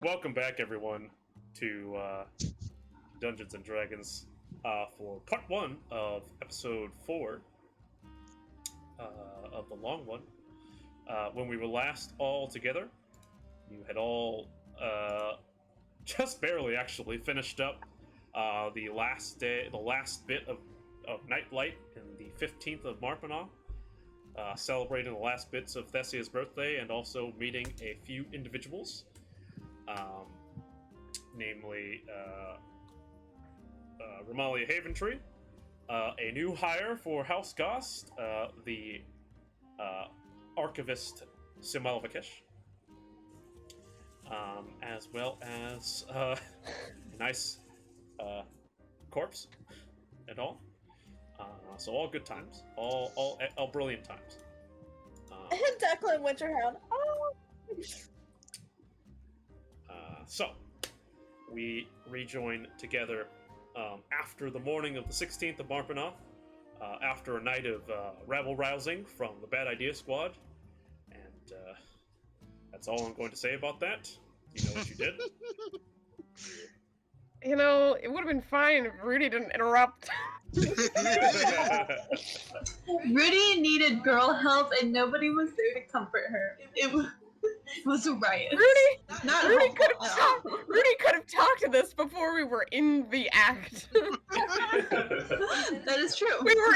Welcome back, everyone, to Dungeons and Dragons for part one of episode 4 of the long one. When we were last all together, you had all just barely actually finished up the last bit of Nightlight in the 15th of Marpanaw, celebrating the last bits of Thessia's birthday and also meeting a few individuals. Namely Ramalia Haventree, a new hire for House Gost, the Archivist Simalvakish, as well as a nice corpse and all. So all good times, all brilliant times. And Declan Winterhound. Oh. So, we rejoin together after the morning of the 16th of Marpanaw, after a night of rabble-rousing from the Bad Idea Squad, and that's all I'm going to say about that. You know what you did? You know, it would have been fine if Rudy didn't interrupt. Rudy needed girl help and nobody was there to comfort her. It was a riot. Rudy could have talked to this before we were in the act. That is true. We were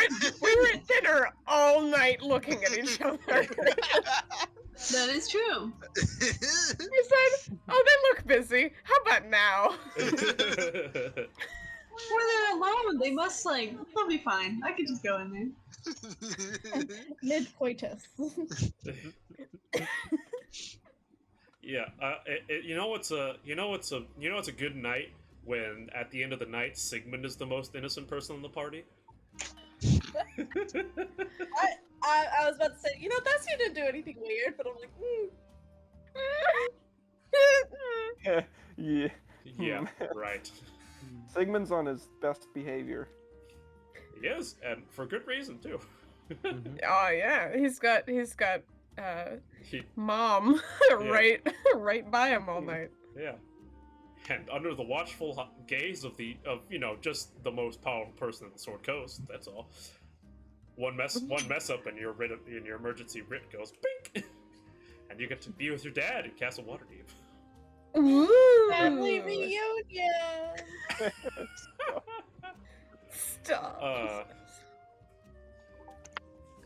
at dinner all night looking at each other. That is true. We said, "Oh, they look busy. How about now?" When they're alone, they must they'll be fine. I could just go in there. Mid-coitus. Yeah, it's a good night when at the end of the night Sigmund is the most innocent person in the party. I was about to say, Thessia didn't do anything weird, but I'm like, Yeah. Yeah, right. Sigmund's on his best behavior. He is, and for good reason too. Oh yeah, he's got mom right by him all night. Yeah, and under the watchful gaze of just the most powerful person in the Sword Coast. That's all. One mess up, and your emergency writ goes pink, and you get to be with your dad in Castle Waterdeep. Ooh. family reunion. Stop.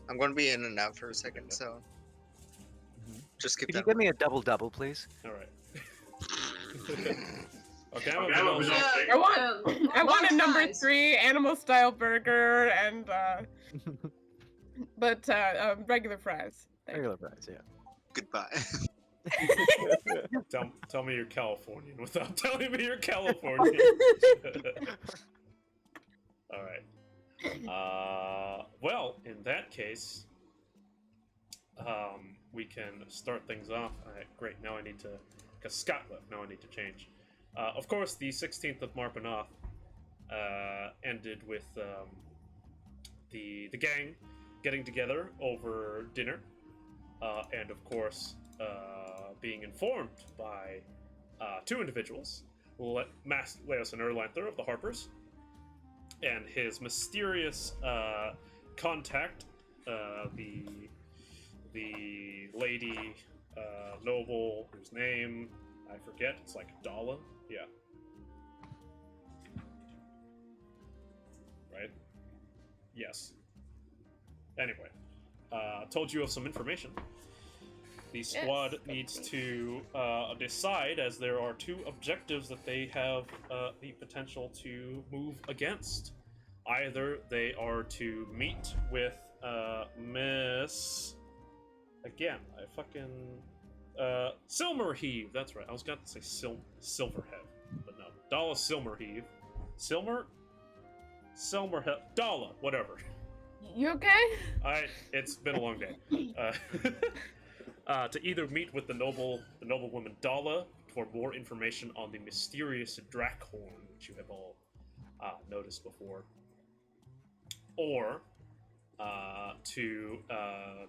I'm going to be in and out for a second, so just keep Could that. you give me a double, please? All right. Okay, I want a number 3 animal style burger and but regular fries. Thanks. Regular fries, yeah. Goodbye. Tell me you're Californian without telling me you're Californian. All right. Well, in that case, we can start things off. All right, great. Now I need to, because Scott left. Now I need to change. Of course, the 16th of Marpanaw ended with the gang getting together over dinner, and of course, being informed by 2 individuals, Leos and Erlanther of the Harpers, and his mysterious contact, the lady noble whose name I forget. It's like Dala. Yeah. Right? Yes. Anyway, told you of some information. The squad needs to decide, as there are 2 objectives that they have the potential to move against. Either they are to meet with Miss... Again, I fucking... Silmerheave, that's right. I was going to say Silverhead, but no. Dala Silmerheave. Silmerhead. Dala, whatever. You okay? It's been a long day. To either meet with the noble woman Dala for more information on the mysterious Drakhorn, which you have all noticed before, or to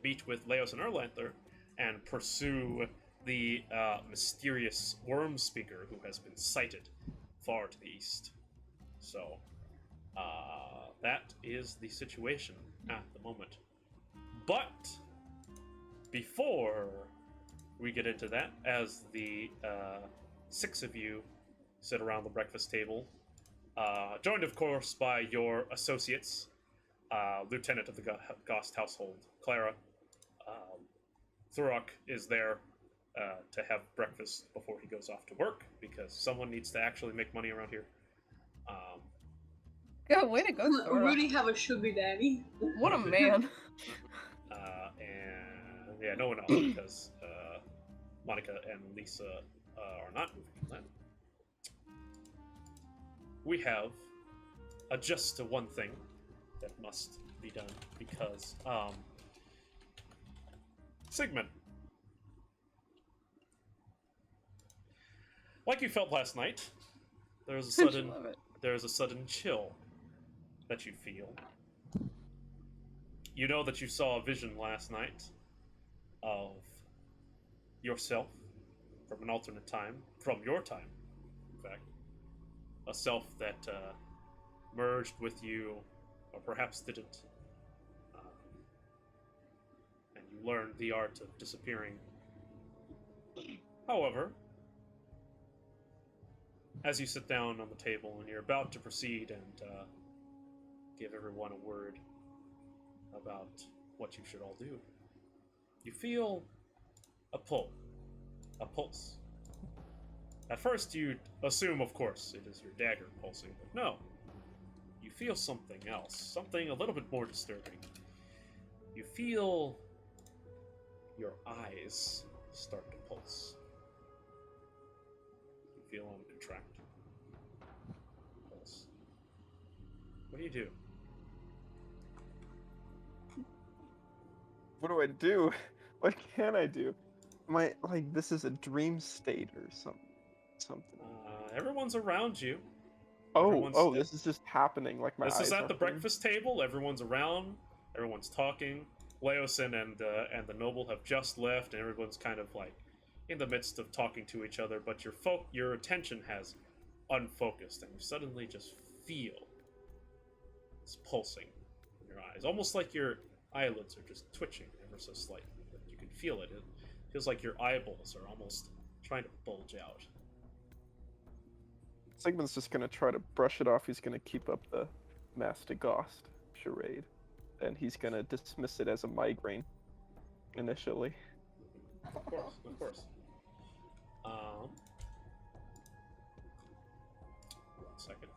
meet with Leos and Erlanther and pursue the mysterious worm speaker who has been sighted far to the east. So, that is the situation at the moment. But before we get into that, as the 6 of you sit around the breakfast table, joined, of course, by your associates, Lieutenant of the Gost household, Clara. Thurok is there to have breakfast before he goes off to work, because someone needs to actually make money around here. Good way to go, Thora. Rudy have a sugar daddy. What a man. And yeah, no one else, because Monica and Lisa are not moving from that. We have just one thing that must be done, because Sigmund, like you felt last night, there's a sudden chill that you feel. You know that you saw a vision last night of yourself from an alternate time, from your time, in fact. A self that merged with you, or perhaps didn't. And you learned the art of disappearing. However, as you sit down on the table and you're about to proceed and give everyone a word about what you should all do, you feel a pull, a pulse. At first you'd assume, of course, it is your dagger pulsing, but no. You feel something else, something a little bit more disturbing. You feel your eyes start to pulse. You feel them contract. Pulse. What do you do? What do I do? What can I do? Am I, like, this is a dream state or something? Everyone's around you. Oh, this is just happening. Like, my eyes This is at the open. breakfast table. Everyone's around. Everyone's talking. Leosin and the noble have just left, and everyone's kind of like in the midst of talking to each other. But your attention has unfocused, and you suddenly just feel this pulsing in your eyes, almost like your eyelids are just twitching ever so slightly. But you can feel it. It feels like your eyeballs are almost trying to bulge out. Sigmund's just gonna try to brush it off. He's gonna keep up the Master Gost charade. And he's gonna dismiss it as a migraine initially. Of course. 1 second.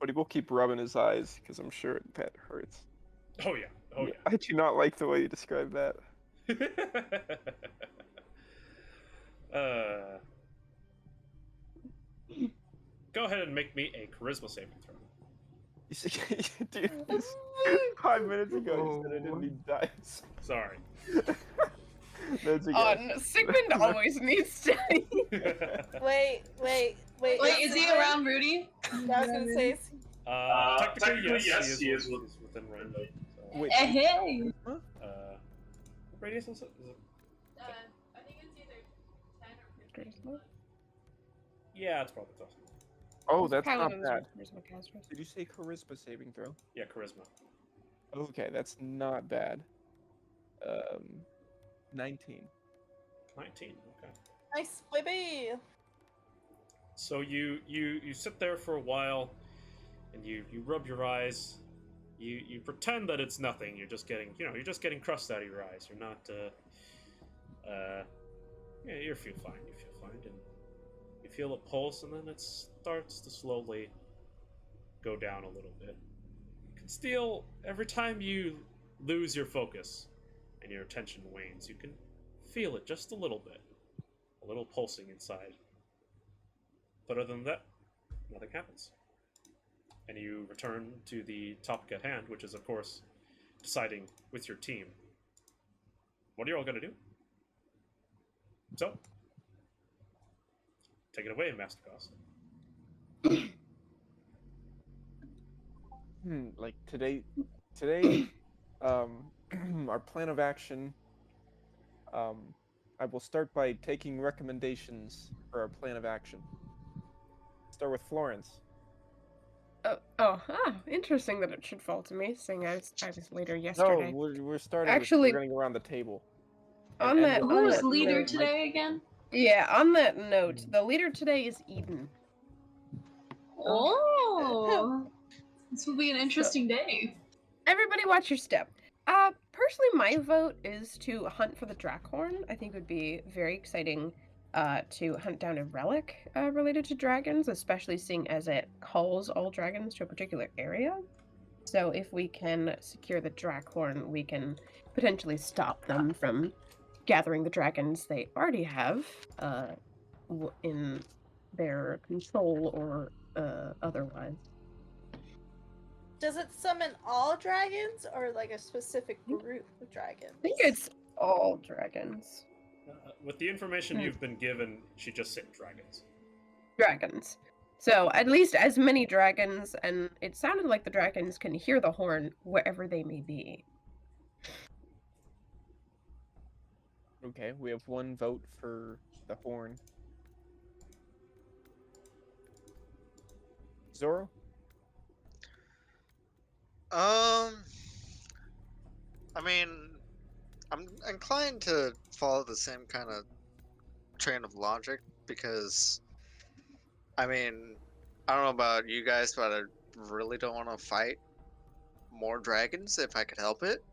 But he will keep rubbing his eyes, because I'm sure that hurts. Oh yeah. Oh yeah. I do not like the way you describe that. Go ahead and make me a charisma saving throw. Dude, 5 minutes ago you said I didn't need dice. Sorry. That's okay. No, Sigmund always needs to. Wait, Is he around Rudy? I was gonna say. Technically, yes, he is within range. So, Wait, Hey. what radius is it? I think it's either 10 or 15. Yeah, it's probably close. oh, that's not Paladins bad. with charisma casters. Did you say charisma saving throw? Yeah, charisma. Okay, that's not bad. 19. 19. Okay. Nice, baby. So you sit there for a while, and you rub your eyes. You pretend that it's nothing. You're just getting crust out of your eyes. You're not. Yeah, you feel fine. You feel fine, and you feel a pulse, and then it starts to slowly go down a little bit. You can still, every time you lose your focus and your attention wanes, you can feel it just a little bit, a little pulsing inside. But other than that, nothing happens. And you return to the topic at hand, which is, of course, deciding with your team. What are you all going to do? So, take it away, Master Gost. Like today, Today, our plan of action. I will start by taking recommendations for our plan of action. Start with Florence. Interesting that it should fall to me, seeing I was later No, yesterday. we're starting. Actually, we're going around the table. on that, Who on was that leader note, today again? yeah, on that note, the leader today is Eden. Oh, this will be an interesting day. Everybody watch your step. Personally, my vote is to hunt for the Drakhorn. I think it would be very exciting to hunt down a relic related to dragons, especially seeing as it calls all dragons to a particular area. So if we can secure the Drakhorn, we can potentially stop them from gathering the dragons they already have in their control or otherwise. Does it summon all dragons or like a specific group of dragons? I think it's all dragons. With the information you've been given, she just said dragons. Dragons. So at least as many dragons, and it sounded like the dragons can hear the horn wherever they may be. Okay, we have one vote for the horn. Zoro? I mean, I'm inclined to follow the same kind of train of logic because, I mean, I don't know about you guys, but I really don't want to fight more dragons if I could help it.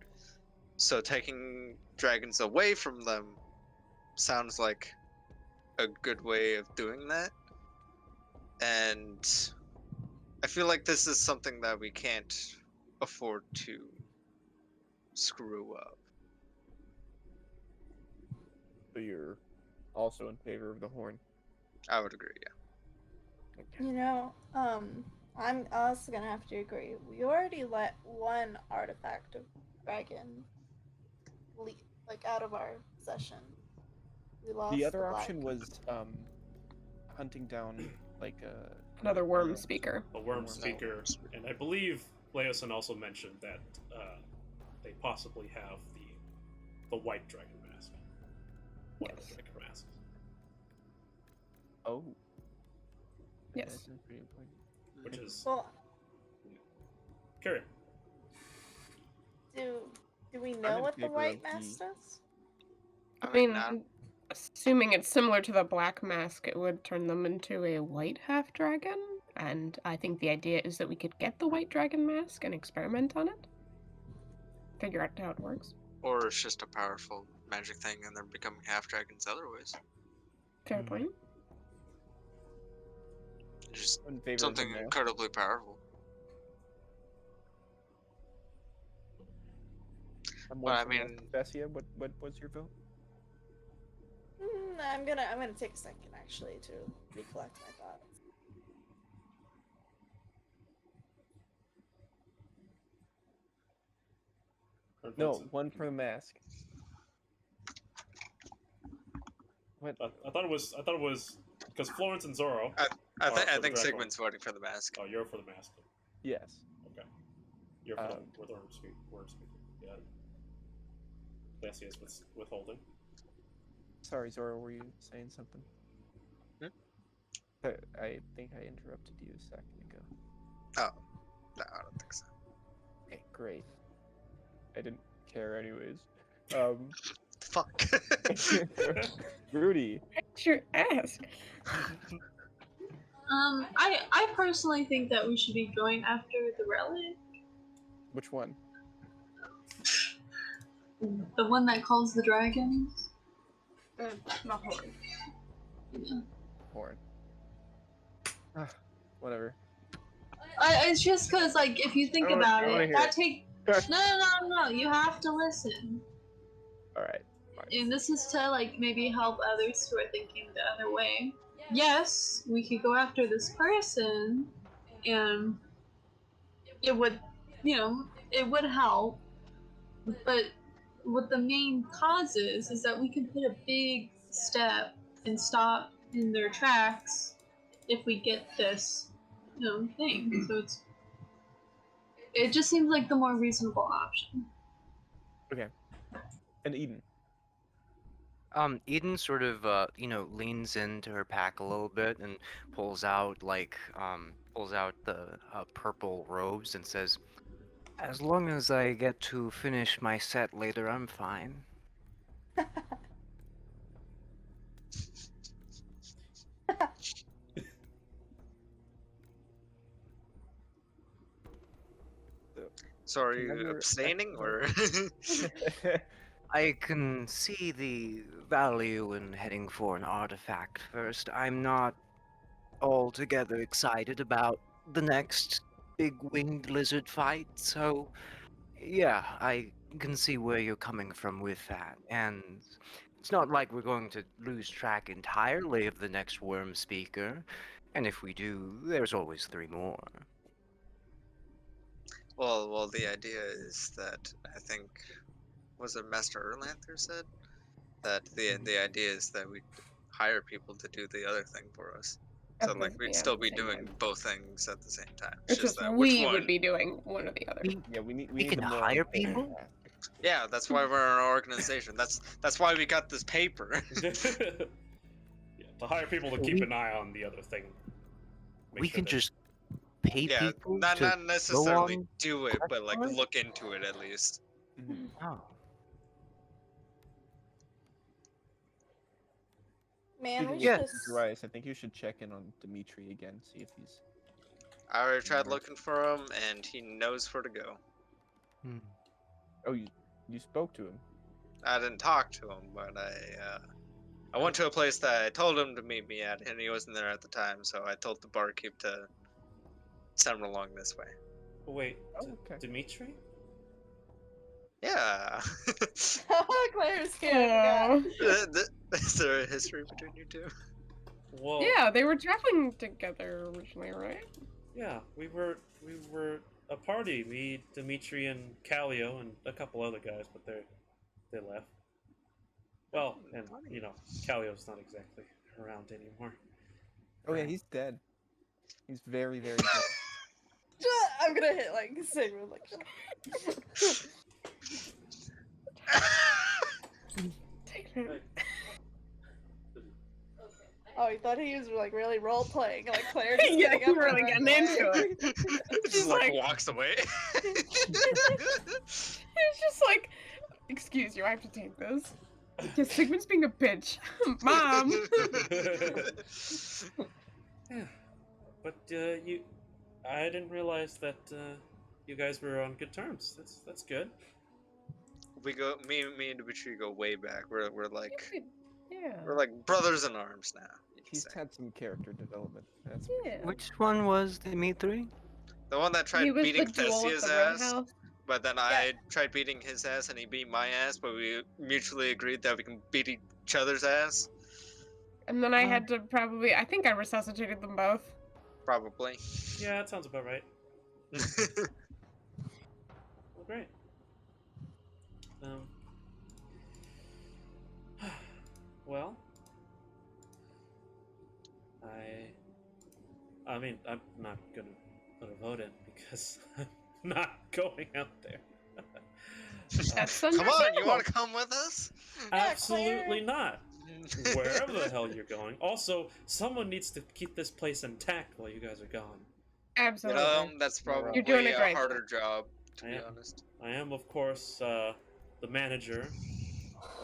So taking dragons away from them sounds like a good way of doing that. And I feel like this is something that we can't afford to screw up. So you're also in favor of the horn? I would agree, yeah. Okay. You know, I'm also gonna have to agree. We already let one artifact of dragon leave, like out of our possession. We lost The other black. option was hunting down like Another worm speaker. A worm speaker, and I believe Leosin also mentioned that they possibly have the white dragon mask. One of the dragon masks. Oh. Yes. That's pretty important. Which is Well, carry on. do we I'm know in what the favor white of mask does? I mean, assuming it's similar to the black mask, it would turn them into a white half dragon. And I think the idea is that we could get the white dragon mask and experiment on it. Figure out how it works. Or it's just a powerful magic thing and they're becoming half dragons other ways. Fair point. Just In favor of something the mask. incredibly powerful. I'm But I wondering, mean- Thessia, what was your vote? I'm gonna take a second actually to recollect my thoughts. No, Vincent. one for the mask. What? I thought it was because Florence and Zoro. I for the think Drakhorn. Sigmund's voting for the mask. Oh, you're for the mask. Yes. Okay. You're for Um, the worm speaker. Yeah. Thessia is withholding. Sorry, Zoro, were you saying something? I think I interrupted you a second ago. Oh, no, I don't think so. Okay, great. I didn't care anyways. Fuck. Rudy. Sure, ask. I personally think that we should be going after the relic. Which one? The one that calls the dragons. The horn. Yeah. Horn. Whatever. It's just because, like, if you think I wanna- about I wanna it, hear that it. take. No. You have to listen. Alright. And this is to, like, maybe help others who are thinking the other way. Yes, we could go after this person, and it would, it would help. But what the main cause is that we can put a big step and stop in their tracks if we get this, thing. So It just seems like the more reasonable option. Okay. And Eden. Eden sort of, leans into her pack a little bit and pulls out the purple robes and says, "As long as I get to finish my set later, I'm fine." So are you Never- abstaining or? I can see the value in heading for an artifact first. I'm not altogether excited about the next big winged lizard fight, so yeah, I can see where you're coming from with that. And it's not like we're going to lose track entirely of the next worm speaker. And if we do, there's always 3 more. Well, the idea is that I think, was it Master Erlanther said that the idea is that we hire people to do the other thing for us. So like we'd still be doing both things at the same time. It's just that we which one? would be doing one or the other. Yeah, we We need can the more hire important people? task. Yeah, that's why we're an organization. That's why we got this paper. Yeah, to hire people to keep an eye on the other thing. Make We sure can that- just pay Yeah, people not to necessarily on do it, but like quest? look into it at least. Mhm. Oh. Man, we Speaking should of just. Zorrias, I think you should check in on Dimitri again, see if he's. I already tried looking for him, and he knows where to go. Oh, you spoke to him. I didn't talk to him, but I went to a place that I told him to meet me at, and he wasn't there at the time, so I told the barkeep to send him along this way. Wait, Oh, okay. Dimitri? Yeah. Claire's scared. Is there a history between you two? Well, Yeah, they were traveling together originally, right? yeah, we were a party. Me, Dimitri, and Callio, and a couple other guys, but they left. Well, and you know, Callio's not exactly around anymore. Oh yeah, he's dead. He's very, very dead. I'm gonna hit like Sigmund like. Oh, he thought he was like really role playing, like Claire. Just Yeah, getting he up and really running getting into away. Just like walks away. It's just like, excuse you, I have to take this. Because Sigmund's being a bitch. Mom! Yeah, but I didn't realize that you guys were on good terms. That's good. We go, me and Dimitri go way back. We're like Yeah. we're like brothers in arms now. you could He's say. had some character development. That's Yeah. Which one was Dimitri? The one that tried He was beating the jewel at Thessia's the ass, roadhouse. but then I tried beating his ass and he beat my ass, but we mutually agreed that we can beat each other's ass. And then I had to probably, I think I resuscitated them both. Probably. Yeah, that sounds about right. Well, great. Well, I mean, I'm not gonna put a vote in because I'm not going out there. That's Come on, you understandable. want to come with us? Absolutely not. Wherever the hell you're going. Also, someone needs to keep this place intact while you guys are gone. Absolutely. That's probably You're doing a a great harder job, to I be am. honest. I am, of course, the manager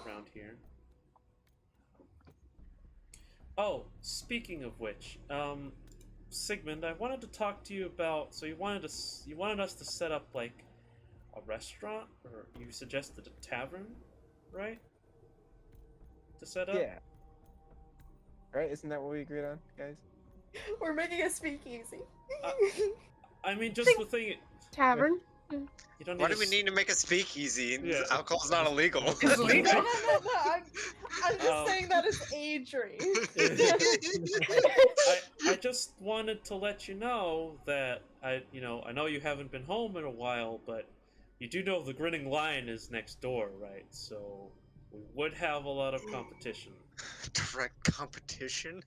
around here. Oh, speaking of which, Sigmund, I wanted to talk to you about. So you wanted us to set up like a restaurant, or you suggested a tavern, right? To set up. Yeah. Right? Isn't that what we agreed on, guys? We're making a speakeasy. I mean, just the thing. Tavern? You don't. Why need do we to need to make a speakeasy? Yeah. Alcohol's not illegal. It's No, legal. no, no, no. I'm just saying that as Adri. I just wanted to let you know that I know you haven't been home in a while, but you do know the Grinning Lion is next door, right? So we would have a lot of competition. Direct competition?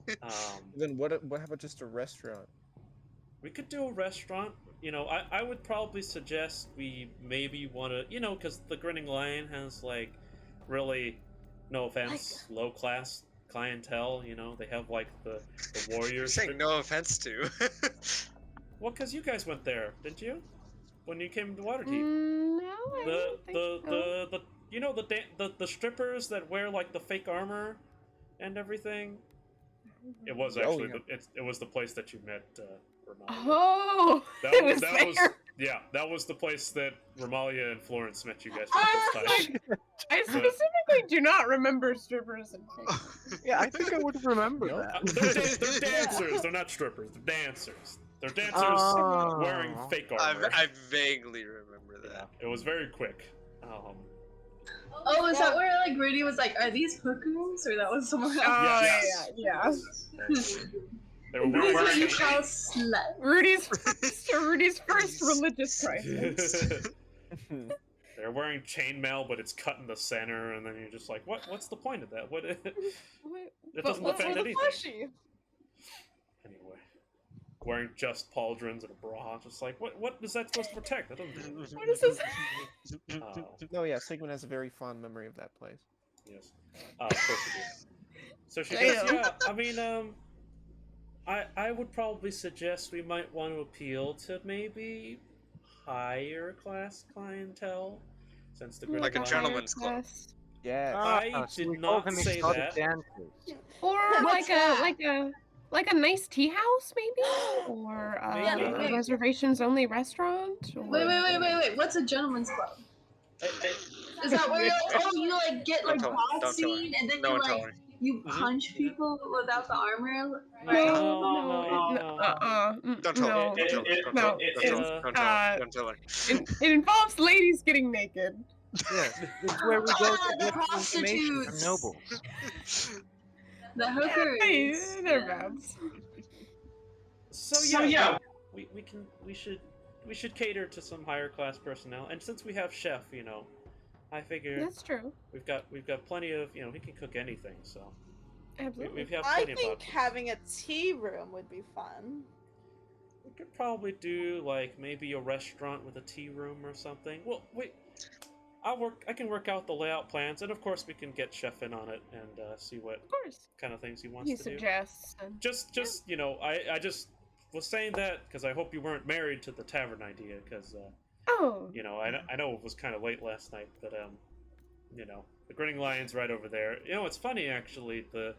Then what about just a restaurant? We could do a restaurant. you know, I would probably suggest we maybe want to, you know, because the Grinning Lion has like really, no offense, low class clientele. You know, they have like the You're warriors. saying no offense to. Well, because you guys went there, didn't you? When you came to Waterdeep. No, I The don't think so. the you know the strippers that wear like the fake armor and everything. It was actually it was the place that you met Ramalia. Oh, it was there. That was the place that Ramalia and Florence met you guys for the first time. I specifically do not remember strippers and things. Yeah, I think I would remember that. They're dancers. They're not strippers. They're dancers. They're dancers Oh. wearing fake armor. I vaguely remember that. It was very quick. Oh, is that where like Rudy was like, "Are these hookers?" Or that was somewhere else? Oh Yes. yeah. They were Rudy's what wearing you call slut. Rudy's first religious crisis. They're wearing chainmail, but it's cut in the center, and then you're just like, what's the point of that? It doesn't defend anything. Anyway, wearing just pauldrons and a bra, just like what is that supposed to protect? That doesn't. What is this? No, yeah, Sigmund has a very fond memory of that place. Yes, of course it is. So she goes, yeah. I mean, I would probably suggest we might want to appeal to maybe higher class clientele, since the Like a gentleman's club. Yeah. I did not say that. Or like a nice tea house, maybe, or a reservations only restaurant. Or... Wait. What's a gentleman's club? Is that where you like get like boss scene and then you punch people without the armor? Don't tell me. Don't tell her. It involves ladies getting naked. Yeah, it's where we go to the get information from prostitutes. nobles. The hookers. They're bad. So yeah, we should cater to some higher class personnel, and since we have chef, you know, I figure That's true. we've got plenty of, you know, he can cook anything, so Absolutely. we've got I plenty of think options. having a tea room would be fun. We could probably do like maybe a restaurant with a tea room or something. Well, wait, I can work out the layout plans, and of course we can get chef in on it and see what Of course. kind of things he wants He to do. suggests. And... Just you know, I just was saying that because I hope you weren't married to the tavern idea, because Oh. you know, I know it was kind of late last night, but you know, the Grinning Lion's right over there. You know, it's funny actually. The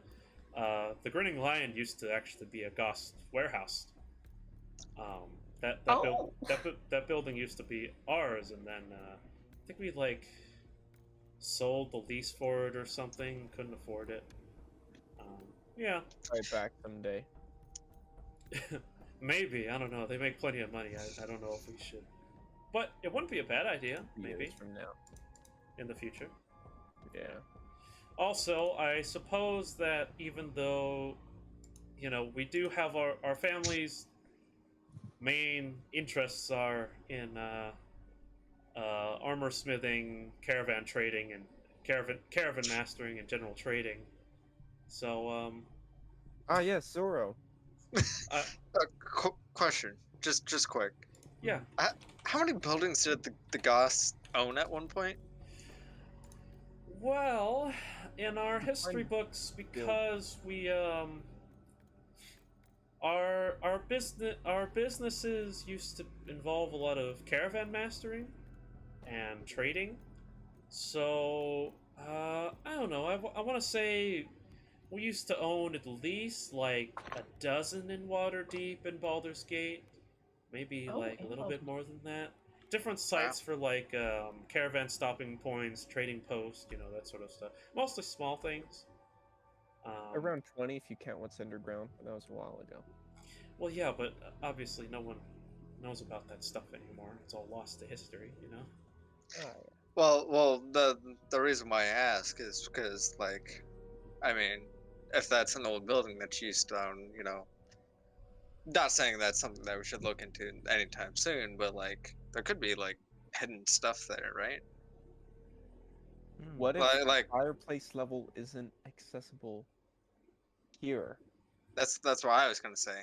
Grinning Lion used to actually be a Gost warehouse. That building used to be ours, and then I think we like sold the lease for it or something. Couldn't afford it. Yeah. Try it back someday. Maybe, I don't know. They make plenty of money. I don't know if we should, but it wouldn't be a bad idea. Maybe Years from now. in the future. Yeah. Also, I suppose that even though, you know, we do have our family's main interests are in armor smithing, caravan trading, and caravan mastering and general trading. So, Yes, Zorro. Question, just quick. yeah. How many buildings did the Goss own at one point? Well, in our history books, because we our businesses used to involve a lot of caravan mastering and trading. So I don't know. I want to say we used to own at least like a dozen in Waterdeep and Baldur's Gate, maybe like a little bit more than that. Different sites for like caravan stopping points, trading posts, you know, that sort of stuff. Mostly small things. Around 20 if you count what's underground, but that was a while ago. Well, yeah, but obviously no one knows about that stuff anymore. It's all lost to history, you know. Well, the reason why I ask is because, like, I mean, if that's an old building that you used to own, you know, not saying that's something that we should look into anytime soon, but like, there could be like hidden stuff there, right? What if Like fireplace level isn't accessible here? that's what I was gonna say.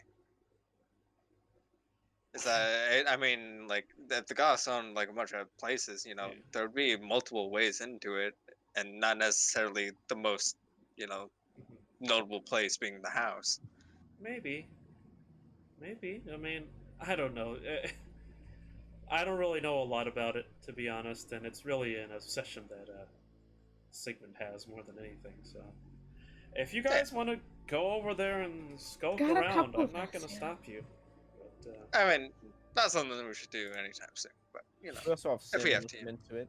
is that I mean, like that the Goths own like a bunch of places. You know, Yeah. there would be multiple ways into it, and not necessarily the most, you know, notable place being the house. Maybe. Maybe. I mean, I don't know. I don't really know a lot about it, to be honest, and it's really an obsession that Sigmund has more than anything. So, if you guys want to go over there and skulk Got a around, couple I'm of not us, going to yeah. stop you. But, I mean, not something that we should do anytime soon, but you know, We also have if we Sim have looking to. into it.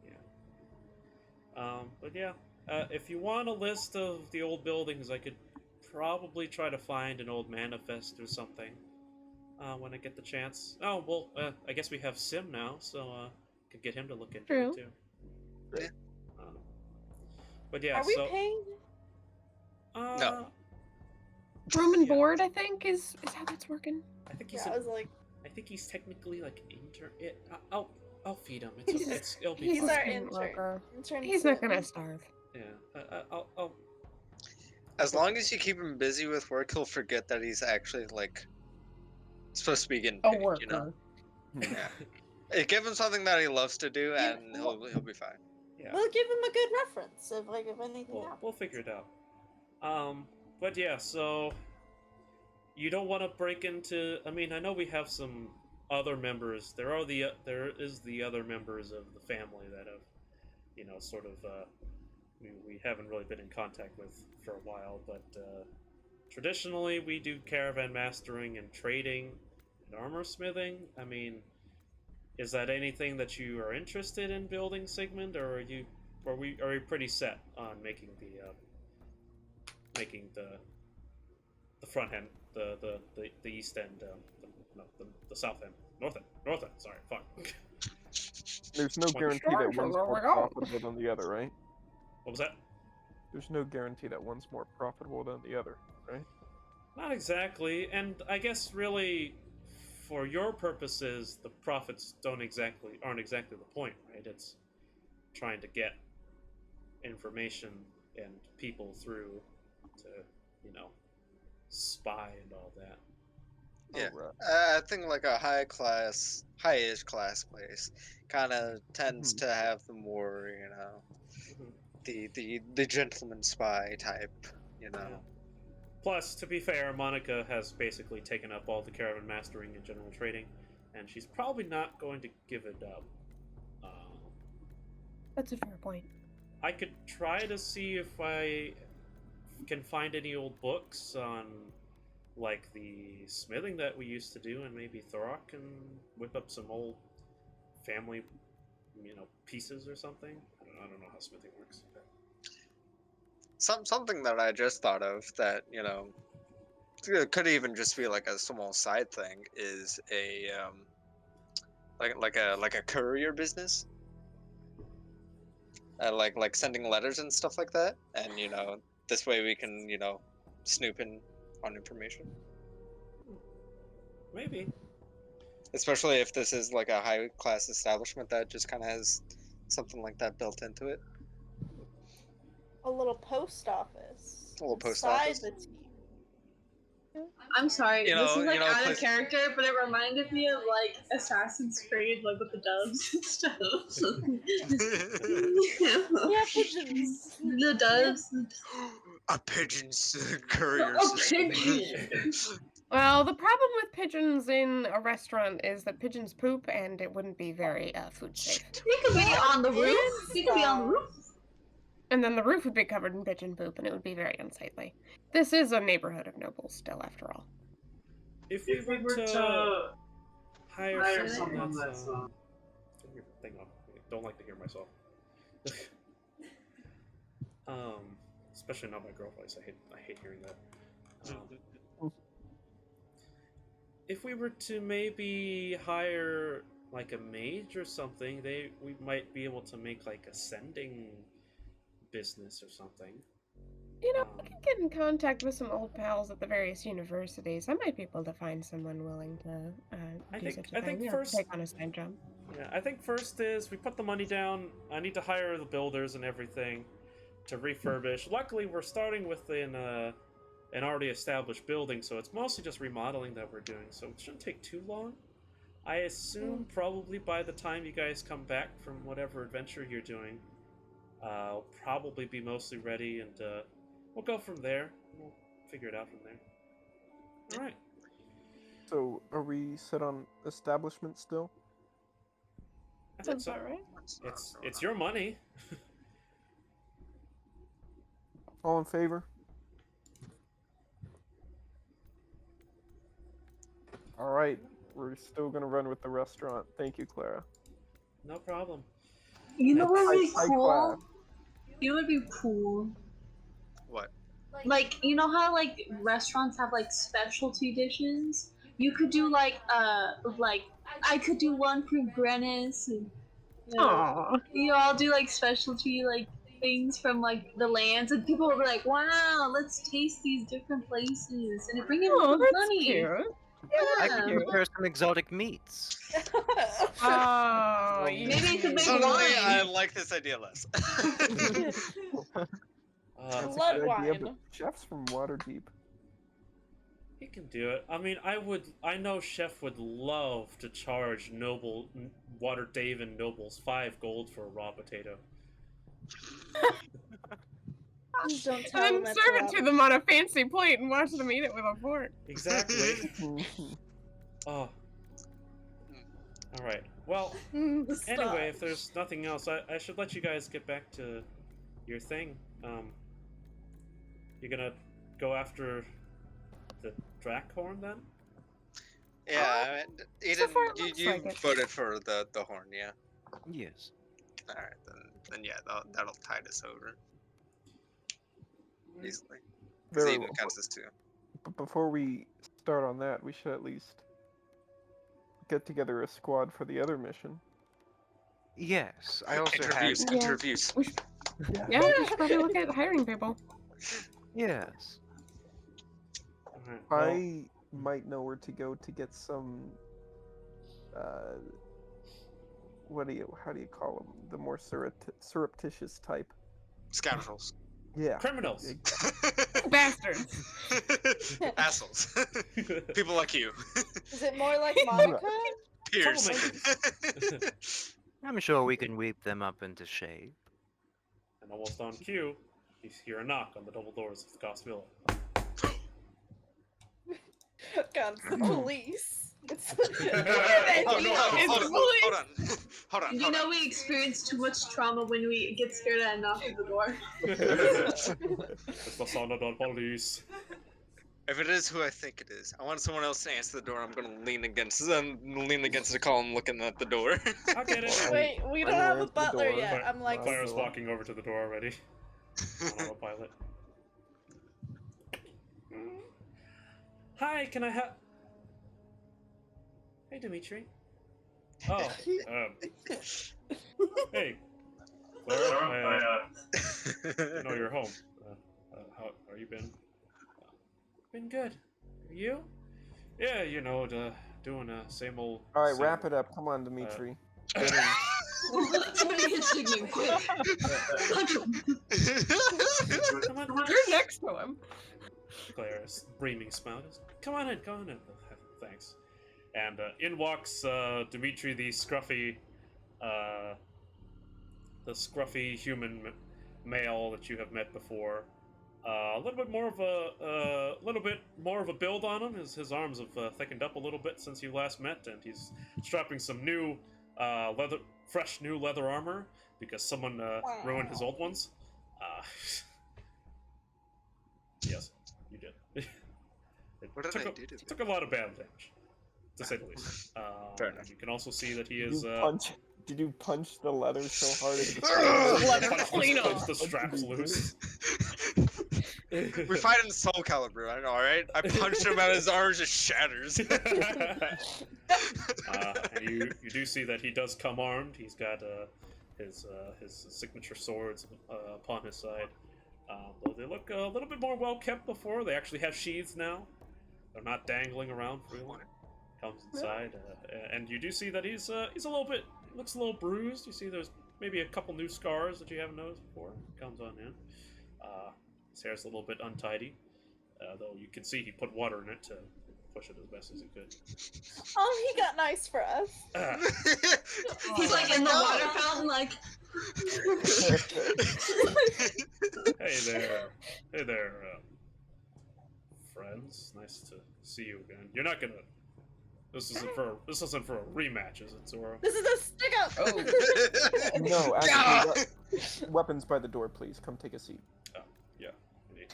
but yeah, if you want a list of the old buildings, I could probably try to find an old manifest or something when I get the chance. Oh well, I guess we have Sim now, so could get him to look into True. it too. Yeah. But yeah, Are we so paying? No. Room and Yeah. board, I think, is how that's working. I think he's. Yeah, I was like, I think he's technically like an intern. I'll feed him. It'll be he's fine. our Student intern. worker. Intern He's not Sim. gonna starve. Yeah. I'll. As long as you keep him busy with work, he'll forget that he's actually like supposed to be getting A paid. worker. You know. Yeah. Give him something that he loves to do, Yeah, and he'll be fine. Yeah. We'll give him a good reference if anything happens. We'll figure it out. But yeah, so you don't want to break into. I mean, I know we have some other members. There is the other members of the family that have, sort of. We haven't really been in contact with for a while, but traditionally we do caravan mastering and trading and armor smithing. I mean, is that anything that you are interested in building, Sigmund, or are we pretty set on making the front end, the east end, the south end, north end. Sorry, fuck. There's no guarantee that one's more profitable than the other, right? What was that? There's no guarantee that one's more profitable than the other, right? Not exactly, and I guess really, for your purposes, the profits aren't exactly the point, right? It's trying to get information and people through to, spy and all that. Yeah, Oh, right. I think like a high-ish class place kind of tends to have the more, the gentleman spy type, Yeah. Plus, to be fair, Monica has basically taken up all the caravan mastering and general trading, and she's probably not going to give it up. That's a fair point. I could try to see if I can find any old books on, like, the smithing that we used to do, and maybe Thorok can whip up some old family, pieces or something. I don't know how smithing works. Something that I just thought of that it could even just be like a small side thing is a like a courier business, like sending letters and stuff like that, and this way we can snoop in on information. Maybe. Especially if this is like a high class establishment that just kind of has something like that built into it. A little post office. A little post inside office. the team. I'm sorry, this is like out of place- character, but it reminded me of like Assassin's Creed, like with the doves and stuff. Yeah, pigeons. The doves. A pigeon's courier A system. pigeon. Well, the problem with pigeons in a restaurant is that pigeons poop, and it wouldn't be very food safe. You could be on the roof. You could be on the roof. And then the roof would be covered in pigeon poop, and it would be very unsightly. This is a neighborhood of nobles, still, after all. If we were to hire someone that's turn your thing off. I don't like to hear myself. Especially not my girl voice. I hate hearing that. If we were to maybe hire like a mage or something, we might be able to make like a sending business or something. I can get in contact with some old pals at the various universities. I might be able to find someone willing to do such a thing. Take on a side job. Yeah, I think first is we put the money down. I need to hire the builders and everything to refurbish. Luckily, we're starting with an already established building, so it's mostly just remodeling that we're doing, so it shouldn't take too long. I assume probably by the time you guys come back from whatever adventure you're doing, I'll probably be mostly ready, and we'll go from there. We'll figure it out from there. All right. So, are we set on establishment still? I think Sounds so. about right. It's your money. All in favor? All right, we're still gonna run with the restaurant. Thank you, Clara. No problem. You know what would be High cool? class. You know what would be cool? What? Like, you know how like restaurants have like specialty dishes? You could do like I could do one for Grennis and Aww. you all do like specialty like things from like the lands, and people will be like, "Wow, let's taste these different places," and it bring in Oh, good that's money. cute. I Yeah. could prepare some exotic meats. Oh, Maybe you could make Suddenly, wine. I like this idea less. That's a Blood good idea, wine. but chef's from Waterdeep. He can do it. I mean, I know Chef would love to charge Waterdeep nobles 5 gold for a raw potato. Please don't tell And him then that's serve it allowed. to them on a fancy plate and watch them eat it with a fork. Exactly. Oh. All right. Well, Stop. anyway, if there's nothing else, I should let you guys get back to your thing. You're gonna go after the Drakhorn then? Yeah, Aidan, so far it looks you like it. voted for the horn, yeah. Yes. All right, then yeah, that'll tide us over easily. Because Very Aidan well. counts as 2. But before we start on that, we should at least get together a squad for the other mission. Yes. I also Interviews, had. Yeah. interviews. Yeah, we should probably look at hiring people. Yes. Alright, well, I might know where to go to get some. How do you call them? The more surreptitious type. Scoundrels. Yeah. criminals. Bastards. Assholes. People like you. Is it more like Monica? Peers. I'm sure we can weep them up into shape. And almost on cue, you hear a knock on the double doors of the Gost Villa. God, it's the police. It's Oh, no, It's hold on. Hold on. You know we experience too much trauma when we get scared and knock on the door. It's the son of the police. If it is who I think it is, I want someone else to answer the door. I'm gonna lean against the column, looking at the door. I'll get it. Wait, we don't I'm have gonna a answer the butler door. yet. I'm like, Clara's walking over to the door already. On a pilot. Hi, can I have? Hey, Dimitri. Oh, hey, Clara. I know you're home. How you been? Been good. You? Yeah, you know, doing same old. All right, same- wrap it up. Come on, Dimitri. Somebody hit Sigmund, quick. Punch him. Come on, You're next to him. Clara's beaming smile. Come on in. Thanks. And in walks Dimitri, the scruffy human male that you have met before. A little bit more of a build on him. His arms have thickened up a little bit since you last met, and he's strapping some new fresh new leather armor because someone ruined his old ones. Yes, you did. What did I do to him? Took a lot of bad damage, to say the least. Fair enough. You can also see that he is. Did you punch the leather so hard as the straps loose. We fight in Soul Calibur, I know, alright? I punched him out, his arm just shatters. And you do see that he does come armed. He's got his signature swords upon his side. Though they look a little bit more well kept before. They actually have sheaths now. They're not dangling around freely. Comes inside, and you do see that he's a little bit looks a little bruised. You see there's maybe a couple new scars that you haven't noticed before. Comes on in. His hair's a little bit untidy, though you can see he put water in it to push it as best as he could. Oh, he got nice for us. He's like in the water fountain, like. Hey there, friends. Nice to see you again. You're not gonna. This isn't for a rematch, is it, Zoro? This is a stick up. Oh. No, actually, weapons by the door, please. Come take a seat. Oh, yeah. And he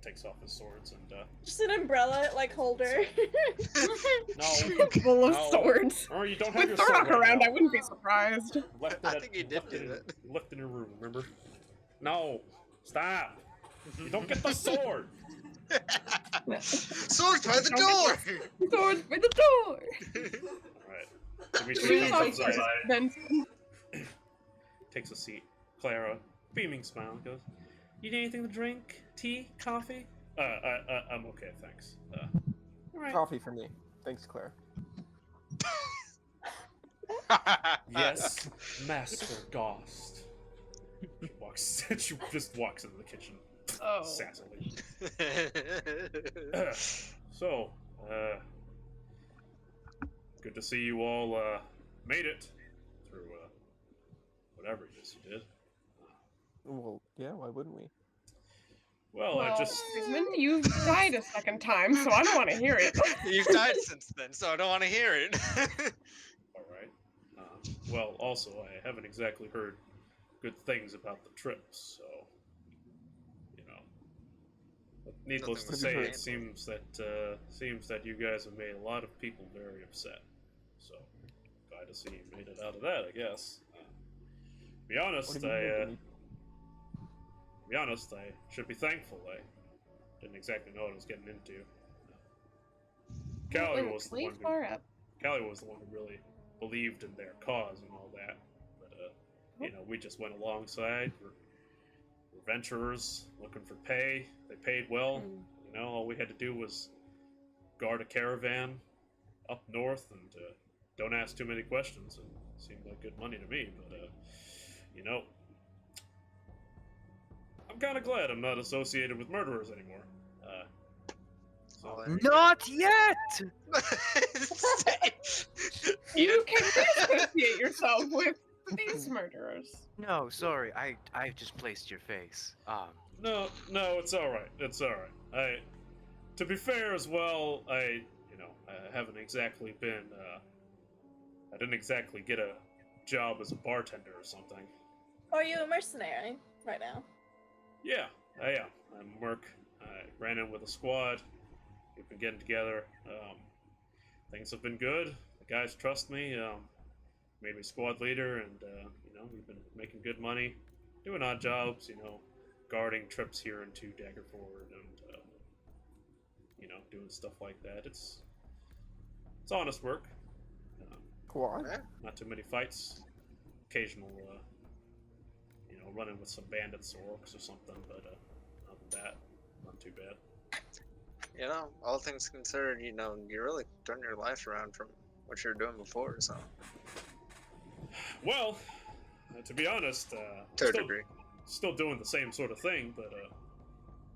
takes off his swords and Just an umbrella like holder. No. Full of No. swords. Or you don't have With your sword Thorok right around, now. I wouldn't be surprised. Left it I at- think he did left do it in- that. Left in your room, remember? No. Stop. You don't get the sword. Swords by the door! Swords by the door. Alright. Dimitri comes outside, Vincent. takes a seat. Clara, beaming smile, goes, "You need anything to drink? Tea? Coffee?" I'm okay, thanks. Alright. Coffee for me. Thanks, Claire. Yes, Master Gost. She just walks into the kitchen. Oh. Sassily. So, good to see you all made it through whatever it is you did. Well, yeah, why wouldn't we? Well, I just Sigmund, you've died a second time, so I don't want to hear it. You've died since then, so I don't want to hear it. all right. Well, also I haven't exactly heard good things about the trip, so you know. But needless to Nothing say, was it seems that you guys have made a lot of people very upset. So glad to see you made it out of that, I guess. Be honest, What do you mean, be honest, I should be thankful. I didn't exactly know what I was getting into. Callie was the one who really believed in their cause and all that. But you know, we just went alongside. We're venturers looking for pay. They paid well. You know, all we had to do was guard a caravan up north and don't ask too many questions. And it seemed like good money to me. But you know, I'm kind of glad I'm not associated with murderers anymore. Not yet! You can disassociate yourself with these murderers. No, sorry, I just placed your face. No, it's all right. It's all right. To be fair as well, I haven't exactly been. I didn't exactly get a job as a bartender or something. Are you a mercenary right now? Yeah, I am. I'm Merc. I ran in with a squad. We've been getting together. Things have been good. The guys trust me. Made me squad leader, and you know, we've been making good money, doing odd jobs. You know, guarding trips here into Daggerford, and you know, doing stuff like that. It's honest work. Quad? Not too many fights. Occasional, you know, running with some bandits or orcs or something, but other than that, not too bad. You know, all things considered, you know, you really turned your life around from what you were doing before, so. Well, to be honest, To a degree. still doing the same sort of thing, but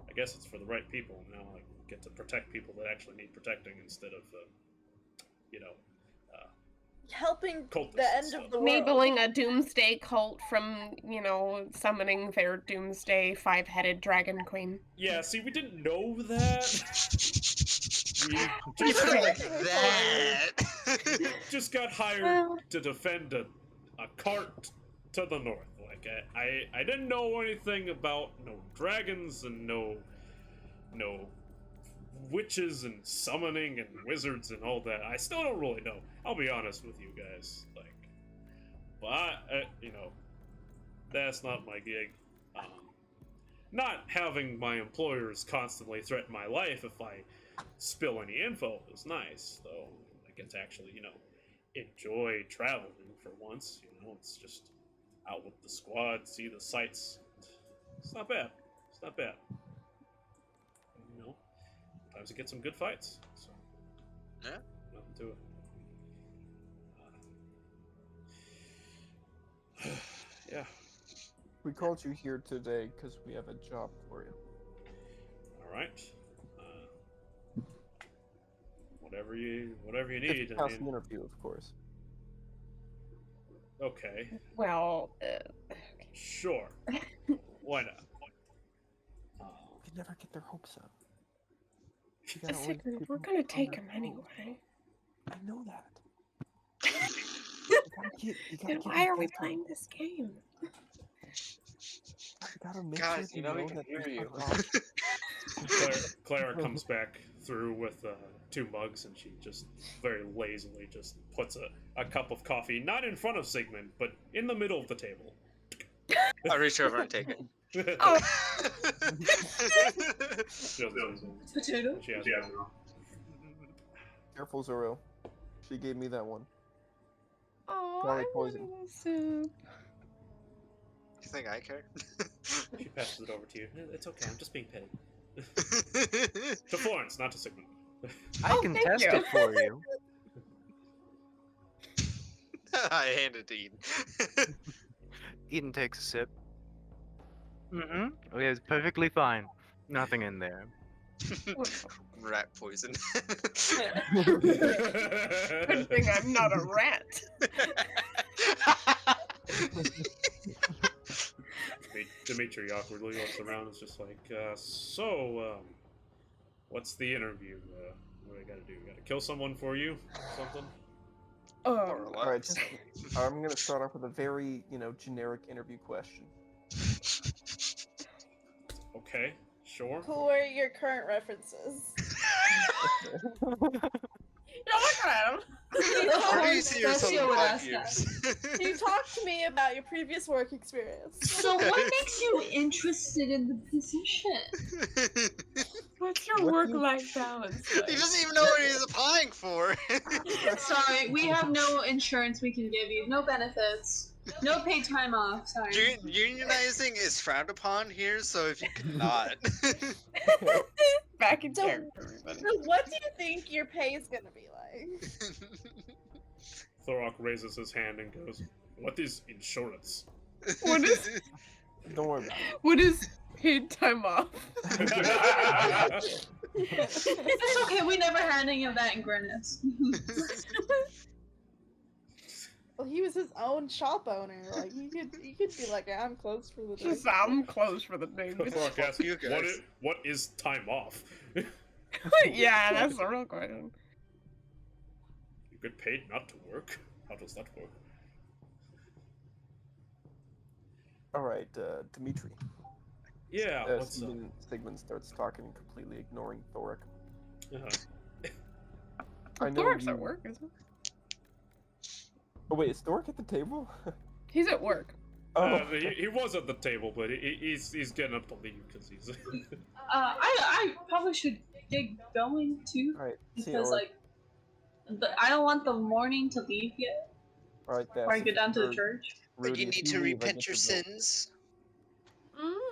I guess it's for the right people. Now I get to protect people that actually need protecting instead of, you know, Helping cultists the and end of stuff. the world. Enabling a doomsday cult from, you know, summoning their doomsday five-headed dragon queen. Yeah, see, we didn't know that. We You just, put it like that! just got hired Well. to defend a cart to the north. Like, I didn't know anything about no dragons and no witches and summoning and wizards and all that. I still don't really know. I'll be honest with you guys. Like, but you know, that's not my gig. Not having my employers constantly threaten my life if I spill any info is nice, though. I get to actually, you know, enjoy traveling for once. You know, it's just out with the squad, see the sights. It's not bad. It's not bad. You know, sometimes you get some good fights. So, Yeah. nothing to it. Yeah. We called you here today because we have a job for you. All right. whatever you If need. you I pass the mean, interview, of course. okay, Well, sure. Why not? You can never get their hopes up. You gotta always Sigmund, keep we're them gonna on take their him toes. anyway. I know that. You gotta Then keep why them are we focused. playing this game? You gotta make Guys, sure you they know we know can that hear these you. are Clara comes back through with 2 mugs, and she just very lazily just puts a cup of coffee not in front of Sigmund, but in the middle of the table. I reach over and take it. Oh. Potato. She has one. Careful, Zoro. She gave me that one. Oh, Probably I poison. wanted a soup. You think I care? She passes it over to you. It's okay, I'm just being paid. To Florence, not to Sigmund. I can thank test you. it for you. I hand it to Eden. Eden takes a sip. Mm-hmm. Okay, it's perfectly fine. Nothing in there. Rat poison. Good thing I'm not a rat. Dimitri awkwardly looks around and is just like, what's the interview? What do I gotta do? Gotta kill someone for you? Something? More or All right, less. I'm gonna start off with a very, generic interview question. Okay, sure. Who are your current references? You're looking at him. Where do you see yourself Thessia in would 5 ask years? You talk to me about your previous work experience. So what makes you interested in the position? What's your What do you- work-life balance He like? doesn't even know what he's applying for. Sorry, we have no insurance we can give you. No benefits. No paid time off. Sorry. Unionizing is frowned upon here, so if you could not. Back in So- character, everybody. So what do you think your pay is gonna be like? Thorok raises his hand and goes, what is insurance? What is Don't worry about what is paid time off? It's okay. We never had any of that in Grinness. Well, he was his own shop owner. Like he could be like, I'm closed for the day. Just I'm closed for the day. Thorok asks, You guys. what is time off? Yeah, that's the real question. You get paid not to work? How does that work? All right, Dimitri. Yeah, what's up? Sigmund starts talking, completely ignoring Thoric. Uh-huh. I know Thor's you- at work, isn't Oh wait, is Thoric at the table? he? He's at work. Oh, He was at the table, but he's getting up to leave because he's. I probably should get going too, all right. because I don't want the morning to leave yet. all right, Before I get down to the or church. But Rudy, you if need to leave, I repent get your the vote. sins.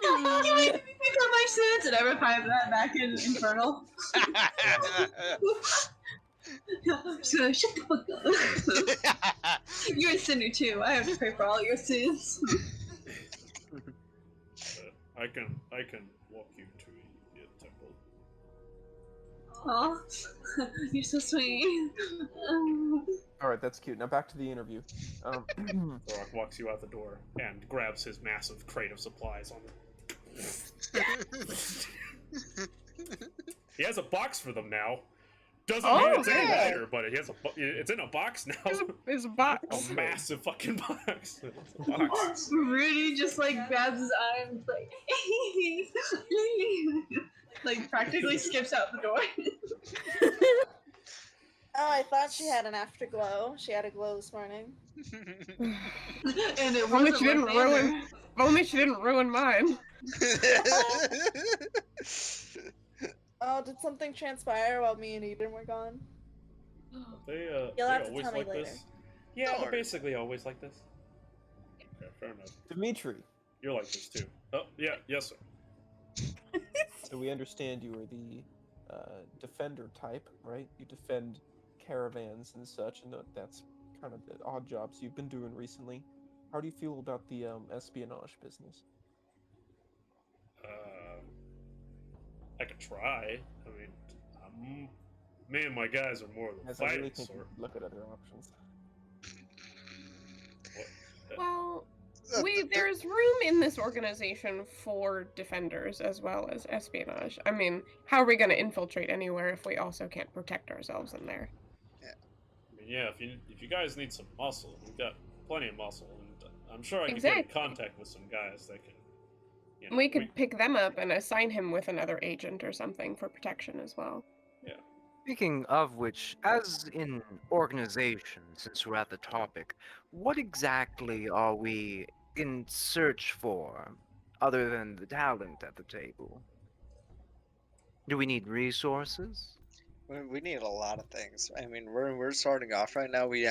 You need to pick up my sins and I revive that back in Infernal. So shut the fuck up. You're a sinner too. I have to pray for all your sins. I can walk you to the temple. Aw, you're so sweet. All right, that's cute. Now back to the interview. Thorok walks you out the door and grabs his massive crate of supplies on He has a box for them now. Doesn't mean it's any yeah. lighter, but it's in a box now. It's a box. A massive fucking box. It's a box. Rudy just like grabs his arms like practically skips out the door. Oh, I thought she had an afterglow. She had a glow this morning. And it Only wasn't she didn't worth ruin. either. Only she didn't ruin mine. Oh, did something transpire while me and Eden were gone? They You'll have to always tell me like later. this. Yeah, Don't they're worry. basically always like this. Okay, fair enough. Dimitri, You're like this too. Oh, yeah, yes, sir. so we understand you are the defender type, right? You defend caravans and such, and that's kind of the odd jobs you've been doing recently. How do you feel about the espionage business? I could try. I mean, I'm me and my guys are more the Yes, I really fighting think we sort. should look at other options. Well, Uh, there's room in this organization for defenders as well as espionage. I mean, how are we going to infiltrate anywhere if we also can't protect ourselves in there? I mean, yeah, if you guys need some muscle, we've got plenty of muscle, and I'm sure I can get in Exactly. contact with some guys that can. You know, We could pick them up and assign him with another agent or something for protection as well. Yeah. Speaking of which, as in organization, since we're at the topic, what exactly are we in search for, other than the talent at the table? Do we need resources? we need a lot of things. I mean, we're starting off right now. We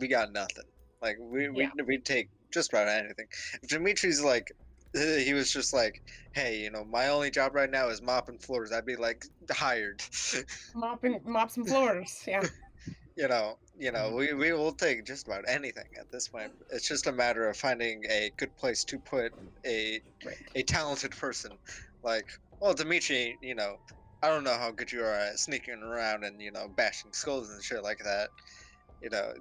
got nothing. Like we take just about anything. If Dimitri's like, he was just like, hey, you know, my only job right now is mopping floors. I'd be like, hired. Mop some floors, yeah. We will take just about anything at this point. It's just a matter of finding a good place to put a talented person. Like, well, Dimitri, you know, I don't know how good you are at sneaking around and bashing skulls and shit like that. You know,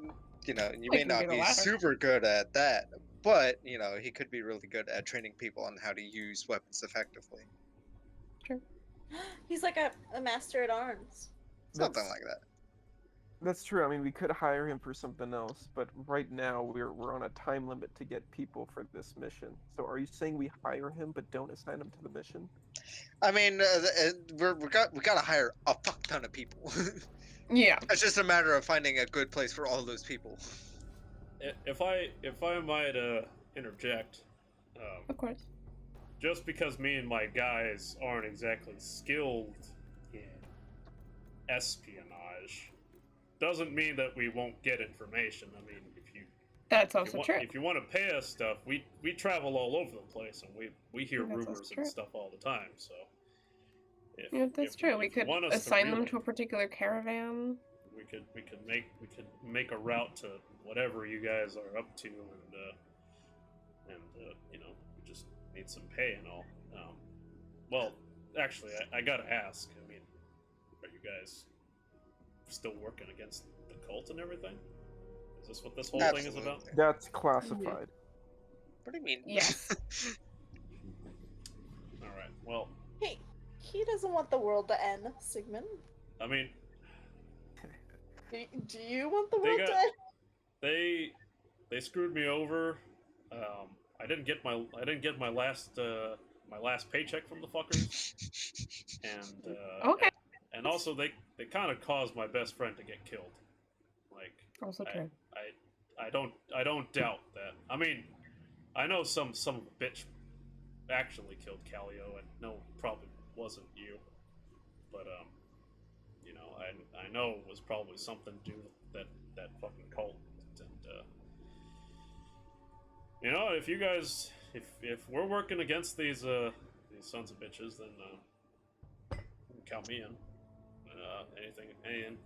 you may can do not the be latter. super good at that, but he could be really good at training people on how to use weapons effectively. He's like a master at arms. Something like that. That's true. I mean, we could hire him for something else, but right now we're on a time limit to get people for this mission. So are you saying we hire him but don't assign him to the mission? I mean, we gotta hire a fuck ton of people. Yeah. It's just a matter of finding a good place for all those people. If I might interject, Of course. just because me and my guys aren't exactly skilled in espionage, doesn't mean that we won't get information. I mean, That's also true. if you want to pay us stuff, we travel all over the place, and we hear That's also rumors true. and stuff all the time. So, Yeah, that's true. We could want us assign them really- to a particular caravan. we could make a route to whatever you guys are up to, and we just need some pay and all. Well, actually, I gotta ask. I mean, are you guys still working against the cult and everything? Is this what this whole thing is about? Absolutely. That's classified. What do you mean? Yes. All right. Well, Hey, he doesn't want the world to end, Sigmund. I mean, Do you want the They world got- to end? they screwed me over. I didn't get my last paycheck from the fuckers, and Okay. and also they kind of caused my best friend to get killed. Like, Also true. I don't doubt that. I mean, I know some of a bitch actually killed Callio, and no, probably wasn't you, but I know it was probably something to do with that fucking cult, and if you guys, if we're working against these sons of bitches, then count me in.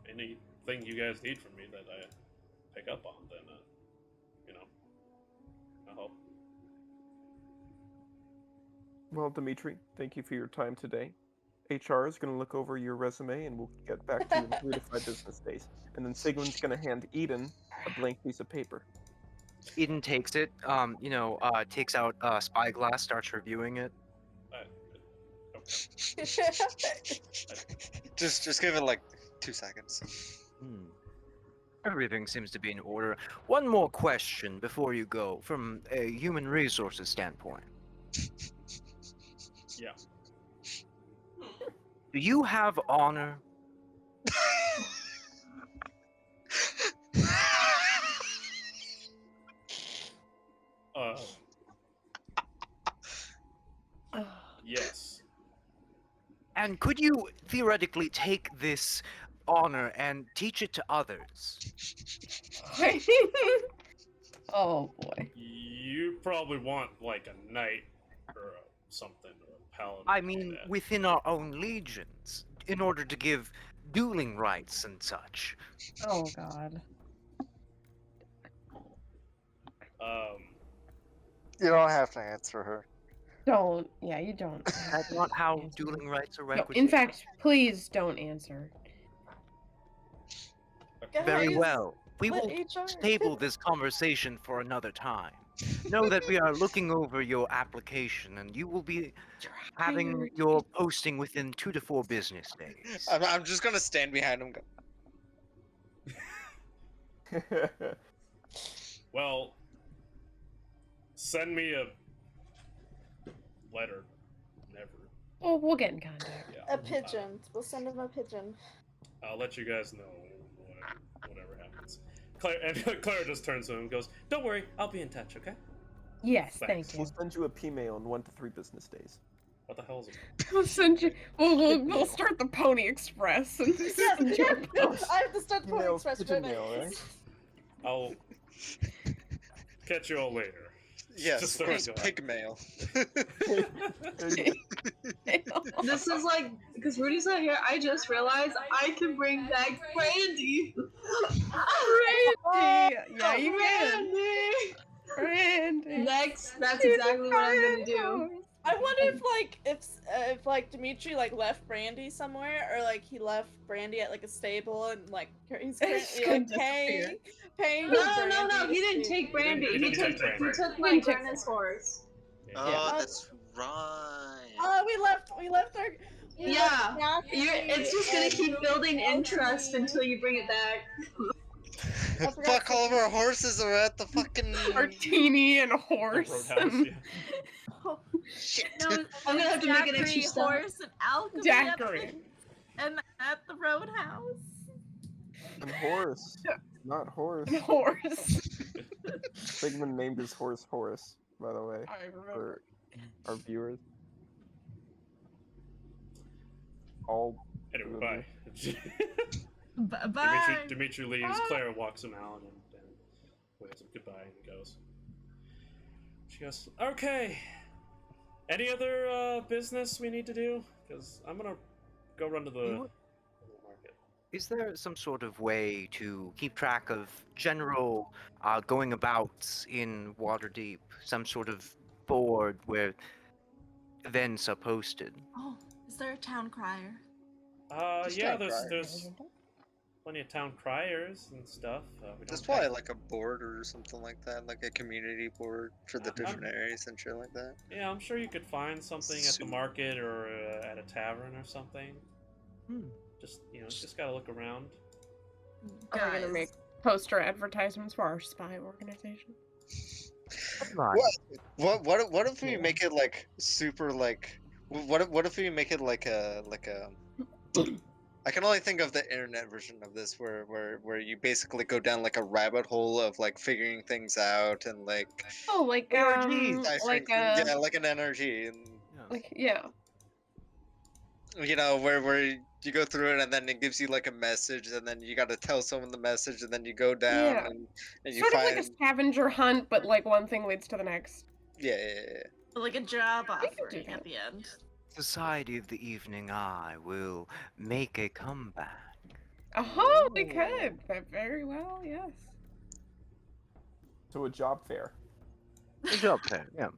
Anything you guys need from me that I pick up on, then I'll help. Well, Dimitri, thank you for your time today. HR is going to look over your resume and we'll get back to you in 3 to 5 business days. And then Sigmund's going to hand Aidan a blank piece of paper. Eden takes it, takes out a spyglass, starts reviewing it. Just give it like 2 seconds. Everything seems to be in order. One more question before you go, from a human resources standpoint. Yeah. Do you have honor? Yes. And could you theoretically take this honor and teach it to others? Oh boy. You probably want like a knight or something, or a paladin. I like mean, that. within our own legions, in order to give dueling rights and such. Oh god. You don't have to answer her. Don't. Yeah, you don't. That's not how Answer. dueling rights are No, requisite. in fact, please don't answer. Very Guys, well. We let will HR table this conversation for another time. Know that we are looking over your application, and you will be having your posting within 2 to 4 business days. I'm just gonna stand behind him. And go, Well, send me a letter. Never. Well, we'll get in contact. Yeah. A pigeon. We'll send him a pigeon. I'll let you guys know whatever happens. Clara just turns to him and goes, "Don't worry, I'll be in touch, okay?" Yes, Thanks. thank you. We'll send you a P-mail in 1 to 3 business days. What the hell is it? We'll send you. We'll start the Pony Express and just Yes, send you a post. I have to start the Pony Email, Express pigeon right mail, now. right? I'll catch you all later. yes, Just of course, throwing it out. pig mail. This is like, because Rudy's not here, I just realized I can bring back Brandy. Randy! Yeah, you can. Brandy! Randy. Next, that's exactly what I'm gonna do. I wonder if like Dimitri like left Brandy somewhere, or like he left Brandy at like a stable and like he's It's currently gonna like paying. No, for no, no, Brandy he to didn't sleep. take Brandy. He didn't take Brandy. He took my He didn't take Grannis horse. Oh, Yeah. that's right. Oh, we left our. Yeah, left it's just gonna keep building interest until you bring it back. I forgot Fuck, all of our horses are at the fucking. Martini and The horse. roadhouse, yeah. Shit. No, I'm gonna have to make an extra daiquiri, stop. horse, and alchemy Daiquiri. and at the roadhouse. And horse, not horse. Horse. Sigmund named his horse Horace, by the way, I remember. for our viewers. All Anyway, bye. Bye. Dimitri leaves. Bye. Clara walks him out and waves him goodbye and goes. She goes, "Okay. Any other business we need to do? Because I'm gonna go run to the market." Is there some sort of way to keep track of general going abouts in Waterdeep? Some sort of board where events are posted? Oh, is there a town crier? Just Yeah, town crier. there's plenty of town criers and stuff. We There's don't probably have- like a board or something like that, like a community board for the different areas and shit like that. Yeah, I'm sure you could find something at the Soup. market or at a tavern or something. Hmm. Just gotta look around. Are we gonna Guys. make poster advertisements for our spy organization? What if we make it like super like what if we make it like a I can only think of the internet version of this where you basically go down like a rabbit hole of like figuring things out and like Oh, like like yeah, like an energy and yeah. you know where you go through it and then it gives you like a message and then you got to tell someone the message and then you go down Yeah. and you Sort of find like a scavenger hunt, but like one thing leads to the next. yeah. Like a job We could do offering at that. the end. Society of the Evening Eye will make a comeback. Oh, we could. Very well, yes. to a job fair. Good job, Ted. Yeah.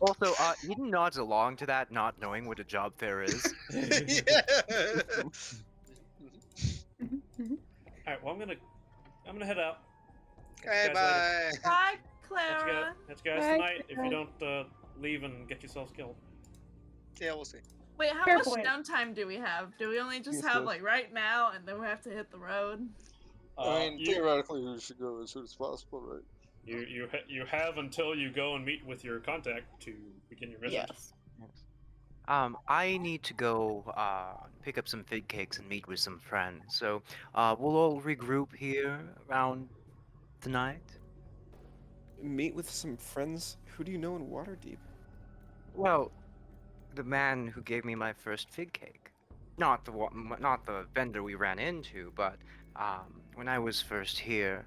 Also, Eden nods along to that, not knowing what a job fair is. Yeah. Alright, well I'm gonna head out. Okay, Catch you guys later. bye. Bye, Catch Clara. you guys Bye, tonight if you Clara. don't leave and get yourselves killed. Yeah, we'll see. Wait, how Fair much point. downtime do we have? Do we only just Use have this. like right now and then we have to hit the road? I mean, You, theoretically, we should go as soon as possible, right? you have until you go and meet with your contact to begin your mission. Yes. I need to go pick up some fig cakes and meet with some friends. So we'll all regroup here around tonight. Meet with some friends. Who do you know in Waterdeep? Well, the man who gave me my first fig cake. Not the vendor we ran into, but when I was first here,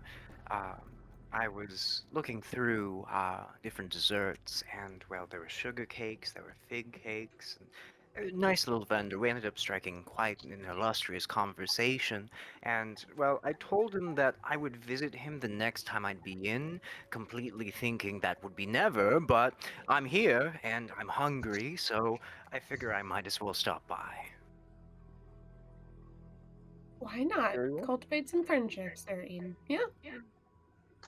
I was looking through different desserts, and well, there were sugar cakes, there were fig cakes, and a nice little vendor. We ended up striking quite an illustrious conversation, and well, I told him that I would visit him the next time I'd be in, completely thinking that would be never, but I'm here, and I'm hungry, so I figure I might as well stop by. Why not? Very well. Cultivate some friendships there, Aidan. Yeah.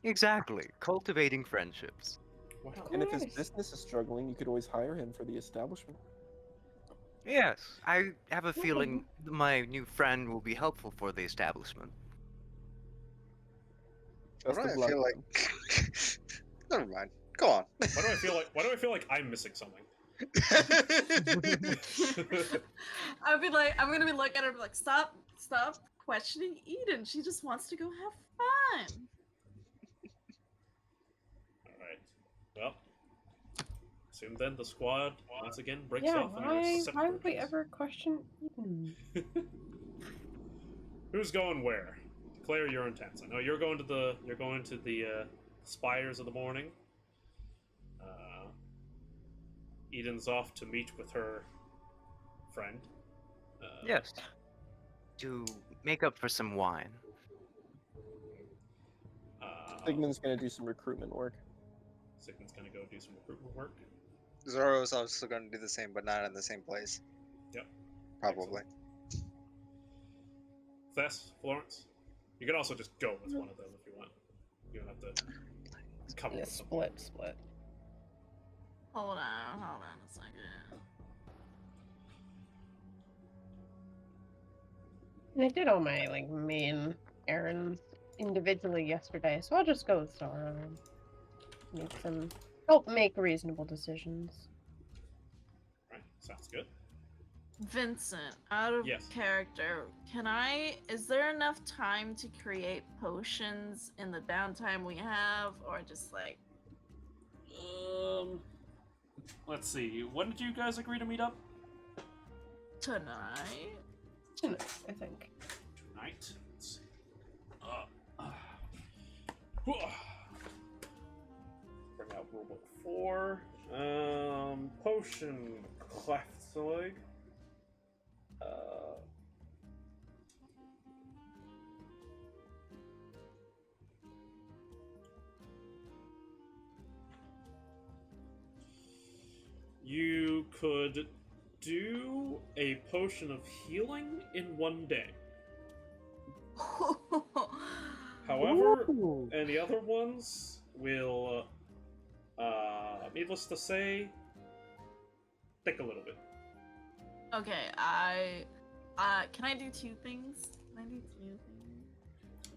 Exactly. Cultivating friendships. Wow. And if his course. business is struggling, you could always hire him for the establishment. Yes, I have a feeling my new friend will be helpful for the establishment. Why Best do of I luck. feel like? Never mind. Go on. Why do I feel like I'm missing something? I'd be like, I'm gonna be looking at her and be like, stop questioning Eden. She just wants to go have fun. Alright. Well, assume then the squad once again breaks Yeah, off in their why separate would we directions. ever question Eden? Who's going where? Declare your intents. I know you're going to the spires of the morning. Eden's off to meet with her friend. Yes. To make up for some wine. Sigmund's gonna do some recruitment work. Sigmund's gonna go do some recruitment work. Zorro's also going to do the same, but not in the same place. Yep. Probably. Thess, Florence. You can also just go with one of them if you want. You don't have to come Yeah, with someone. split. Hold on a second. And I did all my main errands individually yesterday, so I'll just go with Zara and help make reasonable decisions. Right, sounds good. Vincent, out of Yes. character, is there enough time to create potions in the downtime we have, or just like, Let's see. When did you guys agree to meet up? tonight? Tonight, I think. Tonight. Let's see. Bring out rulebook 4. Potion Cleftzelig. You could do a potion of healing in 1 day. However, and the other ones will, needless to say, take a little bit. Okay, can I do two things?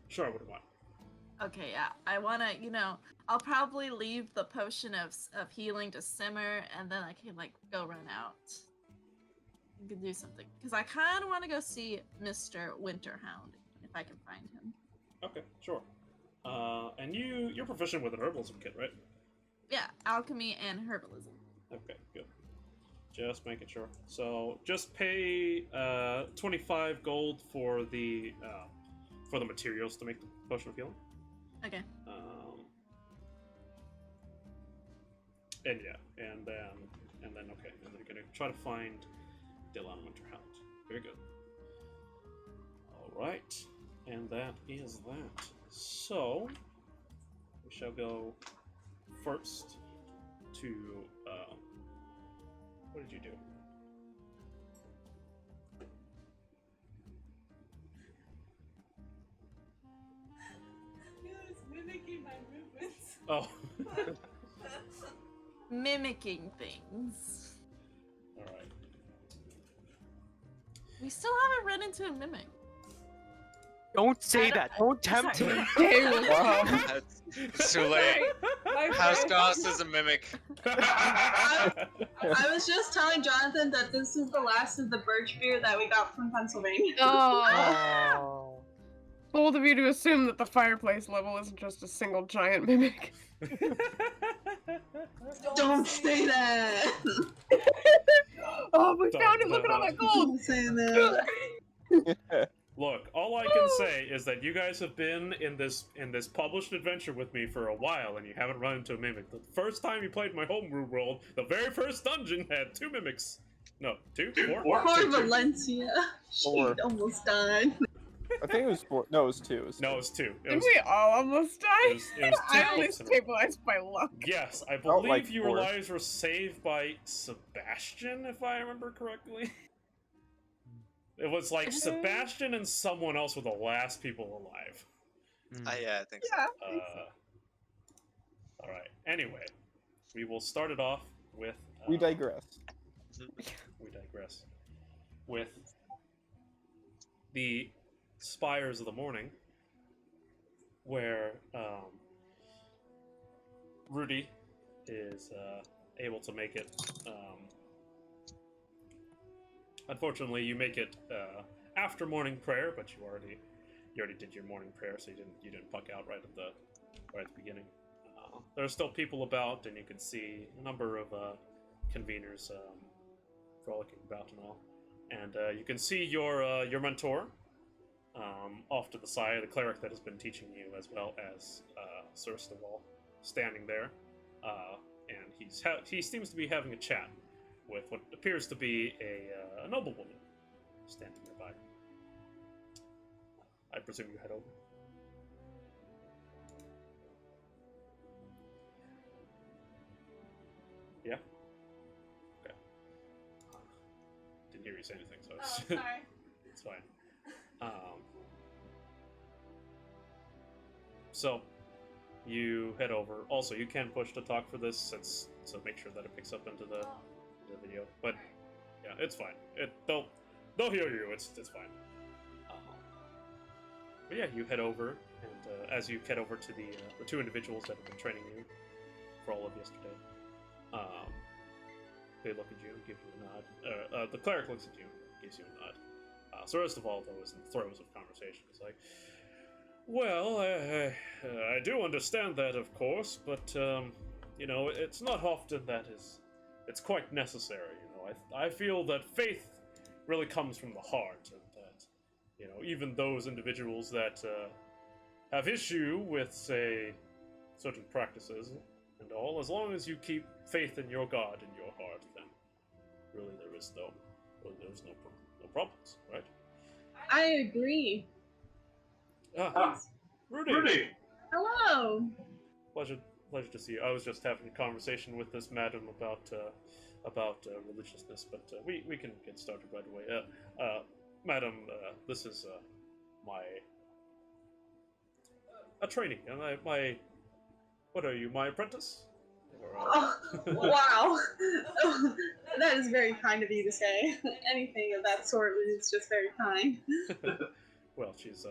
Sure, what do you want? Okay, yeah, I wanna, I'll probably leave the potion of healing to simmer, and then I can, go run out. You can do something. Because I kind of want to go see Mr. Winterhound, if I can find him. Okay, sure. And you're proficient with an herbalism kit, right? Yeah, alchemy and herbalism. Okay, good. Just making sure. So just pay 25 gold for the materials to make the potion of healing. Okay. And then okay, and then you're gonna try to find Dylan Winterhound. Very good. All right, and that is that. So we shall go first to what did you do? He was mimicking my movements. Oh. Mimicking things. All right. We still haven't run into a mimic. Don't say that. Don't tempt Sorry. me. It's too late. House Gost is a mimic. I was just telling Jonathan that this is the last of the birch beer that we got from Pennsylvania. Oh. Bold of you to assume that the fireplace level isn't just a single giant mimic. Don't say that. Oh, we found it! Look at all that gold! Don't say that. Look, all I can say is that you guys have been in this published adventure with me for a while, and you haven't run into a mimic. The first time you played my homebrew world, the very first dungeon had 2 mimics. No, 2? 4? Poor Valencia. She 4. almost died. I think it was 4. No, it was 2. It was No, it 2. was 2. It Did was, we all almost die? it was 2 I only points in it. stabilized by luck. Yes, I Felt believe like your 4. lives were saved by Sebastian, if I remember correctly. It was like Sebastian and someone else were the last people alive. Yeah, I think so. Yeah. All right. Anyway, we will start it off with. We digress. We digress. With the spires of the morning, where Rudy is able to make it. Unfortunately, you make it after morning prayer, but you already did your morning prayer, so you didn't puck out right at the beginning. There are still people about, and you can see a number of conveners frolicking about and all. And you can see your mentor off to the side, the cleric that has been teaching you, as well as Sir Stawall, standing there. And he seems to be having a chat with what appears to be a noblewoman standing nearby. I presume you head over. Yeah? Okay. Didn't hear you say anything, so Oh, sorry. it's fine. So, you head over. Also, you can push to talk for this, so make sure that it picks up into the video. But yeah, it's fine. They'll hear you. It's fine. But yeah, you head over, and as you head over to the two individuals that have been training you for all of yesterday, they look at you and give you a nod. The cleric looks at you and gives you a nod. So first of all, though, is in the throes of conversation. It's like, well, I do understand that, of course, but it's not often that it's quite necessary. I feel that faith really comes from the heart, and that even those individuals that have issue with, say, certain practices and all, as long as you keep faith in your God in your heart, then really there's no problems, right? I agree. Rudy! Hello! Pleasure to see you. I was just having a conversation with this madam about religiousness, but we can get started right away. Madam, this is a trainee, and what are you, my apprentice? Oh, wow! That is very kind of you to say. Anything of that sort is just very kind. Well, she's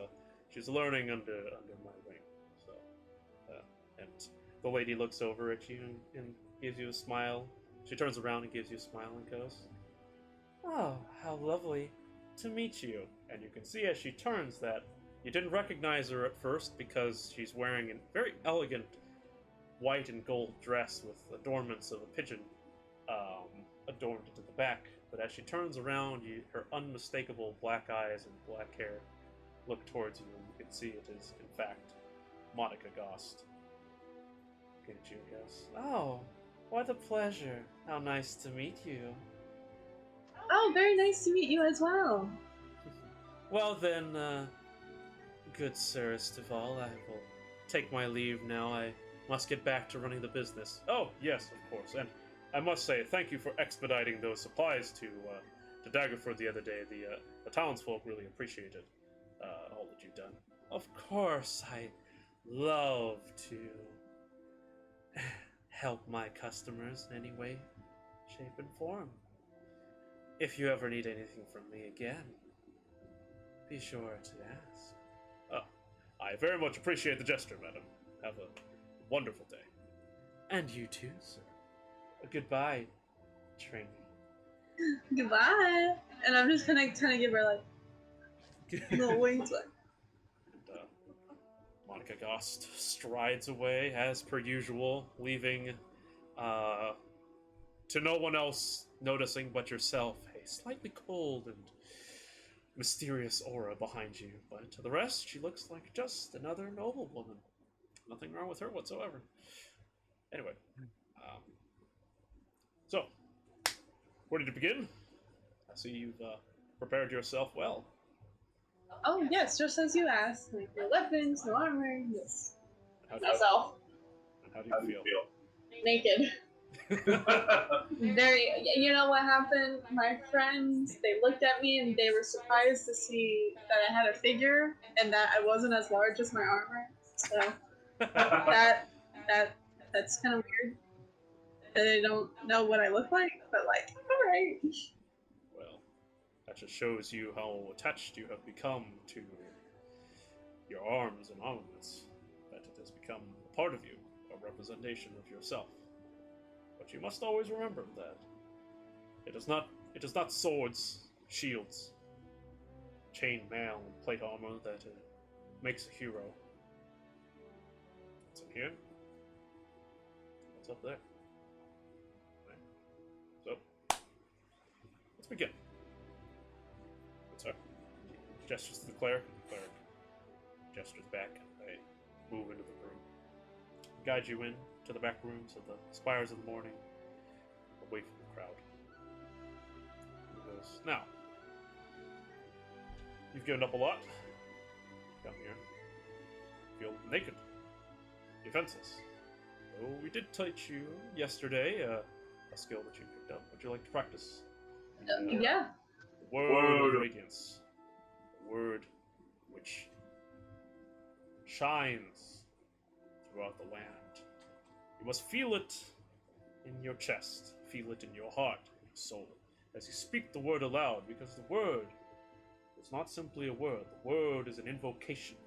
learning under my wing, so and the lady looks over at you and gives you a smile. She turns around and gives you a smile and goes, "Oh, how lovely to meet you." And you can see as she turns that you didn't recognize her at first because she's wearing a very elegant white and gold dress with adornments of a pigeon adorned to the back. But as she turns around, her unmistakable black eyes and black hair look towards you, and you can see it is, in fact, Monica Gost. Looking at you and goes, "Oh, what a pleasure. How nice to meet you." Oh, very nice to meet you as well. Well then, good Sir Estival, I will take my leave now. I must get back to running the business. Oh, yes, of course. And I must say, thank you for expediting those supplies to Daggerford the other day. The townsfolk really appreciated all that you've done. Of course, I love to help my customers in any way, shape, and form. If you ever need anything from me again, be sure to ask. Oh, I very much appreciate the gesture, madam. Have a wonderful day. And you too, sir. Goodbye, trainee. Goodbye. And I'm just gonna kind of give her like little wings, like. And Monica Gost strides away as per usual, leaving to no one else noticing but yourself a slightly cold and mysterious aura behind you. But to the rest, she looks like just another noblewoman. Nothing wrong with her whatsoever. Anyway, so ready to begin? I see you've prepared yourself well. Oh yes, just as you asked. Like no weapons, no armor, yes. And Myself. how do you feel? Naked. You know what happened? My friends, they looked at me and they were surprised to see that I had a figure and that I wasn't as large as my armor. So that's kind of weird that they don't know what I look like. But like, all right. Well, that just shows you how attached you have become to your arms and armaments. That it has become a part of you, a representation of yourself. But you must always remember that it is not swords, shields, chain mail, and plate armor that makes a hero. What's in here? What's up there? Right. So, let's begin. Good sir. He gestures to the cleric. The cleric gestures back, and they move into the room. Guide you in to the back rooms of the spires of the morning, away from the crowd. He goes, now, you've given up a lot. Come here. Feel naked. Defenseless. Oh, we did teach you yesterday a skill that you picked up. Would you like to practice? Yeah. The word of radiance. The word which shines throughout the land. You must feel it in your chest, feel it in your heart, in your soul, as you speak the word aloud, because the word is not simply a word. The word is an invocation,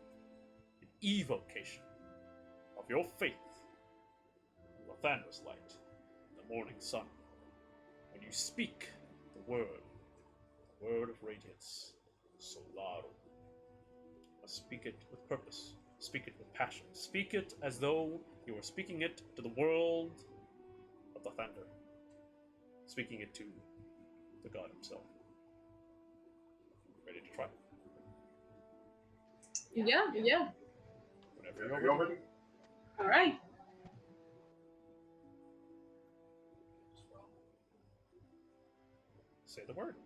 an evocation of your faith in Lathander's light, the morning sun. When you speak the word of radiance, Solaro, you must speak it with purpose. Speak it with passion. Speak it as though you are speaking it to the world of the thunder. Speaking it to the god himself. Ready to try? Yeah. Whenever you're ready. All right. Say the word.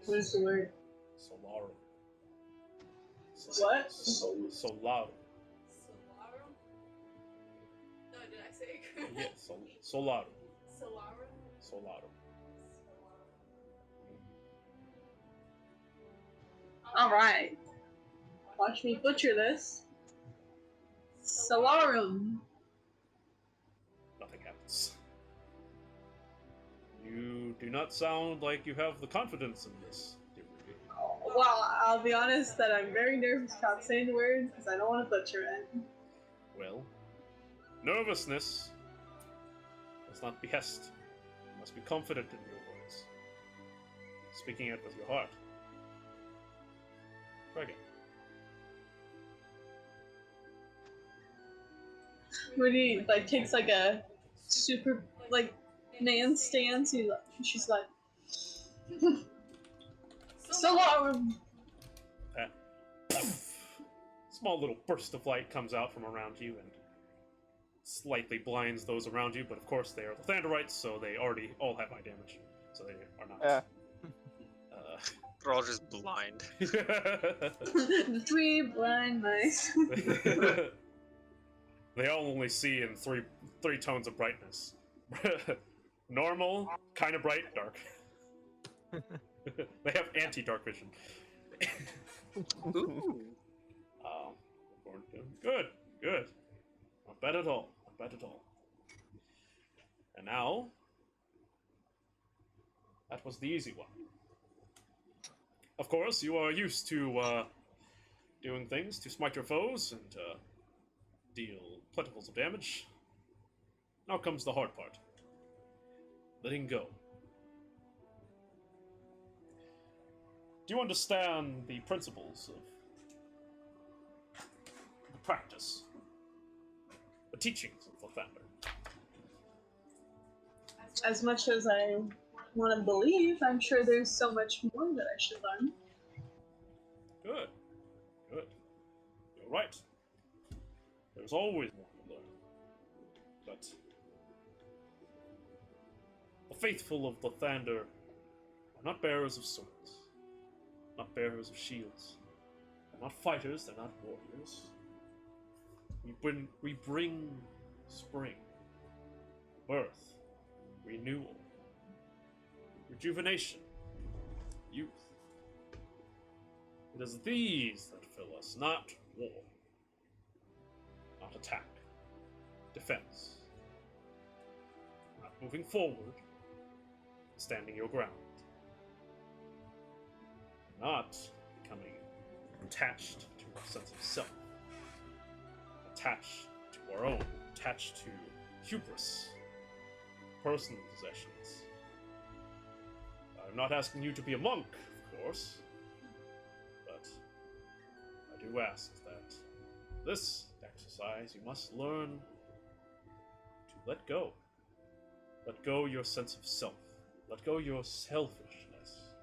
What is the word? Solaro. What? Solaro. Solaro? No, did I say it? Yeah, Solaro. Solaro? Solaro. All right. Watch me butcher this. Solarum. Nothing happens. You do not sound like you have the confidence in this, dear Rudy. Well, I'll be honest that I'm very nervous about saying the word because I don't want to butcher it. Well, nervousness does not behest. You must be confident in your words. Speaking it with your heart. Try again. Rudy like takes like a super like man stance. She's like, Solarum. Small little burst of light comes out from around you and slightly blinds those around you, but of course they are the Thanderites, so they already all have high damage, so they are not. They're all just blind. The three blind mice. They all only see in three tones of brightness. Normal, kind of bright, dark. They have anti-dark vision. Ooh. Good. Not bad at all. And now, that was the easy one. Of course, you are used to doing things to smite your foes and deal plentifuls of damage. Now comes the hard part. Letting go. Do you understand the principles of the practice, the teachings of Lathander? As much as I want to believe, I'm sure there's so much more that I should learn. Good. You're right. There's always more to learn. But the faithful of Lathander are not bearers of swords, not bearers of shields. They're not fighters, they're not warriors. We bring spring, birth, renewal, rejuvenation, youth. It is these that fill us, not war, not attack, defense, not moving forward, standing your ground, not becoming attached to our sense of self, attached to our own, attached to hubris, personal possessions. I'm not asking you to be a monk, of course, but I do ask that this exercise you must learn to let go. Let go your sense of self. Let go your selfishness.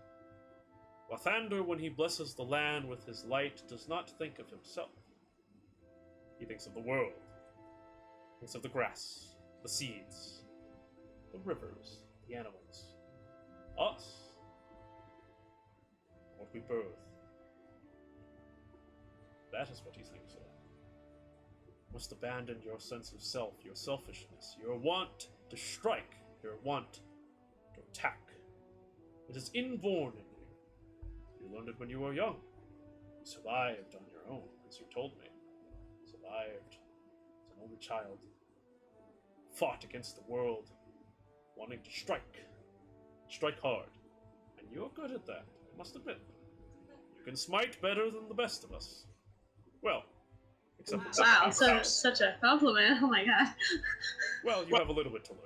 Lathander, when he blesses the land with his light, does not think of himself. He thinks of the world. He thinks of the grass, the seeds, the rivers, the animals, us, what we birth. That is what he thinks of. You must abandon your sense of self, your selfishness, your want to strike, your want to attack. It is inborn in you. You learned it when you were young. You survived on your own, as you told me. Survived as an only child. Fought against the world, wanting to strike. Strike hard. And you're good at that, I must admit. You can smite better than the best of us. Well, except for Wow, such a compliment. Oh my god. Well, you have a little bit to learn.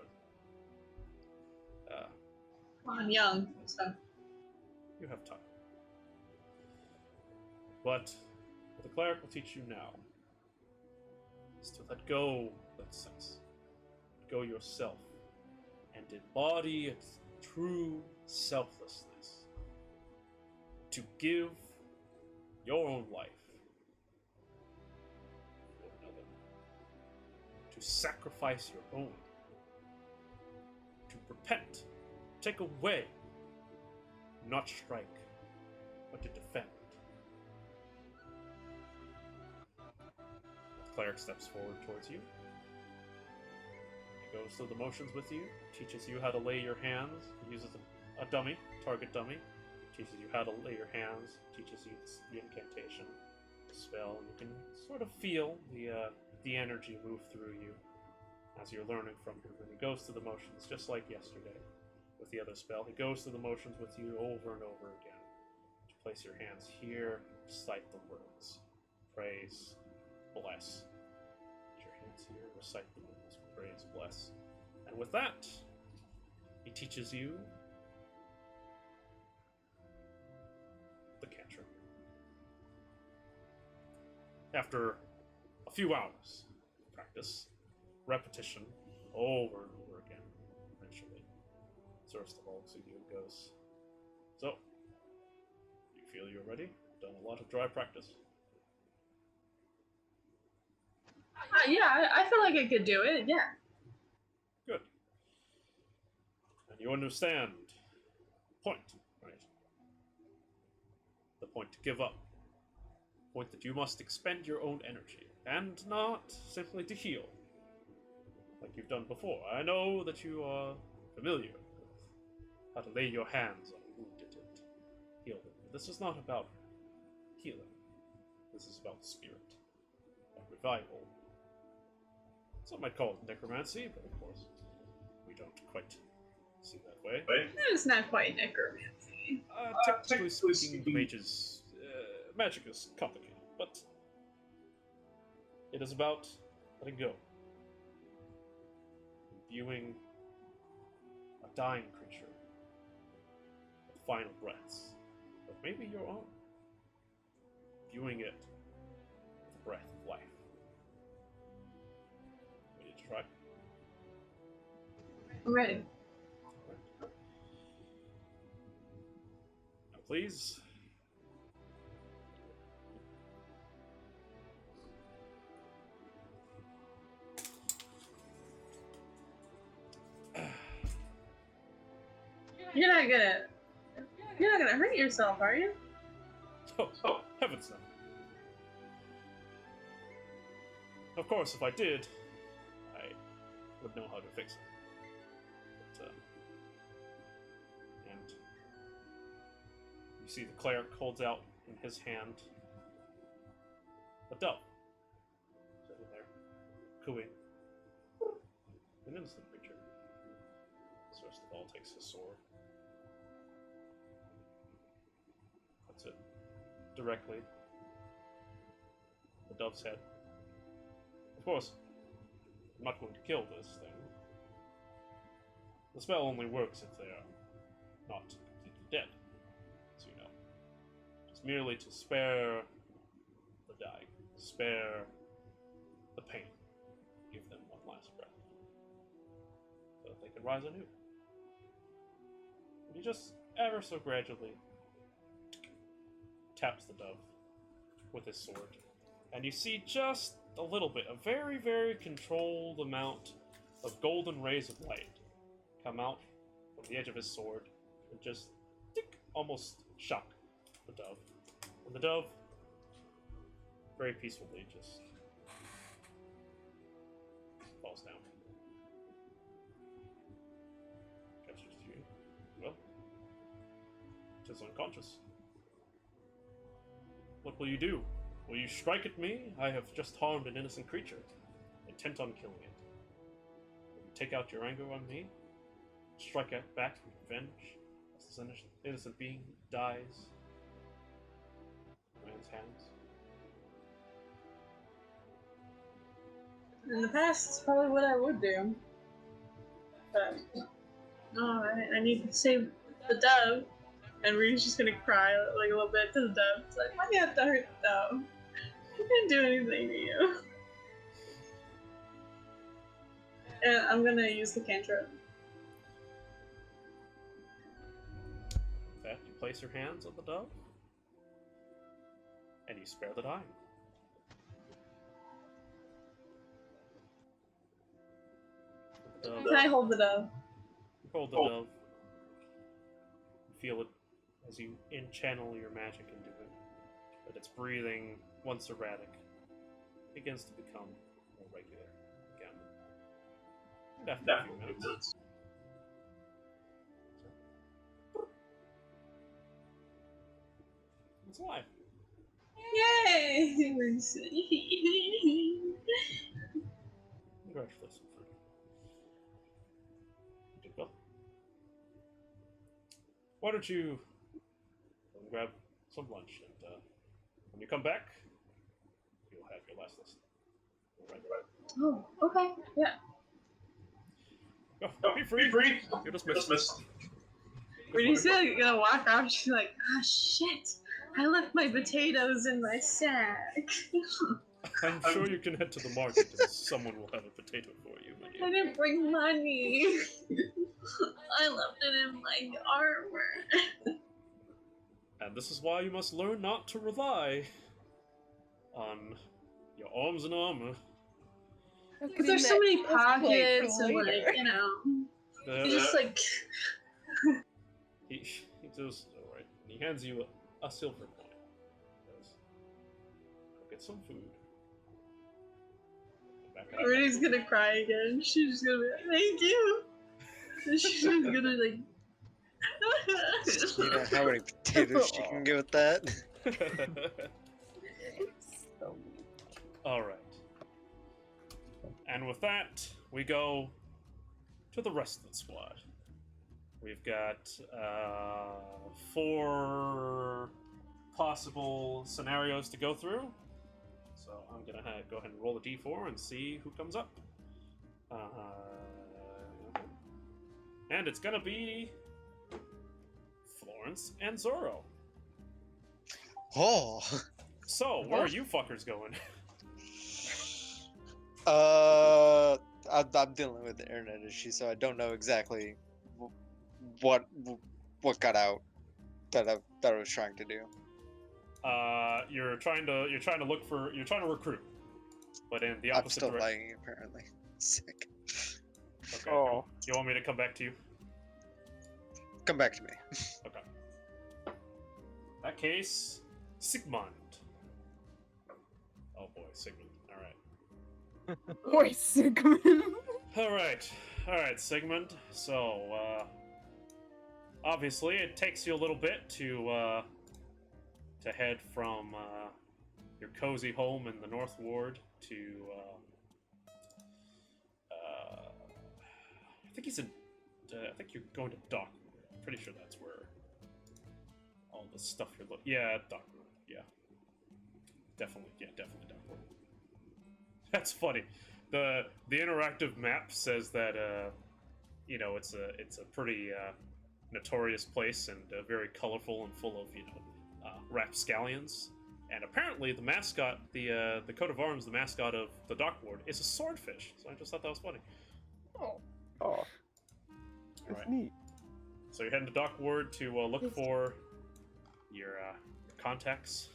Well, I'm young, so. You have time. But what the cleric will teach you now is to let go that sense. Let go yourself and embody its true selflessness. To give your own life for another. To sacrifice your own. To repent. Take away. Not strike, but to defend. The cleric steps forward towards you. He goes through the motions with you, teaches you how to lay your hands. He uses a dummy, target dummy. Teaches you how to lay your hands, teaches you the incantation, the spell, and you can sort of feel the energy move through you as you're learning from him. And he goes through the motions just like yesterday with the other spell. He goes through the motions with you over and over again. To place your hands here, recite the words. Praise, bless. Put your hands here, recite the words. Praise, bless. And with that, he teaches you the cantrip. After a few hours of practice, repetition, over and over again, eventually, Zorrias looks at you and goes, "So, you feel you're ready? Done a lot of dry practice." Yeah, I feel like I could do it, yeah. Good. And you understand the point, right? The point to give up. The point that you must expend your own energy, and not simply to heal, like you've done before. I know that you are familiar with how to lay your hands on a wounded and heal them. But this is not about healing. This is about spirit, about revival. Some might call it necromancy, but of course, we don't quite see that way. It's not quite necromancy. Technically speaking, mages, magic is complicated, but it is about letting go. Viewing a dying creature with final breaths, but maybe your own. Viewing it with a breath of life. Ready to try? I'm ready. Now please. You're not gonna hurt yourself, are you? Oh, heavens no. Of course, if I did, I would know how to fix it. But, and you see the cleric holds out in his hand a dove. Sitting there, cooing. An innocent creature. First of all, takes his sword. Puts it directly the dove's head. Of course, I'm not going to kill this thing. The spell only works if they are not completely dead, as you know. It's merely to spare the dying, spare the pain, give them one last breath, so that they can rise anew. And he just ever so gradually taps the dove with his sword, and you see just a little bit, a very, very controlled amount of golden rays of light come out from the edge of his sword and just tick, almost shock the dove. And the dove very peacefully just falls down. Gestures to you. Well, just unconscious. What will you do? Will you strike at me? I have just harmed an innocent creature, intent on killing it. Will you take out your anger on me? Strike at back in revenge as this innocent being dies in man's hands? In the past, it's probably what I would do. But, no, I need to save the dove. And Rudy's just gonna cry like a little bit to the dove. It's like, why do you have to hurt the dove? I didn't do anything to you. And I'm gonna use the cantrip. With that, you place your hands on the dove, and you spare the dying. Can I hold the dove? You hold the dove. You feel it as you channel your magic into it, but its breathing, once erratic, begins to become more regular again. And after a few minutes, it's alive. Yay! Congratulations, Rudy. You did well. Why don't you go and grab some lunch, and when you come back, you'll have your last lesson. All right. Oh, okay, yeah. Go, be free. You're dismissed. Rudy's gonna walk off. She's like, ah, shit! I left my potatoes in my sack. I'm sure you can head to the market and someone will have a potato for you. I didn't bring money. I left it in my armor. And this is why you must learn not to rely on your arms and armor. Because there's so many pockets and like, you know, you just like... he does, alright, and he hands you a silver coin. He goes, go get some food. Rudy's gonna cry again. She's just gonna be like, thank you. And she's just gonna like... You know how many potatoes you can get with that? Alright. And with that, we go to the rest of the squad. We've got 4 possible scenarios to go through. So I'm going to go ahead and roll a d4 and see who comes up. And it's going to be Florence and Zorro. Oh! So, where are you fuckers going? I'm dealing with the internet issue, so I don't know exactly what got out that I was trying to do. You're trying to recruit, but in the opposite I'm still direction. lagging, apparently. Sick. Okay. Oh. You want me to come back to you? Come back to me. Okay. In that case, Sigmund. Oh boy, Sigmund. All right. Oi, Sigmund. All right, Sigmund. So, obviously, it takes you a little bit to head from your cozy home in the North Ward to. I think he said. I think you're going to Dock. I'm pretty sure that's where all the stuff you're looking. Yeah, Dock. Yeah, definitely. Yeah, definitely Dock. That's funny. The interactive map says that you know, it's a pretty notorious place and very colorful and full of, you know, rapscallions. And apparently the mascot, the coat of arms, the mascot of the Dock Ward is a swordfish. So I just thought that was funny. Oh, that's Alright. neat. So you're heading to Dock Ward to look for your contacts.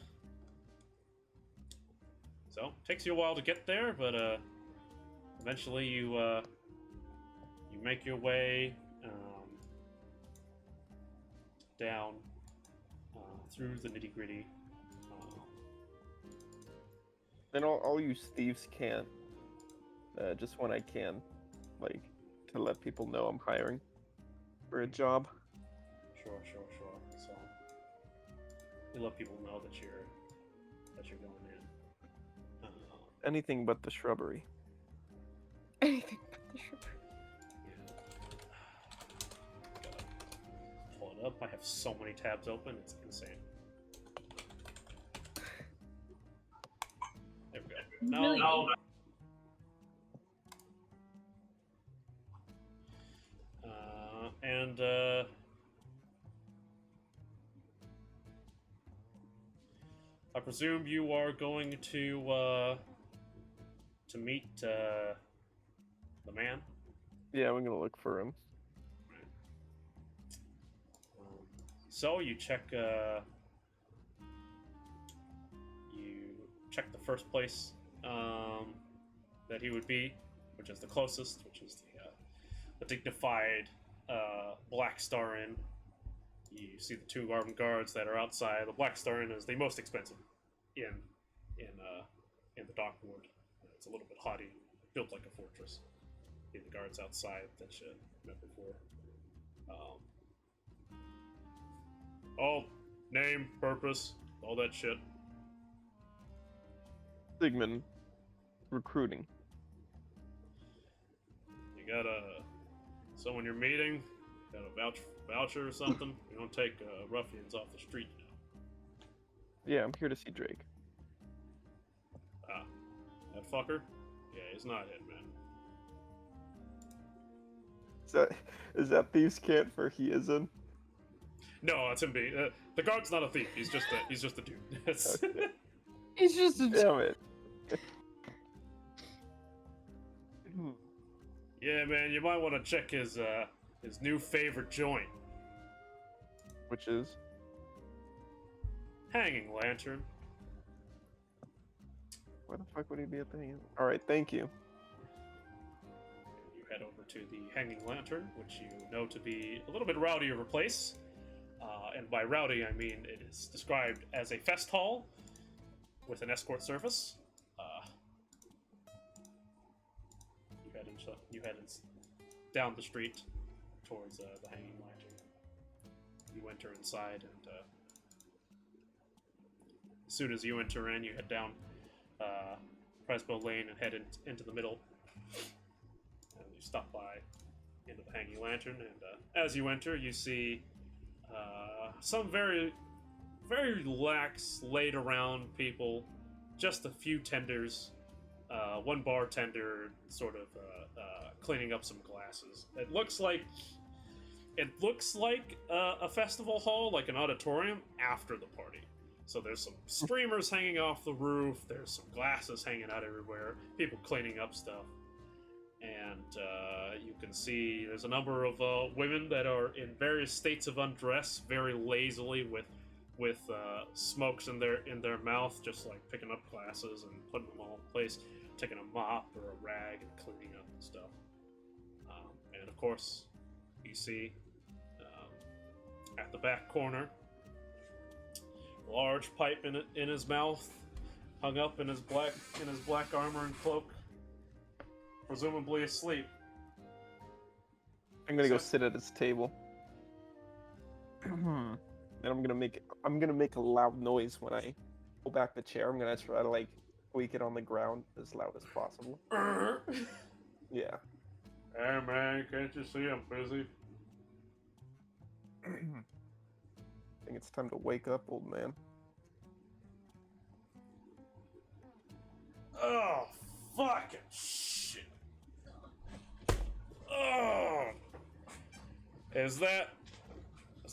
So takes you a while to get there, but eventually you make your way down through the nitty gritty. And I'll use Thieves' Cant just when I can, like, to let people know I'm hiring for a job. Sure. So you let people know that you're going in. Anything but the shrubbery. Anything but the shrubbery. Yeah. Gotta pull it up. I have so many tabs open. It's insane. There we go. Really? No. And I presume you are going to meet the man. Yeah, we're gonna look for him. So you check the first place that he would be, which is the closest, which is the dignified Black Star Inn. You see the two armed guards that are outside. The Black Star Inn is the most expensive inn in the Dock Ward. It's a little bit haughty, built like a fortress. See the guards outside that you met before. All name, purpose, all that shit. Sigmund, recruiting. You got someone you're meeting? Got a voucher or something? You don't take ruffians off the street now. Yeah, I'm here to see Drake. Ah, that fucker? Yeah, he's not it, man. Is that Thieves' Cant for he isn't? No, that's him being. The guard's not a thief. He's just a dude. It's- Okay. He's just a Damn it. Yeah, man, you might want to check his new favorite joint, Which is? Hanging Lantern. Why the fuck would he be at the hanging? Alright, thank you. You head over to the Hanging Lantern, which you know to be a little bit rowdy of a place. And by rowdy, I mean it is described as a fest hall with an escort service. You head down the street towards the Hanging Lantern. You enter inside, and as soon as you enter in, you head down Presbo Lane and head into the middle. And you stop by into the Hanging Lantern, and as you enter, you see some very, very lax, laid around people, just a few tenders, one bartender sort of cleaning up some glasses. It looks like a festival hall, like an auditorium after the party. So there's some streamers hanging off the roof, there's some glasses hanging out everywhere, people cleaning up stuff. And you can see there's a number of women that are in various states of undress, very lazily with smokes in their mouth, just like picking up glasses and putting them all in place, taking a mop or a rag and cleaning up and stuff. And of course, you see at the back corner, a large pipe in his mouth, hung up in his black armor and cloak. presumably asleep. I'm gonna go So- sit at his table. And I'm gonna make a loud noise when I pull back the chair. I'm gonna try to like squeak it on the ground as loud as possible. Yeah. Hey man, can't you see I'm busy? I think it's time to wake up, old man. Oh, fucking shit. Oh. Is that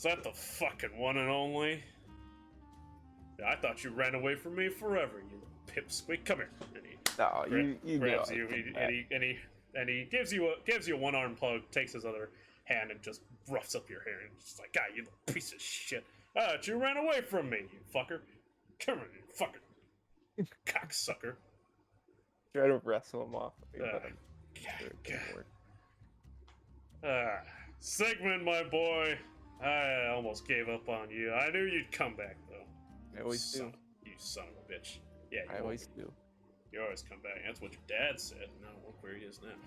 the fucking one and only? Yeah, I thought you ran away from me forever, you pipsqueak. Come here. And he No, you grabs know you, I did and he gives you a one arm plug, takes his other hand and just roughs up your hair and just like, God, you little piece of shit. You ran away from me, you fucker. Come here, you fucking cocksucker. Try to wrestle him off. Sigmund, my boy, I almost gave up on you. I knew you'd come back, though. I always do. You son of a bitch. Yeah, I always do. You always come back. That's what your dad said. And I don't know where he is now.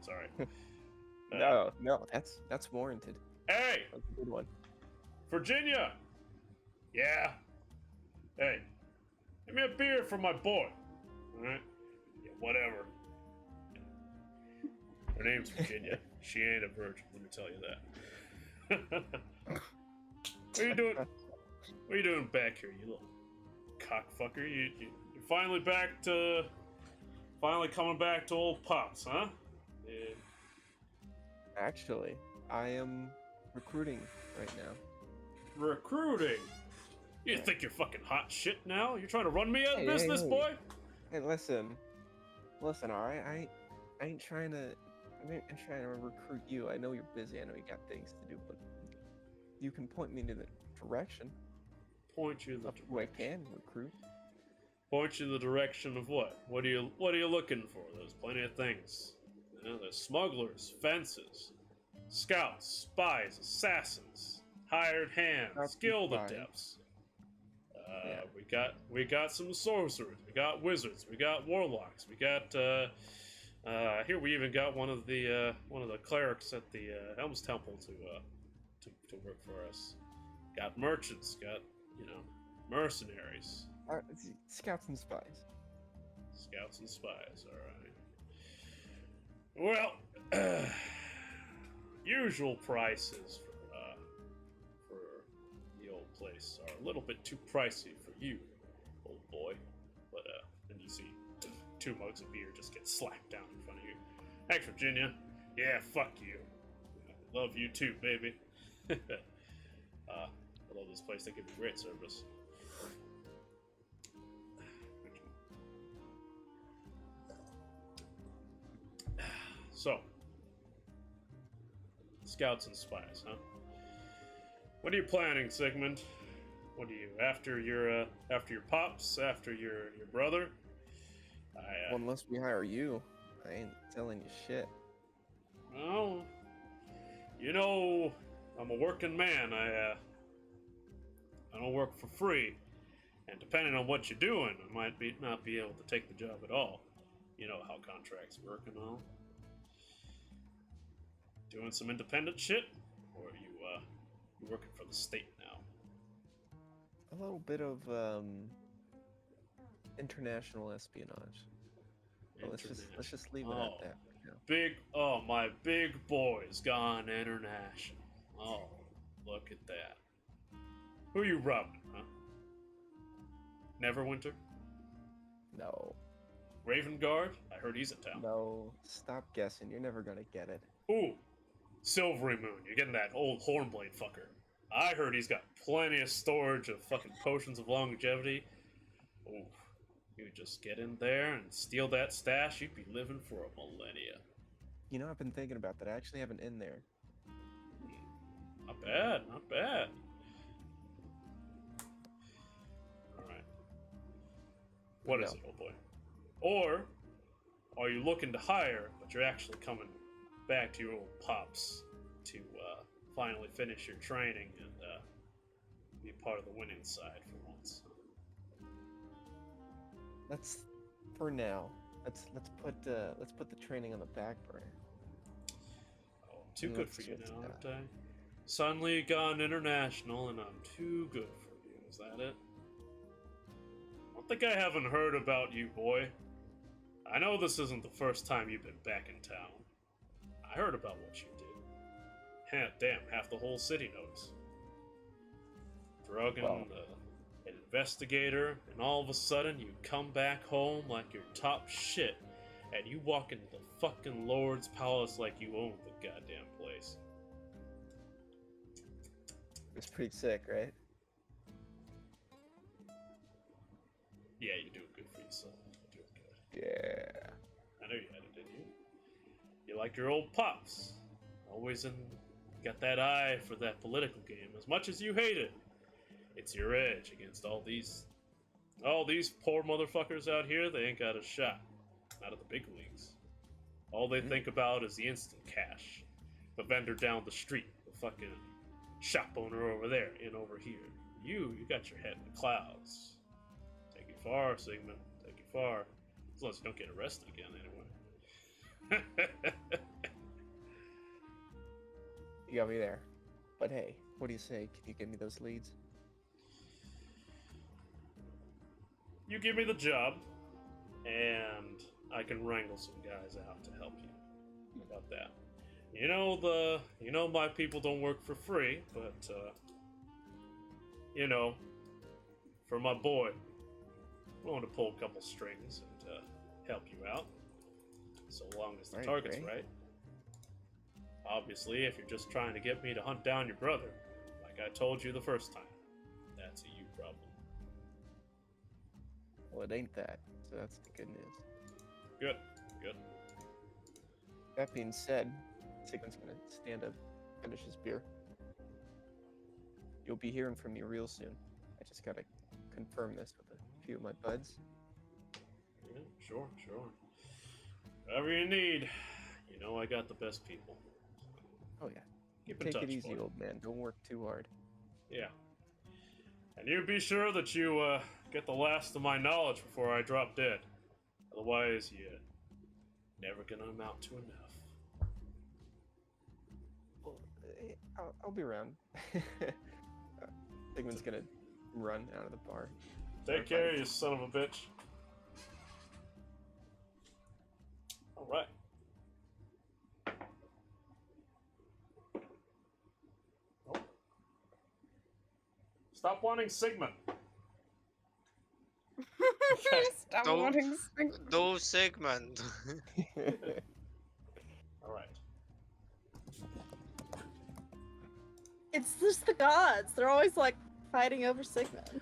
Sorry. No, that's warranted. Hey, That's a good one. Virginia. Yeah. Hey, give me a beer for my boy. All right. Yeah, whatever. Her name's Virginia. She ain't a virgin. Let me tell you that. What are you doing? What are you doing back here, you little cockfucker? You're finally coming back to old Pops, huh? Yeah. Actually, I am recruiting right now. Recruiting? You think you're fucking hot shit now? You're trying to run me out of Hey, business, hey. boy? Hey, listen, all right. I ain't trying to recruit you. I know you're busy. I know you got things to do, but you can point me in the direction. Point you in the Up who I direction. can recruit. Point you in the direction of what? What are you looking for? There's plenty of things. You know, there's smugglers, fences, scouts, spies, assassins, hired hands, Scouts and guild spies. adepts. Yeah. We got some sorcerers, we got wizards, we got warlocks, we got here we even got one of the clerics at the Helm's Temple to work for us. Got merchants, got mercenaries. Scouts and spies. Scouts and spies, alright. Well, usual prices for the old place are a little bit too pricey for you, old boy. But, and you see 2 mugs of beer just get slapped down in front of you. Thanks, Virginia. Yeah, fuck you. I love you too, baby. I love this place. They give you great service. So, scouts and spies, huh? What are you planning, Sigmund? What are you after your pops? After your brother? Well, unless we hire you, I ain't telling you shit. Well, you know, I'm a working man. I don't work for free, and depending on what you're doing, I might not be able to take the job at all. You know how contracts work and all. Doing some independent shit, or are you working for the state now? A little bit of international espionage. Well, let's just leave it at that right now. My big boy's gone international. Oh, look at that. Who you robbing, huh? Neverwinter? No. Raven Guard? I heard he's in town. No. Stop guessing. You're never gonna get it. Ooh, Silvery Moon. You're getting that old Hornblade fucker. I heard he's got plenty of storage of fucking potions of longevity. Ooh, you just get in there and steal that stash, you'd be living for a millennia. You know, I've been thinking about that. I actually have an in there. Not bad, not bad. Alright. What is it, old boy? Or are you looking to hire, but you're actually coming back to your old pops to finally finish your training and be part of the winning side for once? That's for now. let's put the training on the back burner. Oh, I'm too good for you Let's now, just, aren't I? Suddenly gone international, and I'm too good for you. Is that it? I don't think I haven't heard about you, boy. I know this isn't the first time you've been back in town. I heard about what you did. Damn, half the whole city knows. Drugging an investigator, and all of a sudden you come back home like you're top shit, and you walk into the fucking Lord's Palace like you own the goddamn place. It's pretty sick, right? Yeah, you're doing good for yourself. You're doing good. Yeah. I know you had it, didn't you? You like your old pops. Always got that eye for that political game. As much as you hate it, it's your edge against all these poor motherfuckers out here. They ain't got a shot. Not at the big leagues. All they think about is the instant cash. The vendor down the street, the fucking shop owner over there and over here. You got your head in the clouds. Take you far, Sigmund. Take you far. As long as you don't get arrested again, anyway. You got me there. But hey, what do you say? Can you give me those leads? You give me the job, and I can wrangle some guys out to help you. How about that? You know my people don't work for free, but for my boy, I'm willing to pull a couple strings and help you out, so long as the target's right. Obviously, if you're just trying to get me to hunt down your brother, like I told you the first time, that's a you problem. Well, it ain't that, so that's the good news. Good. That being said, Sigmund's gonna stand up, finish his beer. You'll be hearing from me real soon. I just gotta confirm this with a few of my buds. Yeah, sure. Whatever you need. You know I got the best people. Oh yeah. Keep in Take touch, it easy, boy. old man. Don't work too hard. Yeah. And you be sure that you get the last of my knowledge before I drop dead. Otherwise, you're never gonna amount to enough. Well, I'll be around. Sigmund's gonna run out of the bar. Take care, you son of a bitch. Alright. Oh. Stop wanting Sigmund. Stop Don't- wanting Sigmund. No Sigmund. Alright. It's just the gods. They're always like fighting over Sigmund.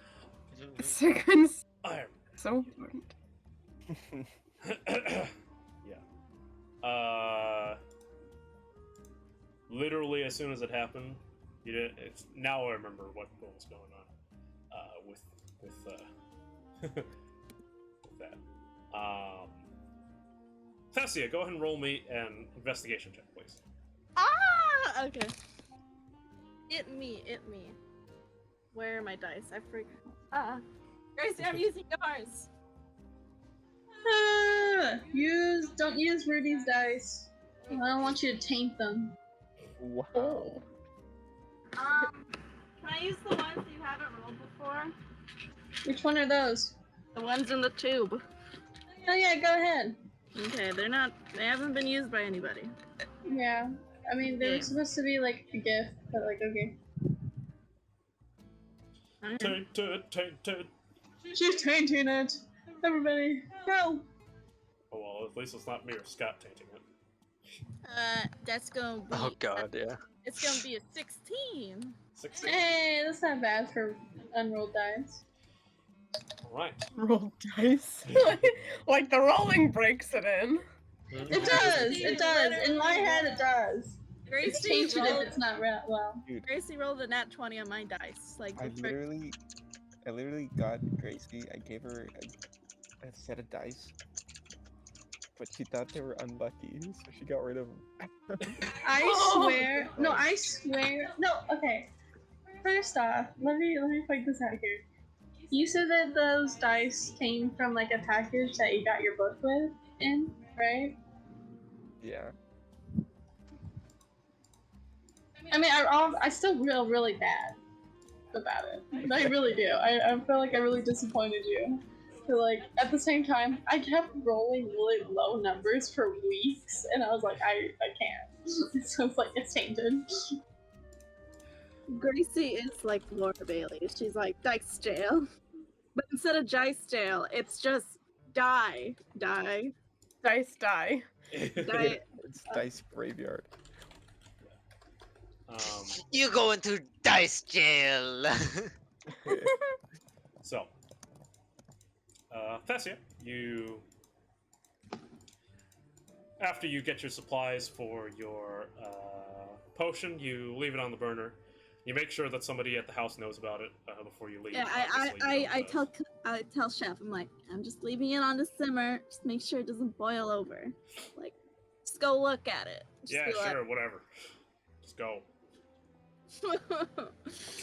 Sigmund's I so important. Yeah. Literally as soon as it happened, you did. Now I remember what was going on. With with that. Thessia, go ahead and roll me an investigation check, please. Ah! Okay. It me. Where are my dice? I forgot. Gracie, I'm using yours. Don't use Rudy's dice. I don't want you to taint them. Wow. Can I use the ones you haven't rolled before? Which one are those? The ones in the tube. Oh yeah, go ahead. Okay, they haven't been used by anybody. Yeah. I mean, they were Okay. supposed to be like a gift, but like, okay. Tainted. She's tainting it. Everybody, go! Oh well, at least it's not me or Scott tainting it. That's gonna be. Oh god, yeah. It's gonna be a 16. 16. Hey, that's not bad for unrolled dice. Alright. Roll dice. Like the rolling breaks it in. It does. It does. In my head, it does. It's Gracie tainted if rolled, it's not well. Gracie rolled a nat 20 on my dice. Like, I good for- literally got Gracie. I gave her a set of dice, but she thought they were unlucky, so she got rid of them. I swear. No, I swear. No, okay. First off, let me point this out here. You said that those dice came from like a package that you got your book with. in, right? Yeah. I mean, I still feel really bad about it. I really do. I feel like I really disappointed you. But like at the same time, I kept rolling really low numbers for weeks, and I was like, I can't. So it's like it's tainted. Gracie is like Laura Bailey. She's like dice jail, but instead of dice jail, it's just die. Dice die. Die. It's dice graveyard. You go into dice jail. So, Thessia, you after you get your supplies for your potion, you leave it on the burner. You make sure that somebody at the house knows about it before you leave. Yeah, I tell Chef, I'm like, I'm just leaving it on the simmer. Just make sure it doesn't boil over. Like, just go look at it. Just Yeah, be like- sure, whatever. Just go.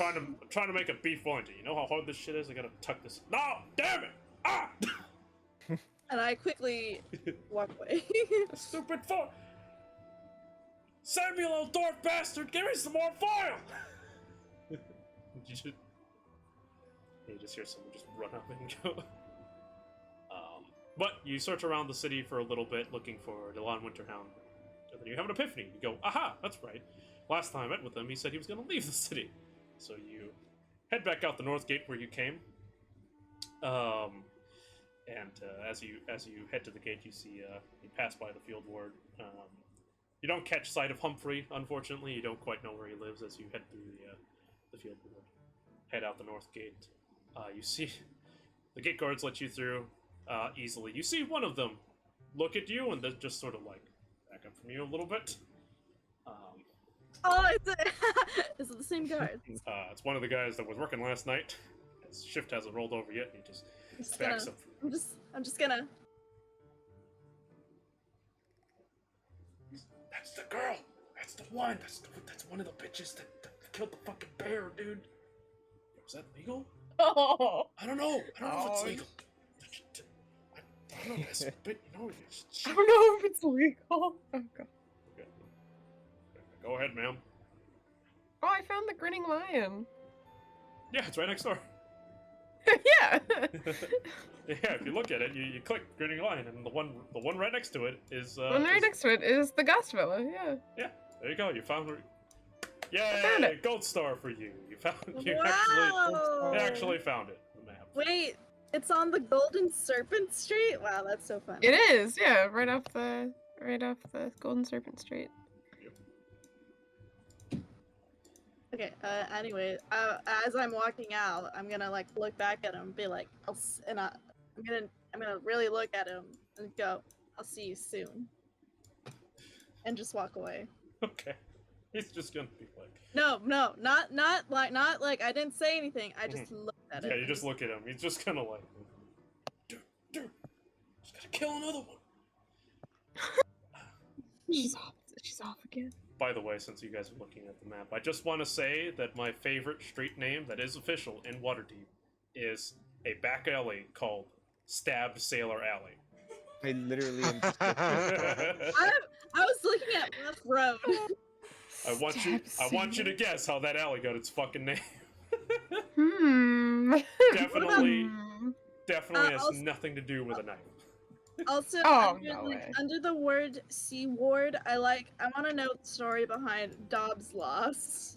I'm trying to make a beef Wellington. You know how hard this shit is? I gotta tuck this. No, damn it! Ah! And I quickly walk away. Stupid foil! Send me, little dwarf bastard! Give me some more foil! you just hear someone just run up and go. But you search around the city for a little bit looking for Delon Winterhound. And then you have an epiphany. You go, aha, that's right. Last time I met with him, he said he was going to leave the city. So you head back out the north gate where you came. As you head to the gate, you see you pass by the field ward. You don't catch sight of Humphrey, unfortunately. You don't quite know where he lives as you head through the field ward. Head out the north gate. You see the gate guards let you through easily. You see one of them look at you and then just sort of like back up from you a little bit. Oh, is it the same guard? It's one of the guys that was working last night. His shift hasn't rolled over yet, and he just backs up. I'm just gonna. That's the girl. That's the one. That's one of the bitches that killed the fucking bear, dude. Was that legal? Oh. I don't know. I don't know if it's legal. I don't know this, but you know, I don't know if it's legal. Oh god. Okay. Go ahead, ma'am. Oh, I found the grinning lion. Yeah, it's right next door. Yeah. Yeah, if you look at it, you click Grinning Lion, and the one right next to it is one right next to it is the Gost Villa. Yeah. Yeah, there you go. You found her. found Yay! it. Gold star for you. You found. You Wow. actually found it. The map. Wait, it's on the Golden Serpent Street. Wow, that's so fun. It is. Yeah, right off the Golden Serpent Street. Okay. Anyway, as I'm walking out, I'm gonna like look back at him, and be like, I'm gonna really look at him and go, "I'll see you soon," and just walk away. Okay. He's just gonna be like. No, not like I didn't say anything. I just looked at him. Yeah, you just look at him. He's just kind of like, dude, just gotta kill another one. She's off again. By the way, since you guys are looking at the map, I just want to say that my favorite street name that is official in Waterdeep is a back alley called Stabbed Sailor Alley. I literally am just I was looking at Left Road. I want you to guess how that alley got its fucking name. Definitely has also- nothing to do with a knife. Also, Oh, no way. under the word Sea Ward, I want to know the story behind Dobbs' loss.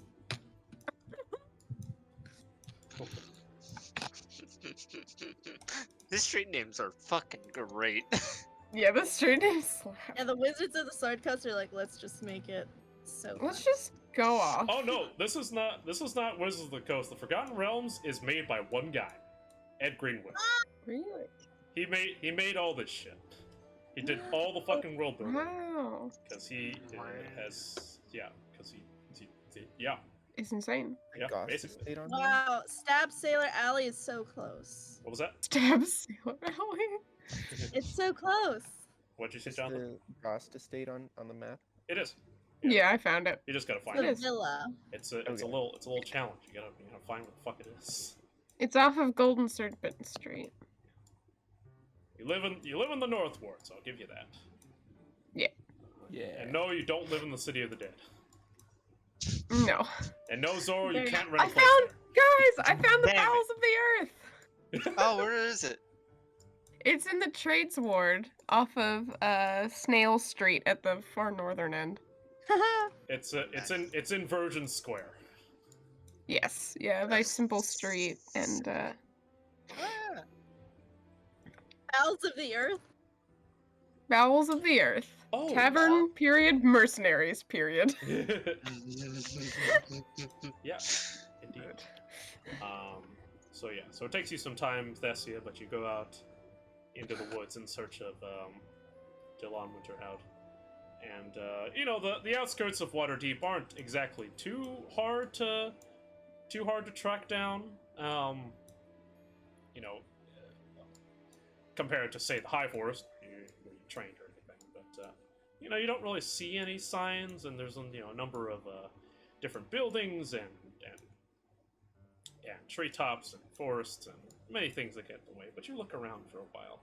These street names are fucking great. Yeah, the street name slap. And the Wizards of the Sword Coast are like, let's just make it so. Let's just go off. Oh no, this is not Wizards of the Coast. The Forgotten Realms is made by one guy, Ed Greenwood. Really? He made all this shit. He did all the fucking world building. Wow. Because he It's insane. yeah, Gost basically. stayed on here? Wow, Stab Sailor Alley is so close. What was that? Stab Sailor Alley. It's so close. What'd you say, Is Jonathan? the Gost estate on the map? It is. Yeah, I found it. You just gotta find The it. villa. It's a Okay. little challenge. You gotta find what the fuck it is. It's off of Golden Serpent Street. You live in the North Ward, so I'll give you that. Yeah. And no, you don't live in the City of the Dead. No. And no, Zoro, you There- can't rent I a place found, guys, I found the Damn it. bowels of the earth. Oh, where is it? It's in the trades ward off of Snail Street at the far northern end. It's in Virgin Square. Yes, yeah, a very simple street, and Ah, Bowels of the earth. bowels of the earth. Oh, Tavern, period, mercenaries, period. yeah, indeed. So it takes you some time, Thessia, but you go out into the woods in search of Dylan Winterhout. And the outskirts of Waterdeep aren't exactly too hard to track down. Compared to, say, the High Forest, where you trained or anything, but you don't really see any signs, and there's a number of different buildings and treetops and forests and many things that get in the way. But you look around for a while,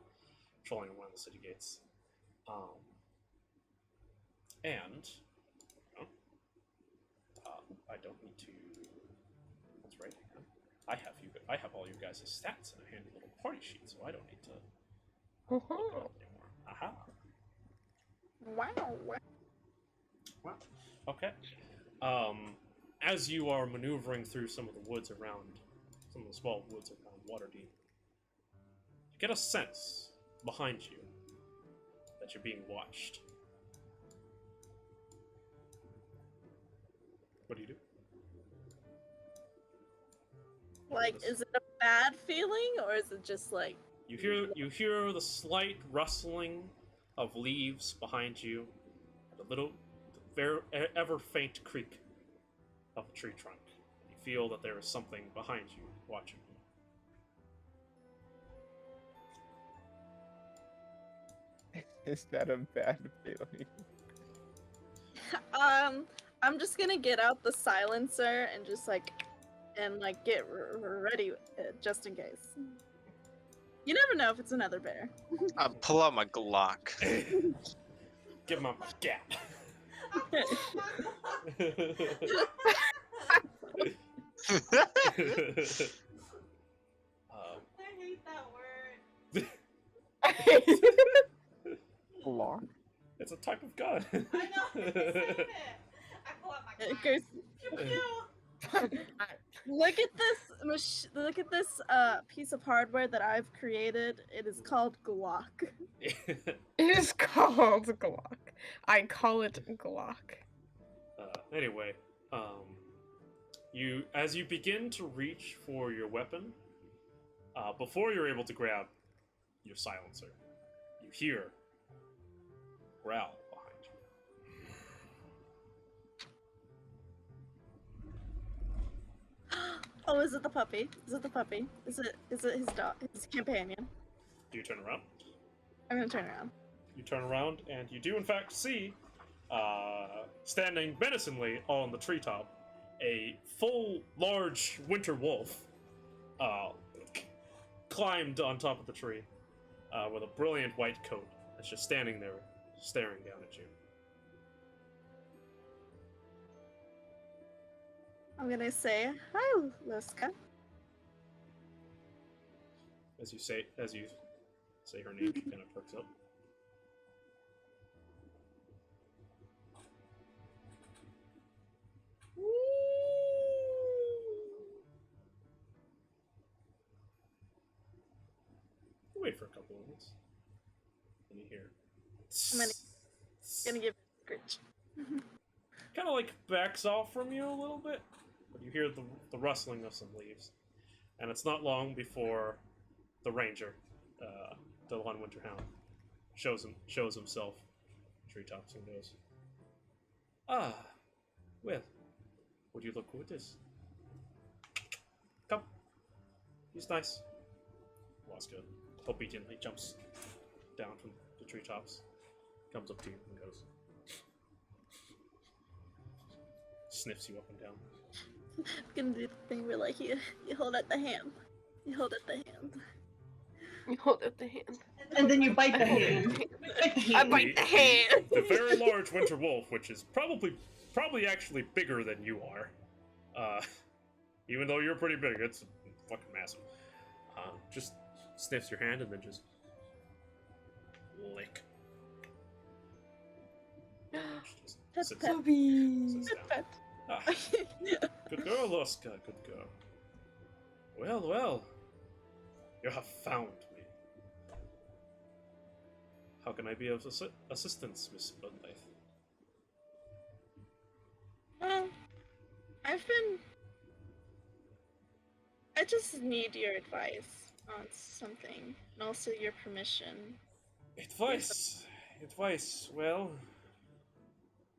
patrolling around the city gates, and I don't need to. That's right. I have all you guys' stats in a handy little party sheet, so I don't need to look it up anymore. Aha. Wow. Wow. Okay. As you are maneuvering through some of the woods around, some of the small woods around Waterdeep, you get a sense behind you that you're being watched. What do you do? Like, is it a bad feeling, or is it just like... You hear the slight rustling of leaves behind you, and a little, very ever faint creak of a tree trunk. You feel that there is something behind you watching you. Is that a bad feeling? I'm just gonna get out the silencer and just get ready just in case. You never know if it's another bear. I pull out my Glock. Give him a gap. I hate that word. Block. It's a type of gun. I know. Saying it. I pull out my gun. Goes, Pew, pew. look at this piece of hardware that I've created. It is called Glock. It is called Glock. I call it Glock. Anyway, as you begin to reach for your weapon, before you're able to grab your silencer, you hear a growl behind you. Oh, is it the puppy? Is it the puppy? Is it his dog? His companion? Do you turn around? I'm gonna turn around. You turn around, and you do in fact see, standing menacingly on the treetop, a full, large winter wolf, climbed on top of the tree, with a brilliant white coat. It's just standing there, staring down at you. I'm gonna say hi, Luska. As you say her name, she kind of perks up. You wait for a couple of minutes, and you hear. I'm gonna give it a scritch. Kind of like backs off from you a little bit, but you hear the rustling of some leaves, and it's not long before the ranger, Dylan Winterhound, shows himself in treetops and goes, "Ah, well, would you look who it is? Come, he's nice." Waska obediently jumps down from the treetops, comes up to you and goes, sniffs you up and down. I'm gonna do the thing where you hold out the hand. You hold out the hand. You hold up the hand. And And then you bite the hand. Bite the I hand. bite the hand. The very large winter wolf, which is probably actually bigger than you are. Even though you're pretty big, it's fucking massive. Just sniffs your hand and then just lick. Just sits down. Sits down. Ah, good girl, Oscar, good girl. Well, you have found me. How can I be of assistance, Miss Blundyth? Well, I just need your advice on something, and also your permission. Advice, well...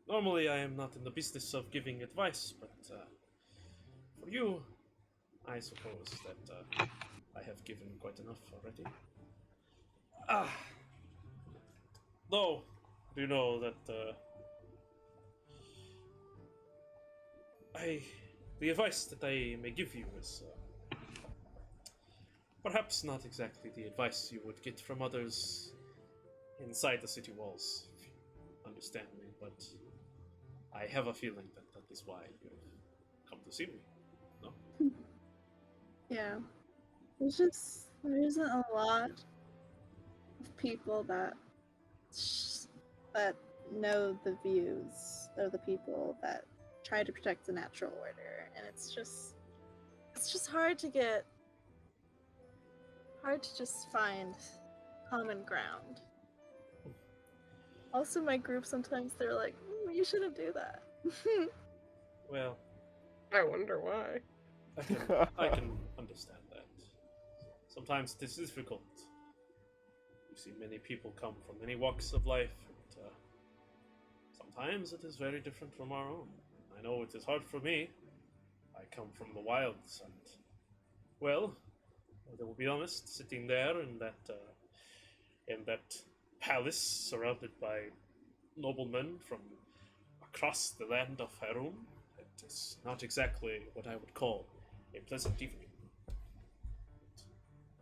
Normally I am not in the business of giving advice, but for you, I suppose that I have given quite enough already. Though, do you know that the advice that I may give you is perhaps not exactly the advice you would get from others inside the city walls, if you understand me, but I have a feeling that that is why you've come to see me. No? Yeah. There isn't a lot of people that know the views of the people that try to protect the natural order, and it's just hard to just find common ground. Also, my group sometimes they're like, you shouldn't do that. Well, I wonder why. I can understand that. Sometimes it is difficult. You see many people come from many walks of life, and sometimes it is very different from our own. I know it is hard for me. I come from the wilds, and, well, I will be honest, sitting there in that palace surrounded by noblemen from across the land of Harum, it is not exactly what I would call a pleasant evening.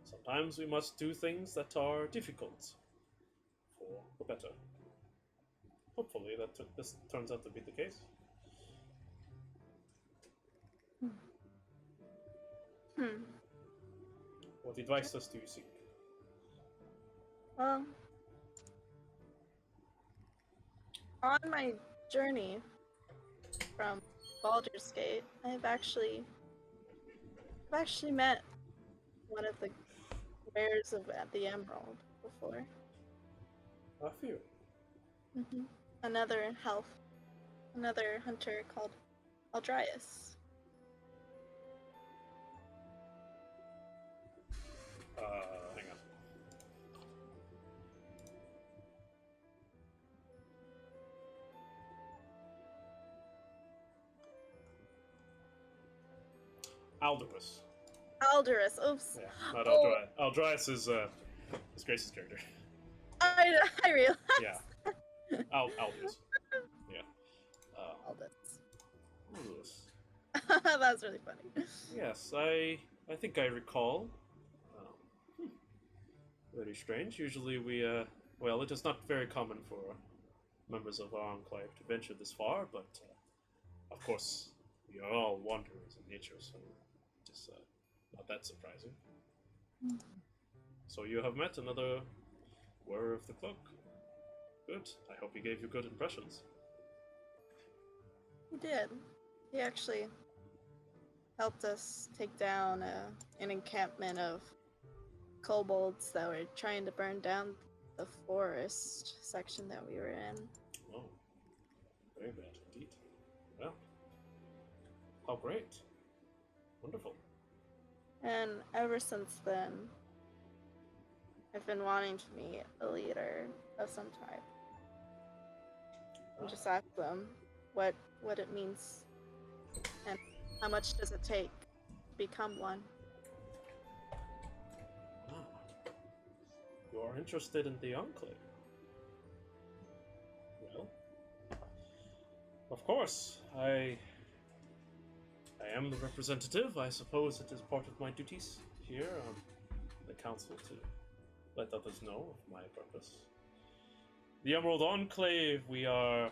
Sometimes we must do things that are difficult for the better. Hopefully this turns out to be the case. What advices do you seek? Well, on my journey from Baldur's Gate, I've actually met one of the wearers of the Emerald before. A few. Another hunter called Adrianna. Hang on. Aldous. Aldous. Oops. Yeah, not Aldrias. Aldrias is Grace's character. I realized. Yeah. Aldous. Yeah. Aldous. Aldous. That's really funny. Yes, I think I recall. Very strange. Usually well, it is not very common for members of our enclave to venture this far, but of course, we are all wanderers in nature, so it's not that surprising. So you have met another wearer of the cloak. Good. I hope he gave you good impressions. He did. He actually helped us take down an encampment of kobolds that were trying to burn down the forest section that we were in. Oh, very bad indeed. Well, how great. Wonderful. And ever since then, I've been wanting to meet a leader of some type. And just ask them what it means and how much does it take to become one. You are interested in the Enclave? Well, of course, I am the representative. I suppose it is part of my duties here on the council to let others know of my purpose. The Emerald Enclave, we are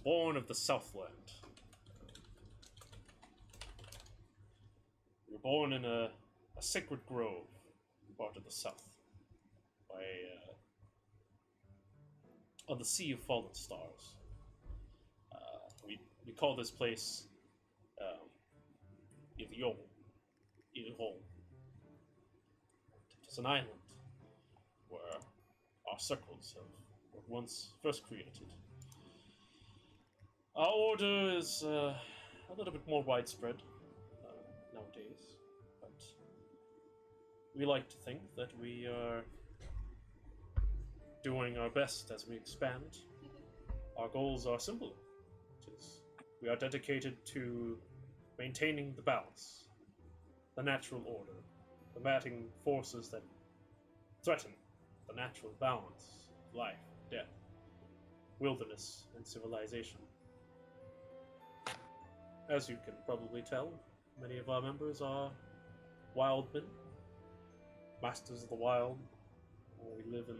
born of the Southland. We were born in a sacred grove, part of the South, by on the Sea of Fallen Stars. We call this place Ilyon. Ilyon. It is an island where our circles were once first created. Our order is a little bit more widespread nowadays, but we like to think that we are doing our best as we expand. Our goals are simple. We are dedicated to maintaining the balance, the natural order, combating forces that threaten the natural balance of life, death, wilderness, and civilization. As you can probably tell, many of our members are wildmen, masters of the wild. We live in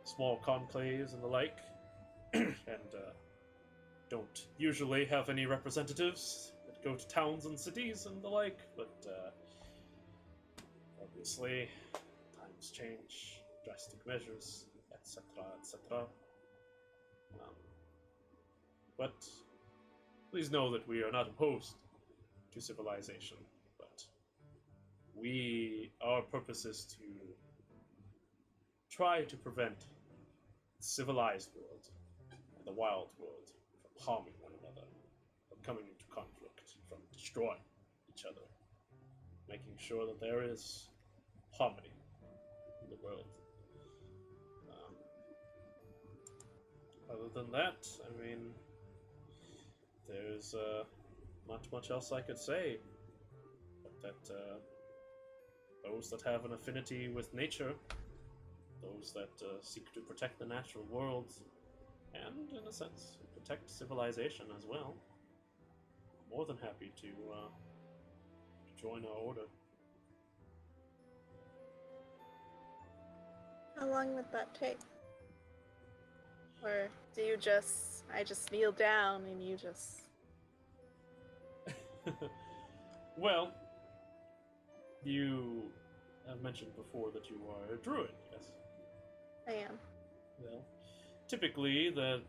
small conclaves and the like, and don't usually have any representatives that go to towns and cities and the like, but obviously times change, drastic measures, etc., etc. But please know that we are not opposed to civilization, but our purpose is to try to prevent the civilized world and the wild world from harming one another, from coming into conflict, from destroying each other, making sure that there is harmony in the world. Other than that, I mean, there's not much else I could say, but that those that have an affinity with nature, those that seek to protect the natural world, and, in a sense, protect civilization as well, more than happy to join our order. How long would that take? Or do you I just kneel down and you just... Well, you have mentioned before that you are a druid, yes? I am. Well, typically that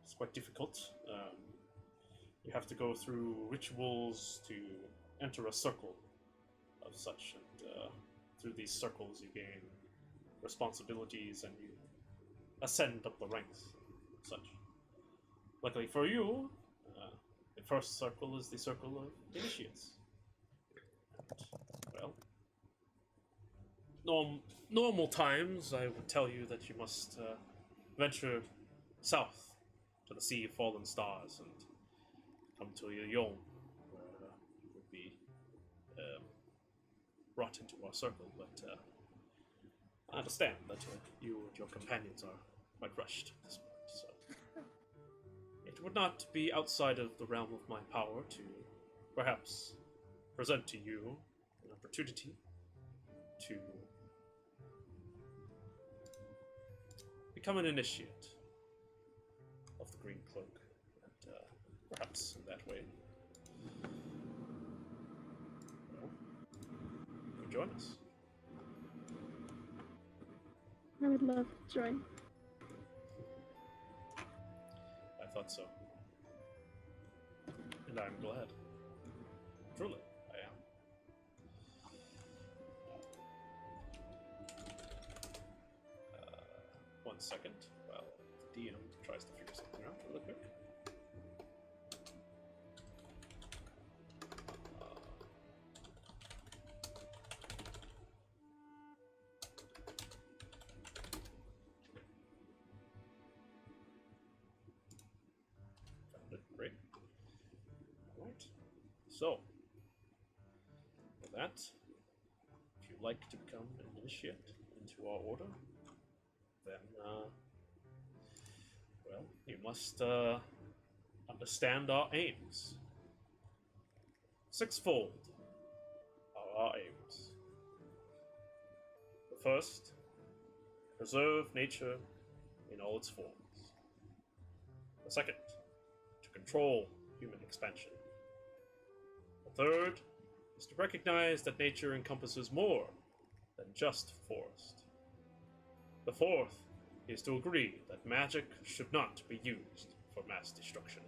it's quite difficult. You have to go through rituals to enter a circle of such, and through these circles you gain responsibilities and you ascend up the ranks and such. Luckily for you, the first circle is the circle of initiates. And, well, normal times I would tell you that you must venture south to the Sea of Fallen Stars and come to Yon, where you would be brought into our circle, but I understand that you and your companions are quite rushed at this point, so it would not be outside of the realm of my power to perhaps present to you an opportunity to become an initiate of the Green Cloak, and perhaps in that way, well, you could join us. I would love to join. I thought so. And I'm glad. Truly, I am. 1 second while the DM tries to figure something out really quick. Great. Alright. So, with that, if you'd like to become an initiate into our order, then, well, you must understand our aims. Sixfold are our aims. The first, preserve nature in all its forms. The second, to control human expansion. The third is to recognize that nature encompasses more than just forest. The fourth is to agree that magic should not be used for mass destruction.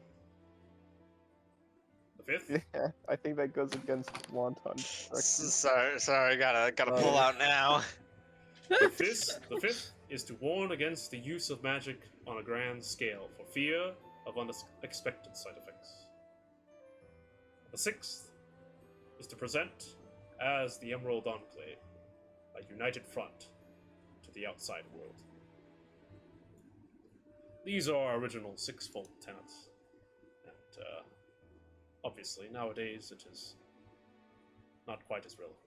The fifth, Yeah, I think that goes against wanton destruction. Sorry, gotta pull out now. the fifth is to warn against the use of magic on a grand scale for fear of unexpected side effects. The sixth is to present as the Emerald Enclave, a united front to the outside world. These are our original six-fold tenets, and obviously nowadays it is not quite as relevant.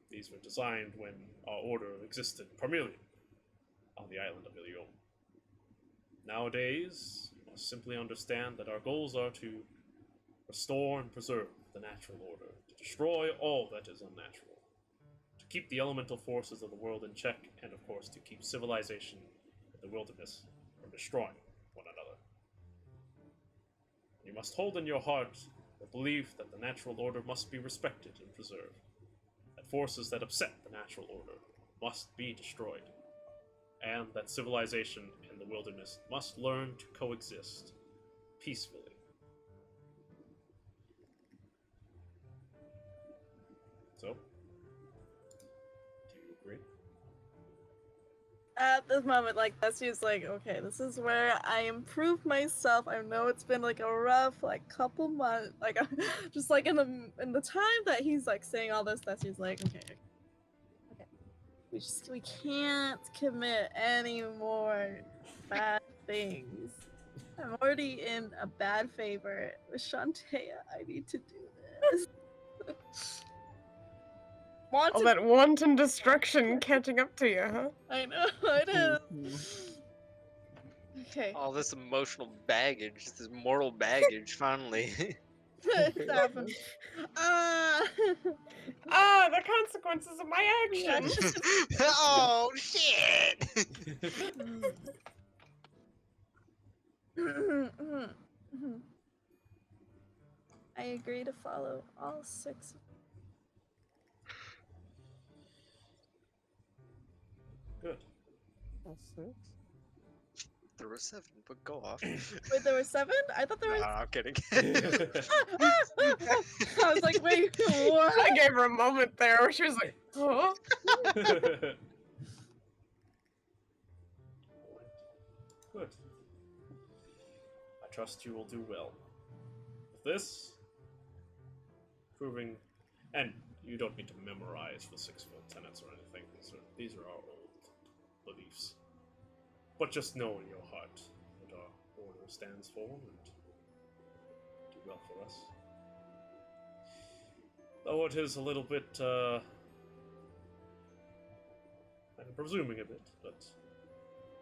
These were designed when our order existed primarily on the island of Ilion. Nowadays, you must simply understand that our goals are to restore and preserve the natural order, to destroy all that is unnatural, to keep the elemental forces of the world in check, and of course to keep civilization in the wilderness from destroying one another. You must hold in your heart the belief that the natural order must be respected and preserved, that forces that upset the natural order must be destroyed, and that civilization and the wilderness must learn to coexist peacefully. So, do you agree? At this moment, like Thessia's like, okay, this is where I improve myself. I know it's been like a rough like couple months, like just like in the time that he's like saying all this, Thessia's like, okay, we can't commit any more bad things. I'm already in a bad favor with Shantae. I need to do this. All that wanton destruction catching up to you, huh? I know it is. Okay. All this emotional baggage, this mortal baggage, finally. It's happened. The consequences of my action. Oh shit! I agree to follow all 6. Good. All 6? There were 7, but go off. Wait, there were 7? I thought there No, was. I'm kidding. I was like, wait, what? I gave her a moment there where she was like, huh? Good. I trust you will do well. With this, proving, and you don't need to memorize the 6-fold tenets or anything. These are our old beliefs. But just know in your heart what our order stands for and do well for us. Though it is a little bit, I'm presuming a bit, but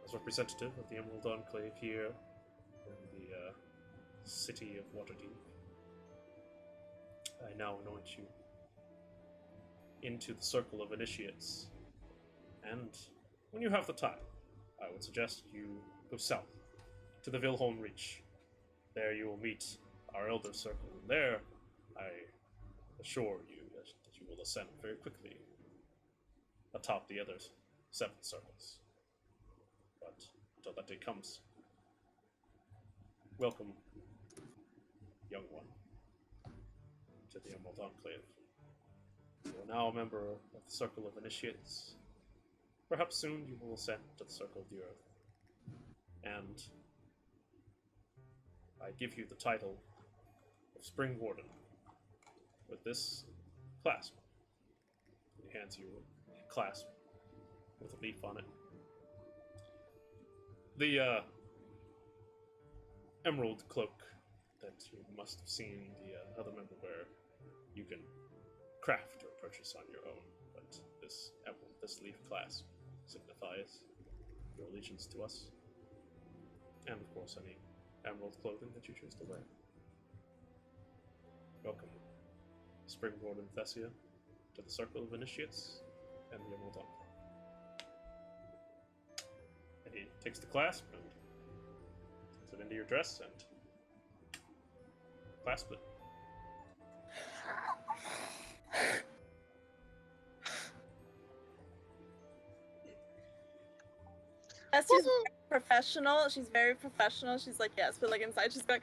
as representative of the Emerald Enclave here in the city of Waterdeep, I now anoint you into the circle of initiates. And when you have the time, I would suggest you go south to the Vilholm Reach. There you will meet our Elder Circle, and there I assure you that you will ascend very quickly atop the other 7 circles. But until that day comes, welcome, young one, to the Emerald Enclave. You are now a member of the Circle of Initiates. Perhaps soon you will ascend to the Circle of the Earth. And I give you the title of Spring Warden with this clasp. He hands you a clasp with a leaf on it. The emerald cloak that you must have seen the other member wear, you can craft or purchase on your own, but this leaf clasp signifies your allegiance to us, and of course any emerald clothing that you choose to wear. Welcome, Spring Warden Thessia, to the Circle of Initiates, and you're well done. And he takes the clasp and puts it into your dress and clasp it. Thessia's professional. She's very professional. She's like, yes, but like inside she's going,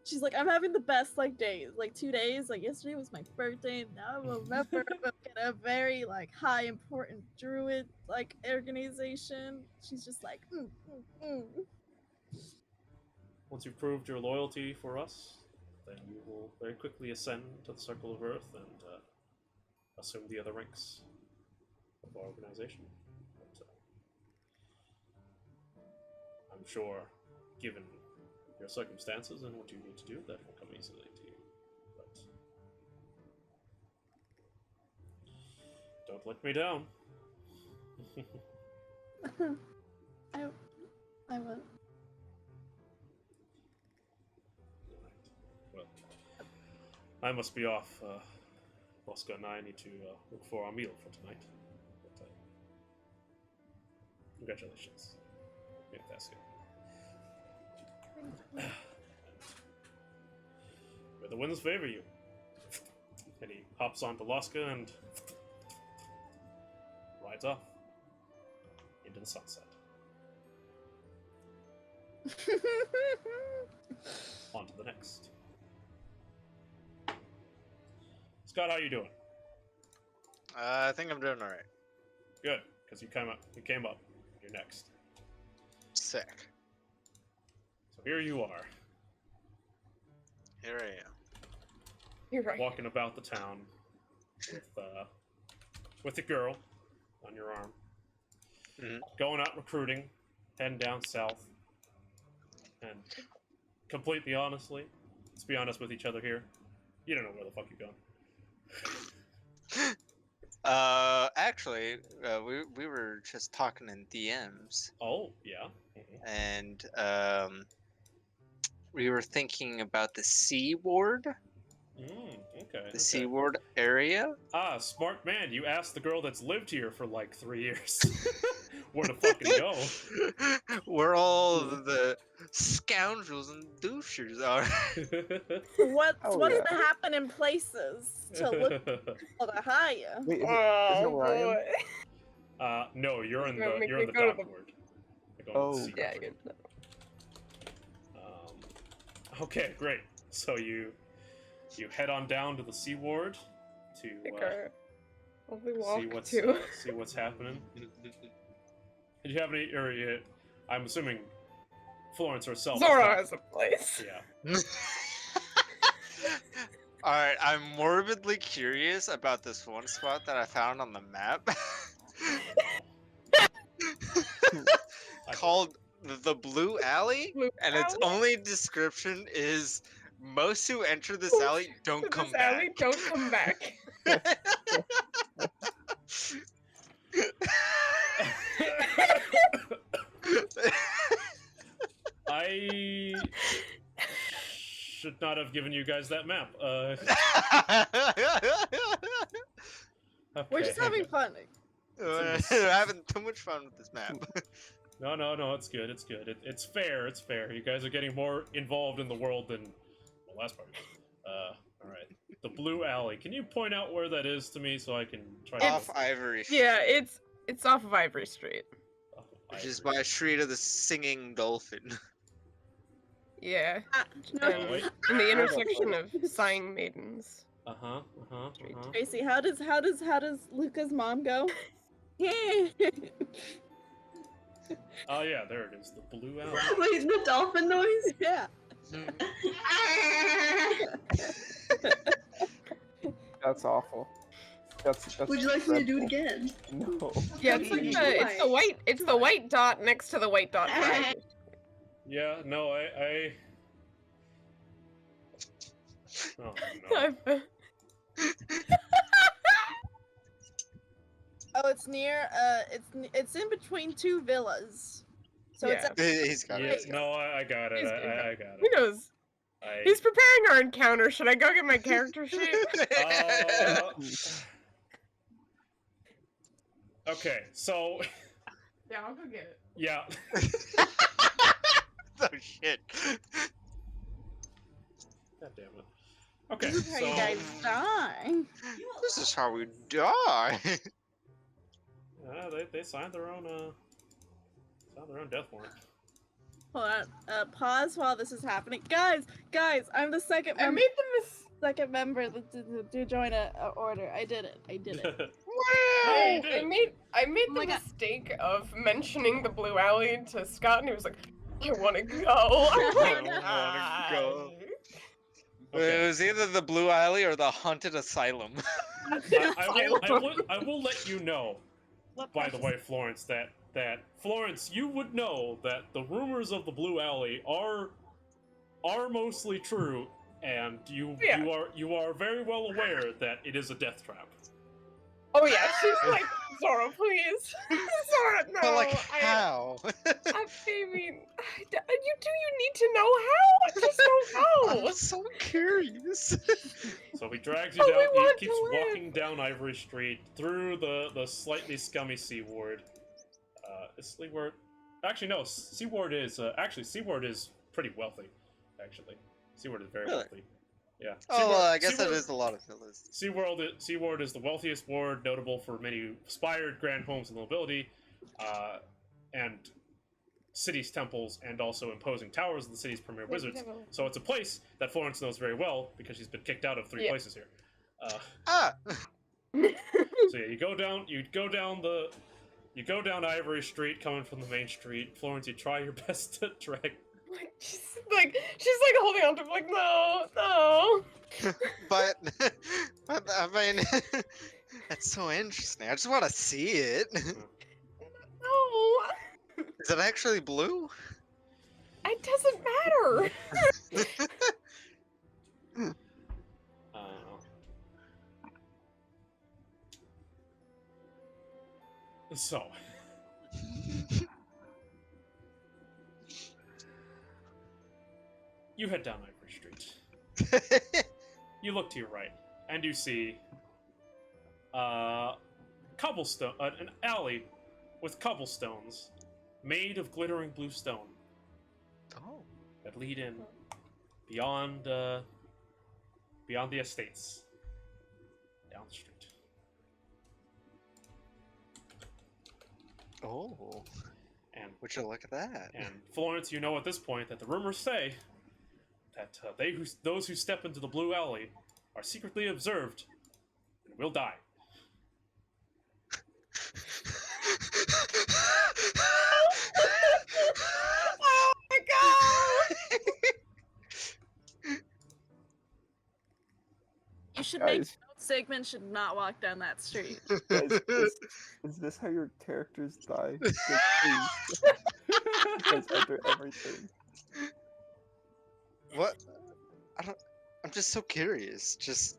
she's like, I'm having the best like days. Like 2 days. Like yesterday was my birthday. And now I'm a member of a very like high important druid like organization. She's just like, Once you've proved your loyalty for us, then you will very quickly ascend to the Circle of Earth and assume the other ranks of our organization. But, I'm sure, given your circumstances and what you need to do, that will come easily to you. But don't let me down. I will. Well, I must be off. Oscar and I need to look for our meal for tonight. But, congratulations, Thessia. May the winds favor you. And he hops onto Laska and rides off into the sunset. On to the next. Scott, how you doing? I think I'm doing alright. Good, because you came up. You're next. Sick. So here you are, Here I am. You're right. walking about the town with a girl on your arm, going out recruiting, heading down south, and completely honestly, let's be honest with each other here, you don't know where the fuck you're going. Actually, we were just talking in DMs, Oh, yeah. and we were thinking about the C ward, Okay. the C ward area. Ah, smart man. You asked the girl that's lived here for like 3 years where to fucking go. Where all the scoundrels and douchers are. What's Oh, to yeah. happen in places to look for the higher? Wait, isn't it where I am? No, you're in You're gonna the make you're me in the go to dock the- ward. You're going to Oh, the Yeah, sea you ward. Okay, great. So you head on down to the sea ward to Lovely walk see too. see what's happening. Did you have any? Or I'm assuming Florence herself. Zora has a place. Yeah. Alright, I'm morbidly curious about this one spot that I found on the map. Called the Blue Alley, Blue and its Alley? only description is most who enter this Most alley don't To come this alley, back. don't come back. I should not have given you guys that map. We're just having fun. We're having too much fun with this map. No, it's good. It's good. It's fair. It's fair. You guys are getting more involved in the world than the last part. All right. The Blue Alley. Can you point out where that is to me so I can try Off to? Ivory. Yeah, it's off of Ivory Street. Which is by Street of the Singing Dolphin. Yeah, No, Oh, wait. in the intersection of Sighing Maidens. Tracy, how does Luca's mom go? Yeah. Oh yeah, there it is. The Blue Alley. Wait, the dolphin noise? Yeah. That's awful. That's Would you like me to do it dreadful. again? No. Yeah, it's the white dot next to the white dot. Right. Yeah. No, I. Oh no. Oh, it's near. It's in between two villas. So Yeah. it's He's got Yeah, it. no, I got it. He's I got Who it. knows? He's preparing our encounter. Should I go get my character sheet? Okay, so Yeah, I'll go get it. yeah. Oh shit. God damn it. Okay, This is how so you guys die. This is how we die. they signed their own death warrant. Hold on. Pause while this is happening. Guys, I'm the second I member. made the Second member to join a order. I did it. I made Oh the my God. mistake of mentioning the blue alley to Scott, and he was like, "I want to go." I'm like, I wanna go. Okay. It was either the Blue Alley or the Haunted Asylum. I will let you know, What by the precious- way, Florence, that Florence, you would know that the rumors of the Blue Alley are mostly true, and you are very well aware that it is a death trap. Oh yeah, she's like, Zora, please. Zora, no. But like, how? Baby, you need to know how? I just don't know. I'm so curious. So he drags you Oh, down. we He want keeps to live. walking down Ivory Street through the slightly scummy Seaward. Is Seaward? Actually, no. Seaward is pretty wealthy. Actually, Seaward is very Really? wealthy. Yeah. Oh, well, I guess that Seaward- is a lot of villas. Seaward is the wealthiest ward, notable for many spired grand homes of the nobility, and cities, temples, and also imposing towers of the city's premier wizards. So it's a place that Florence knows very well because she's been kicked out of 3 Yeah. places here. Ah! So yeah, you go down Ivory Street, coming from the main street. Florence, you try your best to drag. She's like holding on to him, like, no. but I mean, that's so interesting. I just want to see it. No. Is it actually blue? It doesn't matter. So. You head down Ivory Street. You look to your right, and you see cobblestone, an alley with cobblestones made of glittering blue stone Oh. that lead in beyond the estates down the street. Oh. And Would you look at that? And Florence, you know at this point that the rumors say that those who step into the Blue Alley are secretly observed and will die. Oh my god! You should make Guys. note Sigmund should not walk down that street. Guys, is this how your characters die? Like, please. Guys, after everything. What? I'm just so curious. Just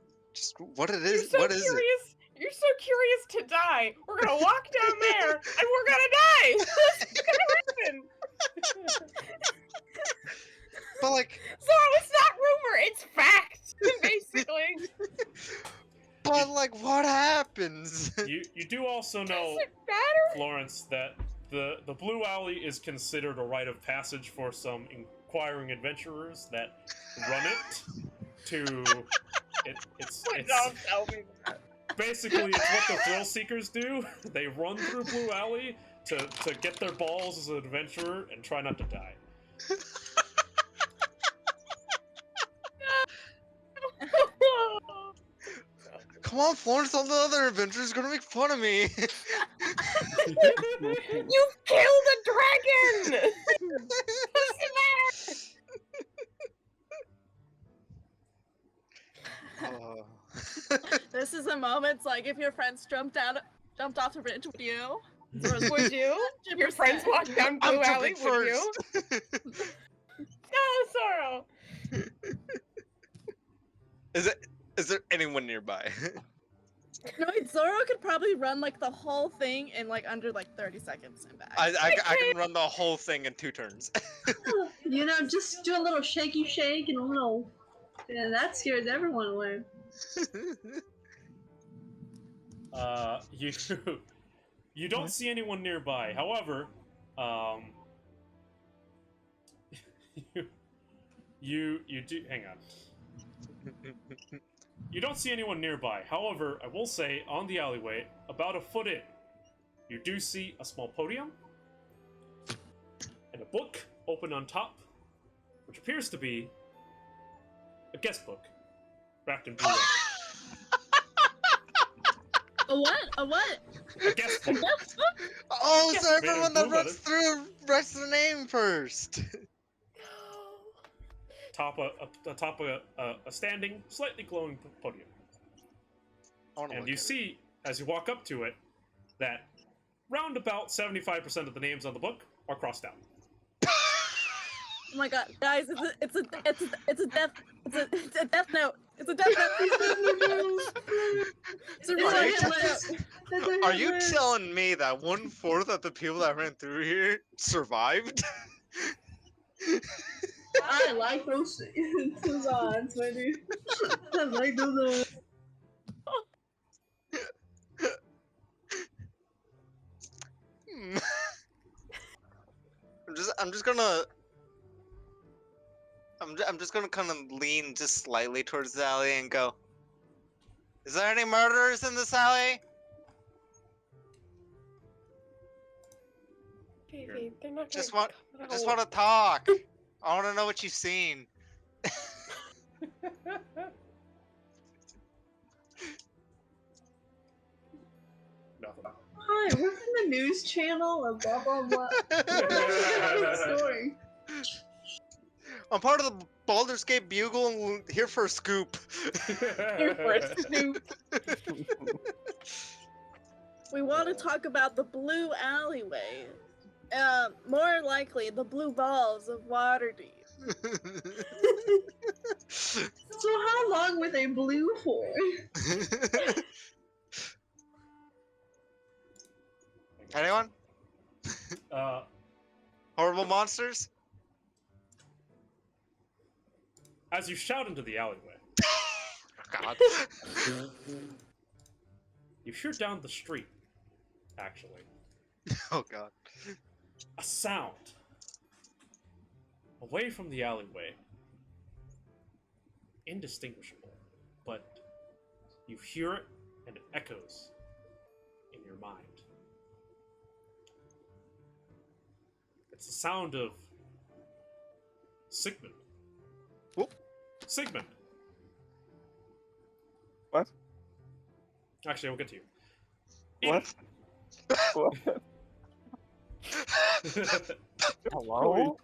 what it You're is. so What is it? curious. You're so curious to die. We're gonna walk down there, and we're gonna die. That's gonna happen. But like, Zoro, it's not rumor. It's fact. Basically. but like, what happens? You do also know, Does it matter? Florence, that the Blue Alley is considered a rite of passage for some inquiring adventurers that run it to it's Don't tell me that. basically it's what the thrill seekers do. They run through Blue Alley to get their balls as an adventurer and try not to die. Come on, Florence, all the other adventurers are gonna make fun of me. You've killed a dragon. What's the matter? Oh. This is a moment like if your friends jumped off the bridge, would you? Would you? If your friends walked down Blue I'm Alley, jumping would you? first. No, Zoro. Is there anyone nearby? No, Zoro could probably run like the whole thing in like under like 30 seconds and back. I can run the whole thing in 2 turns. You know, just do a little shaky shake and a little. Yeah, that scares everyone away. You don't see anyone nearby. However, you do. Hang on. You don't see anyone nearby. However, I will say on the alleyway, about a foot in, you do see a small podium and a book open on top, which appears to be a guest book wrapped in blue. A what? A what? A guest book. Oh, Yes, so made of everyone that blue runs letters. through writes the name first. Atop a standing, slightly glowing podium. I wanna And look you at it. see, as you walk up to it, that round about 75% of the names on the book are crossed out. Oh my god, guys, it's a death note. It's a death note. It's a Are really you death note. Are you telling me that 1/4 of the people that ran through here survived? I like those odds, my dude. I like those odds. I'm just gonna kind of lean just slightly towards the alley and go. Is there any murderers in this alley? Baby, they're not Just gonna want come to out. talk. I want to know what you've seen. Nothing. Hi, we're from the news channel of blah blah blah. What's the story? I'm part of the Baldur's Gate Bugle and here for a scoop. Here for a scoop. We want to talk about the blue alleyway. More likely, the blue balls of Waterdeep. So how long were they blue for? Anyone? Uh, Horrible monsters? as you shout into the alleyway, God. you hear down the street, actually, Oh God. a sound away from the alleyway. Indistinguishable, but you hear it and it echoes in your mind. It's the sound of Sigmund. Whoop. Sigmund. What? Actually, we'll get to you. What? What? Hello?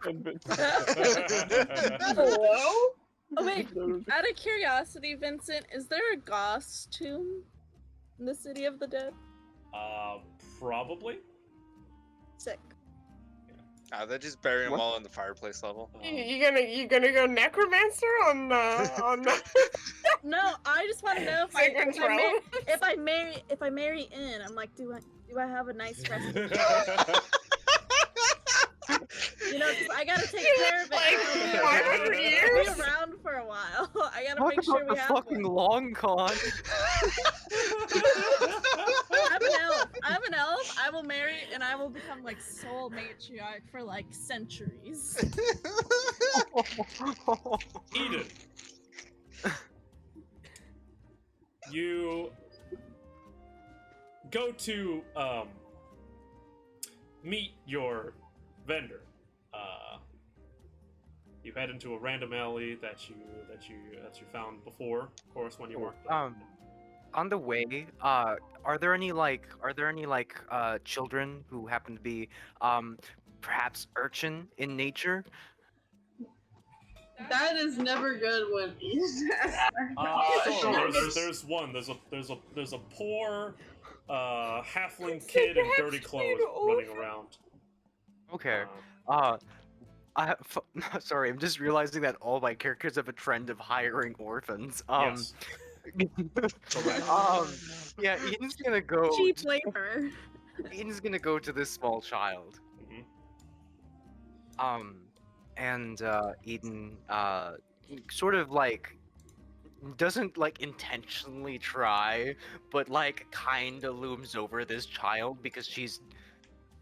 Hello? Oh wait, out of curiosity, Vincent, is there a Gost tomb in the City of the Dead? Probably. Sick. They just bury them What? all in the fireplace level. You gonna go necromancer on No, I just want to know Sigmund's realm? if I marry in, I'm like, do I have a nice recipe? You know, 'cause I gotta take care of it. Like, I'll 500 be years? around for a while. I gotta Talk make sure about we the have fucking one. long con. I'm an elf. I will marry and I will become like sole matriarch for like centuries. Eden. You go to meet your vendor. You head into a random alley that you found before, of course, when you walked. On the way, are there any children who happen to be perhaps urchin in nature? That is never good when Sure. There's one. There's a poor halfling kid in dirty clothes running around. Okay. Um, Sorry, I'm just realizing that all my characters have a trend of hiring orphans. yes. Yeah, Eden's gonna go. Cheap labor. Eden's gonna go to this small child. Mhm. and Eden sort of like doesn't like intentionally try, but like kind of looms over this child because she's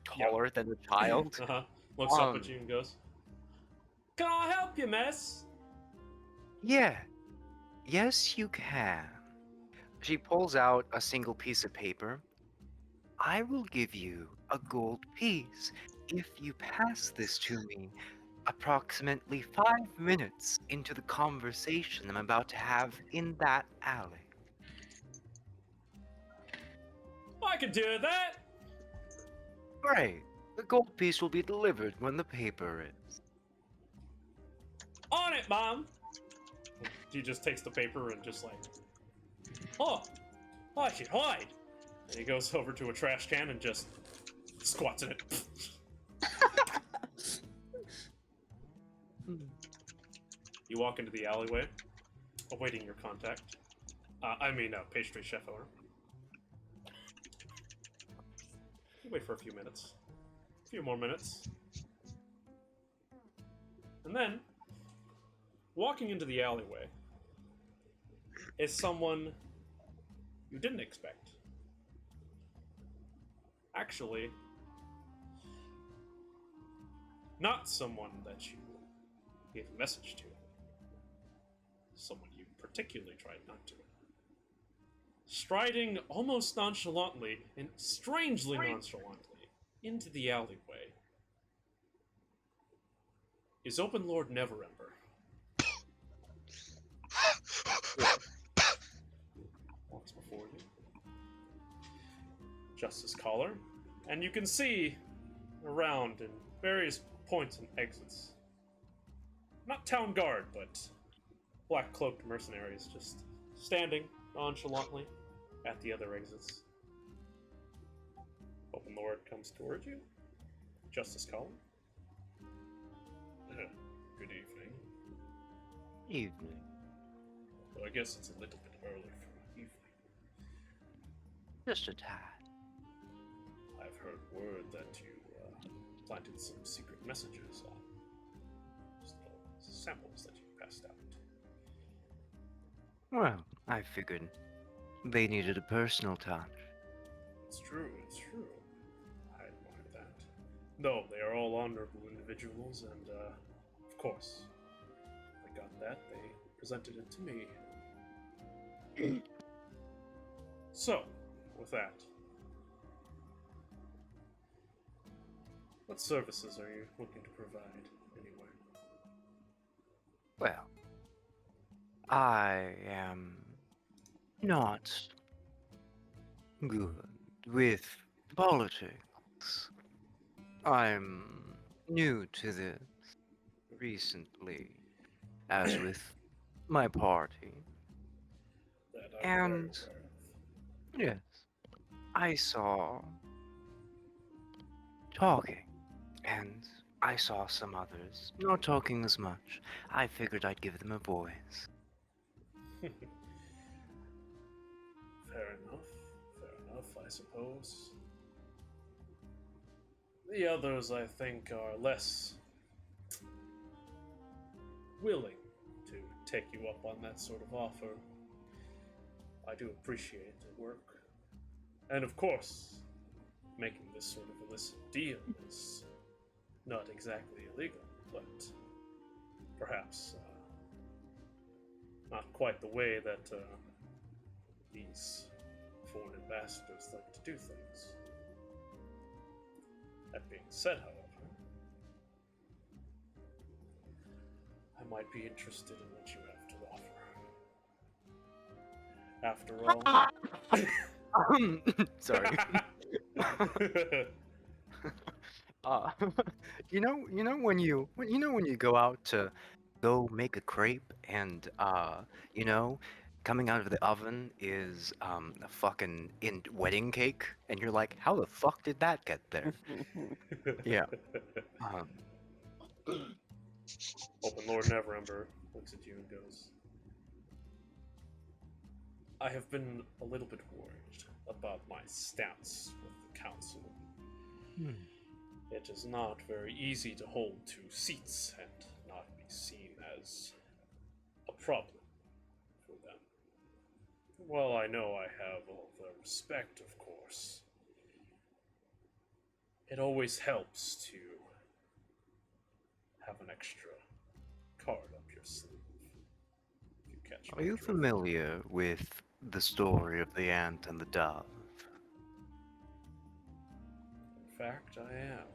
taller than the child. Looks up at you and goes, "Can I help you, miss?" Yeah, yes, you can. She pulls out a single piece of paper. I will give you a gold piece if you pass this to me approximately 5 minutes into the conversation I'm about to have in that alley. I can do that. Great. The gold piece will be delivered when the paper is. On it, Mom. He just takes the paper and just like, oh, I should hide. And he goes over to a trash can and just squats in it. You walk into the alleyway, awaiting your contact. Pastry chef owner. You wait for a few minutes. A few more minutes. And then, walking into the alleyway is someone you didn't expect. Actually, not someone that you gave a message to. Someone you particularly tried not to. Striding almost nonchalantly and strangely nonchalantly into the alleyway is Open Lord Neverember. Walks before you. Justice Collar. And you can see around in various points and exits. Not town guard, but black-cloaked mercenaries just standing nonchalantly at the other exits. Open Lord comes toward you. Justice Collar. Good evening. Evening. Well, I guess it's a little bit early for evening. Just a tad. I've heard word that you planted some secret messages on those little samples that you passed out. Well, I figured they needed a personal touch. It's true, it's true. I admire that. No, they are all honorable individuals, and, of course, I got that. They presented it to me. So, with that, what services are you looking to provide, anyway? Well, I am not good with politics. I'm new to this recently, as with my party. That I'm very And aware of. yes, I saw talking, and I saw some others not talking as much. I figured I'd give them a voice. Fair enough, I suppose. The others, I think, are less willing to take you up on that sort of offer. I do appreciate the work. And of course, making this sort of illicit deal is not exactly illegal, but perhaps not quite the way that these foreign ambassadors like to do things. That being said, however, I might be interested in what you have to offer. After all, Sorry. When you go out to go make a crepe and coming out of the oven is a fucking wedding cake, and you're like, how the fuck did that get there? Yeah. Open Lord Neverember looks at you and goes, I have been a little bit worried about my stance with the council. it is not very easy to hold 2 seats and not be seen as a problem for them. Well, I know I have all the respect, of course. It always helps to have an extra card up your sleeve. If you catch Are my you drift. familiar with the story of the ant and the dove? In fact, I am.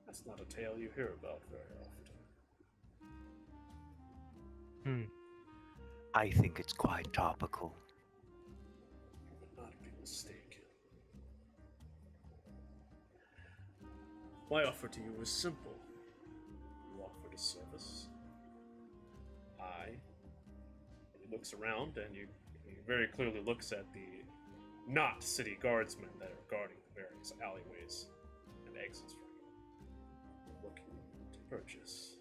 That's not a tale you hear about very often. I think it's quite topical. You would not be mistaken. My offer to you is simple. You offered a service. And he looks around, and he very clearly looks at the not city guardsmen that are guarding the various alleyways and exits from you. You're looking to purchase.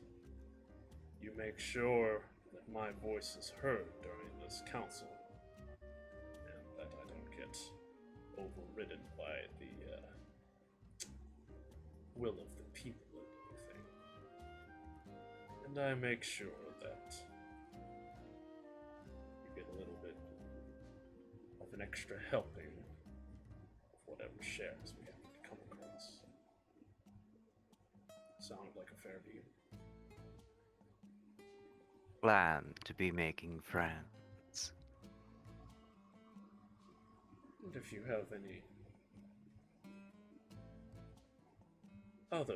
You make sure that my voice is heard during this council, and that I don't get overridden by the will of the people and everything. And I make sure that you get a little bit of an extra helping of whatever shares we happen to come across. Sound like a fair deal? Plan to be making friends. And if you have any if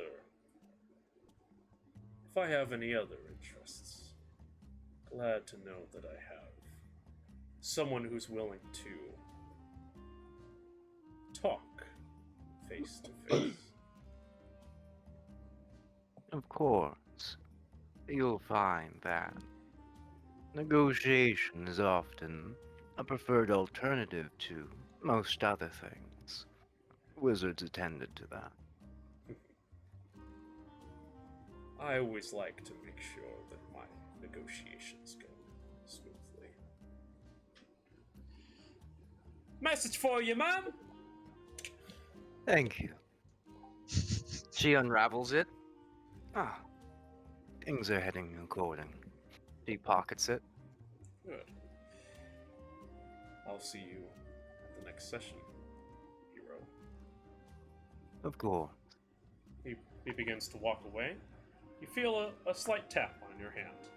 I have any other interests, glad to know that I have someone who's willing to talk face to face. Of course, you'll find that negotiation is often a preferred alternative to most other things. Wizards attended to that. I always like to make sure that my negotiations go smoothly. Message for you, ma'am! Thank you. She unravels it. Ah, things are heading according. She pockets it. Good. I'll see you at the next session, hero. Of course. He begins to walk away. You feel a slight tap on your hand.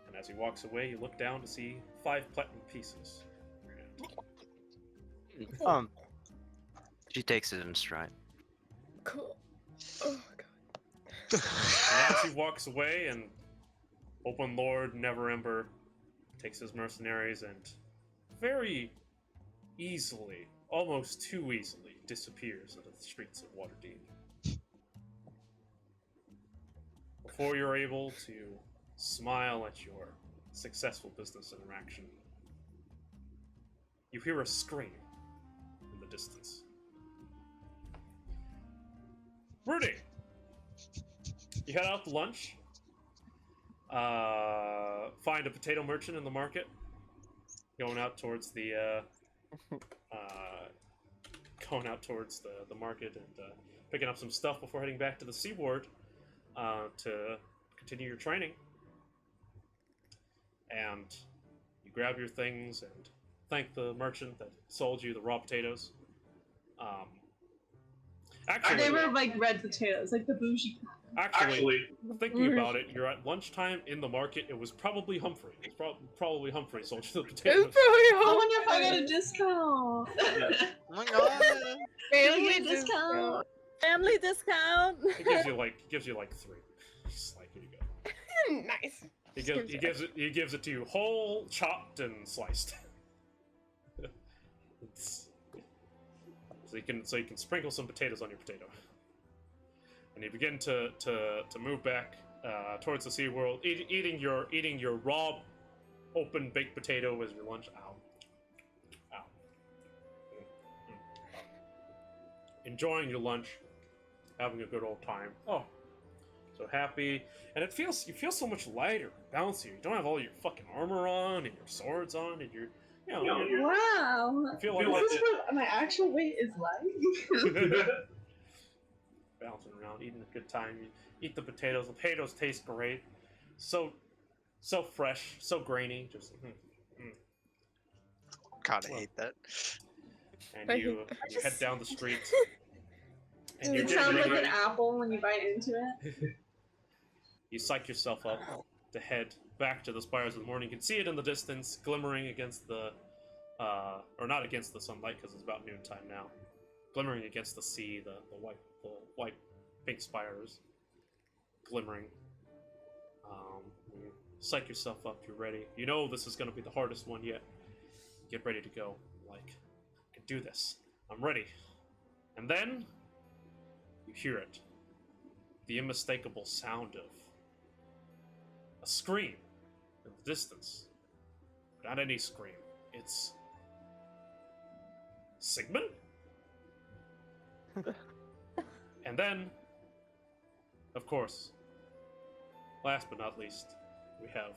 And as he walks away, you look down to see 5 platinum pieces in your hand. She takes it in stride. Cool. Oh god. And as he walks away, and Open Lord Neverember takes his mercenaries and very easily, almost too easily, disappears into the streets of Waterdeep. Before you're able to smile at your successful business interaction, you hear a scream in the distance. Rudy! You head out to lunch. Find a potato merchant in the market. Going out towards the market and picking up some stuff before heading back to the seaward to continue your training. And you grab your things and thank the merchant that sold you the raw potatoes. Actually, They were like red potatoes, like the bougie. Actually, thinking about it, you're at lunchtime in the market. It was probably Humphrey. It's probably Humphrey sold you the potatoes. I wonder if I got a discount. Oh my god! Family discount. Family discount. He gives you like 3. He's like, here you go. Nice. He gives it to you whole, chopped, and sliced. So you can sprinkle some potatoes on your potato. And you begin to move back towards the sea world, eating your raw, open baked potato as your lunch. Ow. Enjoying your lunch, having a good old time. Oh, so happy, and you feel so much lighter, bouncier. You don't have all your fucking armor on and your swords on, and you're Wow. you feel like This is what my actual weight is like. bouncing around, eating a good time. You eat the potatoes. The potatoes taste great. So fresh, so grainy. Just Kinda Well, hate that. and you head down the street. And Does you're it getting sound like ready. an apple when you bite into it? You psych yourself up to head back to the spires of the morning. You can see it in the distance, glimmering against the, or not against the sunlight because it's about noontime now. Glimmering against the sea, the white, pink spires, glimmering. You psych yourself up. You're ready. You know this is going to be the hardest one yet. Get ready to go. Like, I can do this. I'm ready. And then you hear it. The unmistakable sound of a scream in the distance. Not any scream. It's Sigmund? And then, of course, last but not least, we have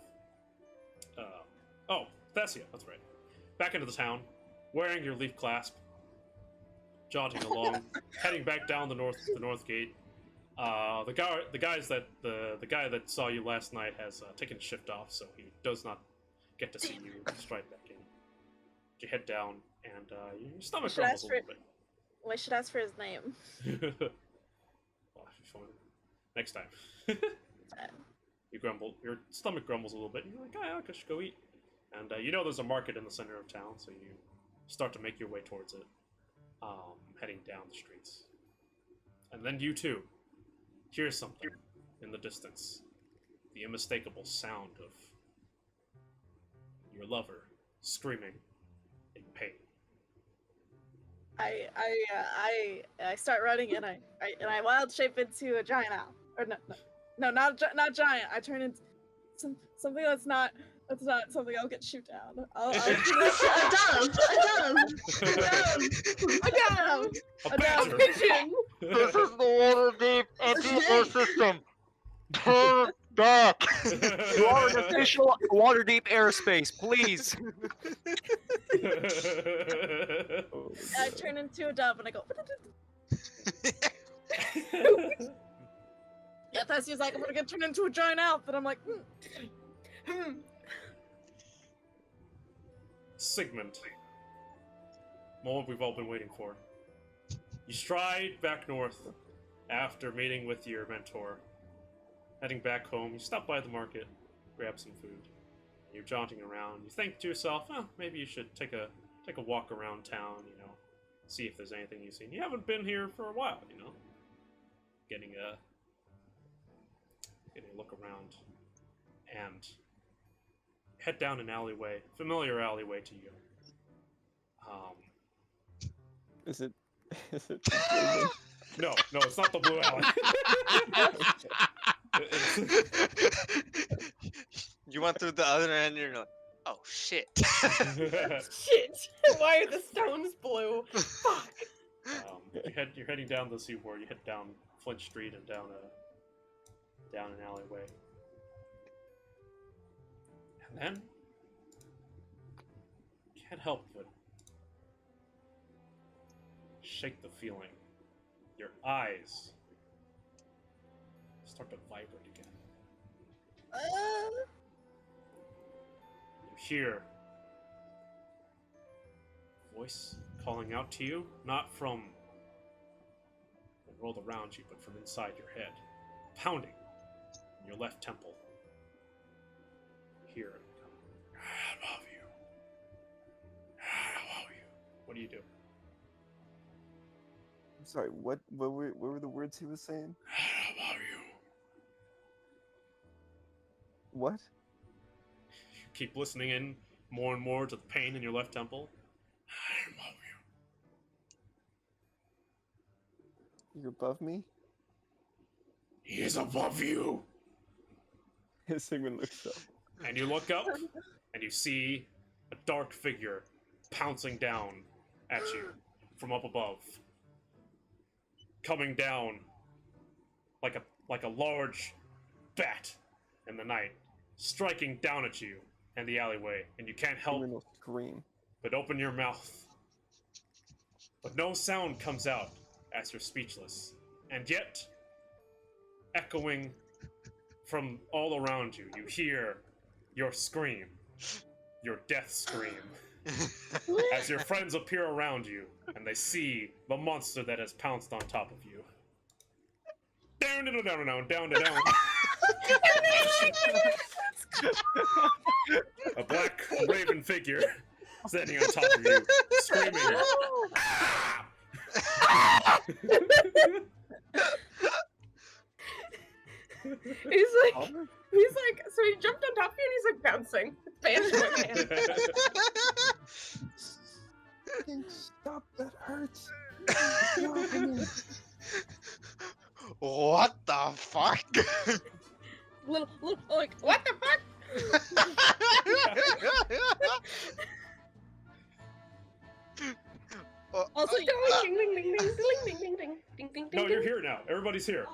Thessia, that's right. Back into the town, wearing your leaf clasp, jaunting along, heading back down the north gate. The guy that saw you last night has taken a shift off, so he does not get to see you stride back in. You head down, and your stomach grumbles a little bit. We should ask for his name. Well, next time. You grumble. Your stomach grumbles a little bit, and you're like, I should go eat. And you know there's a market in the center of town, so you start to make your way towards it, heading down the streets. And then you too hear something in the distance. The unmistakable sound of your lover screaming in pain. I start running and I wild shape into a giant owl. Or no, not giant. I turn into something that's not something I'll get shoot down. A dove. A badger. pigeon. This is the Waterdeep ecosystem. Turn back. You are an official Waterdeep airspace, please. I turn into a dove and I go. Yeah, Thessia's like, I'm gonna get turned into a giant owl, but I'm like, Sigmund. Moment we've all been waiting for. You stride back north after meeting with your mentor. Heading back home, you stop by the market, grab some food. You're jaunting around. You think to yourself, maybe you should take a walk around town, see if there's anything you've seen. You haven't been here for a while, Getting a look around. And head down an alleyway, familiar alleyway to you. Is it? No, it's not the blue alley. You went through the other end and you're like, oh shit. Shit! Why are the stones blue? Fuck! You're heading down the seaward. You head down Flint Street and down an alleyway. And then you can't help but shake the feeling. Your eyes start to vibrate again. You hear a voice calling out to you, not from the world around you, but from inside your head, pounding in your left temple. You hear it come, I love you. I love you. What do you do? I'm sorry. What were the words he was saying? I love you. What? You keep listening in more and more to the pain in your left temple. I love you. You're above me? He is above you. Sigmund looks up. And you look up, and you see a dark figure pouncing down at you from up above. Coming down like a large bat in the night, striking down at you in the alleyway, and you can't help Sigmund will scream. but open your mouth. But no sound comes out as you're speechless. And yet, echoing from all around you, you hear your scream, your death scream, as your friends appear around you, and they see the monster that has pounced on top of you. Down, down, down, down, down, down. A black raven figure standing on top of you, screaming. He's like, so he jumped on top of you and he's like bouncing. Banjo in hand. Stop, that hurts. What the fuck? Little, like, what the fuck? Also, Ding, ding, ding, ding, ding, ding, ding, ding, ding, ding, No, ding, you're ding. here now. Everybody's here.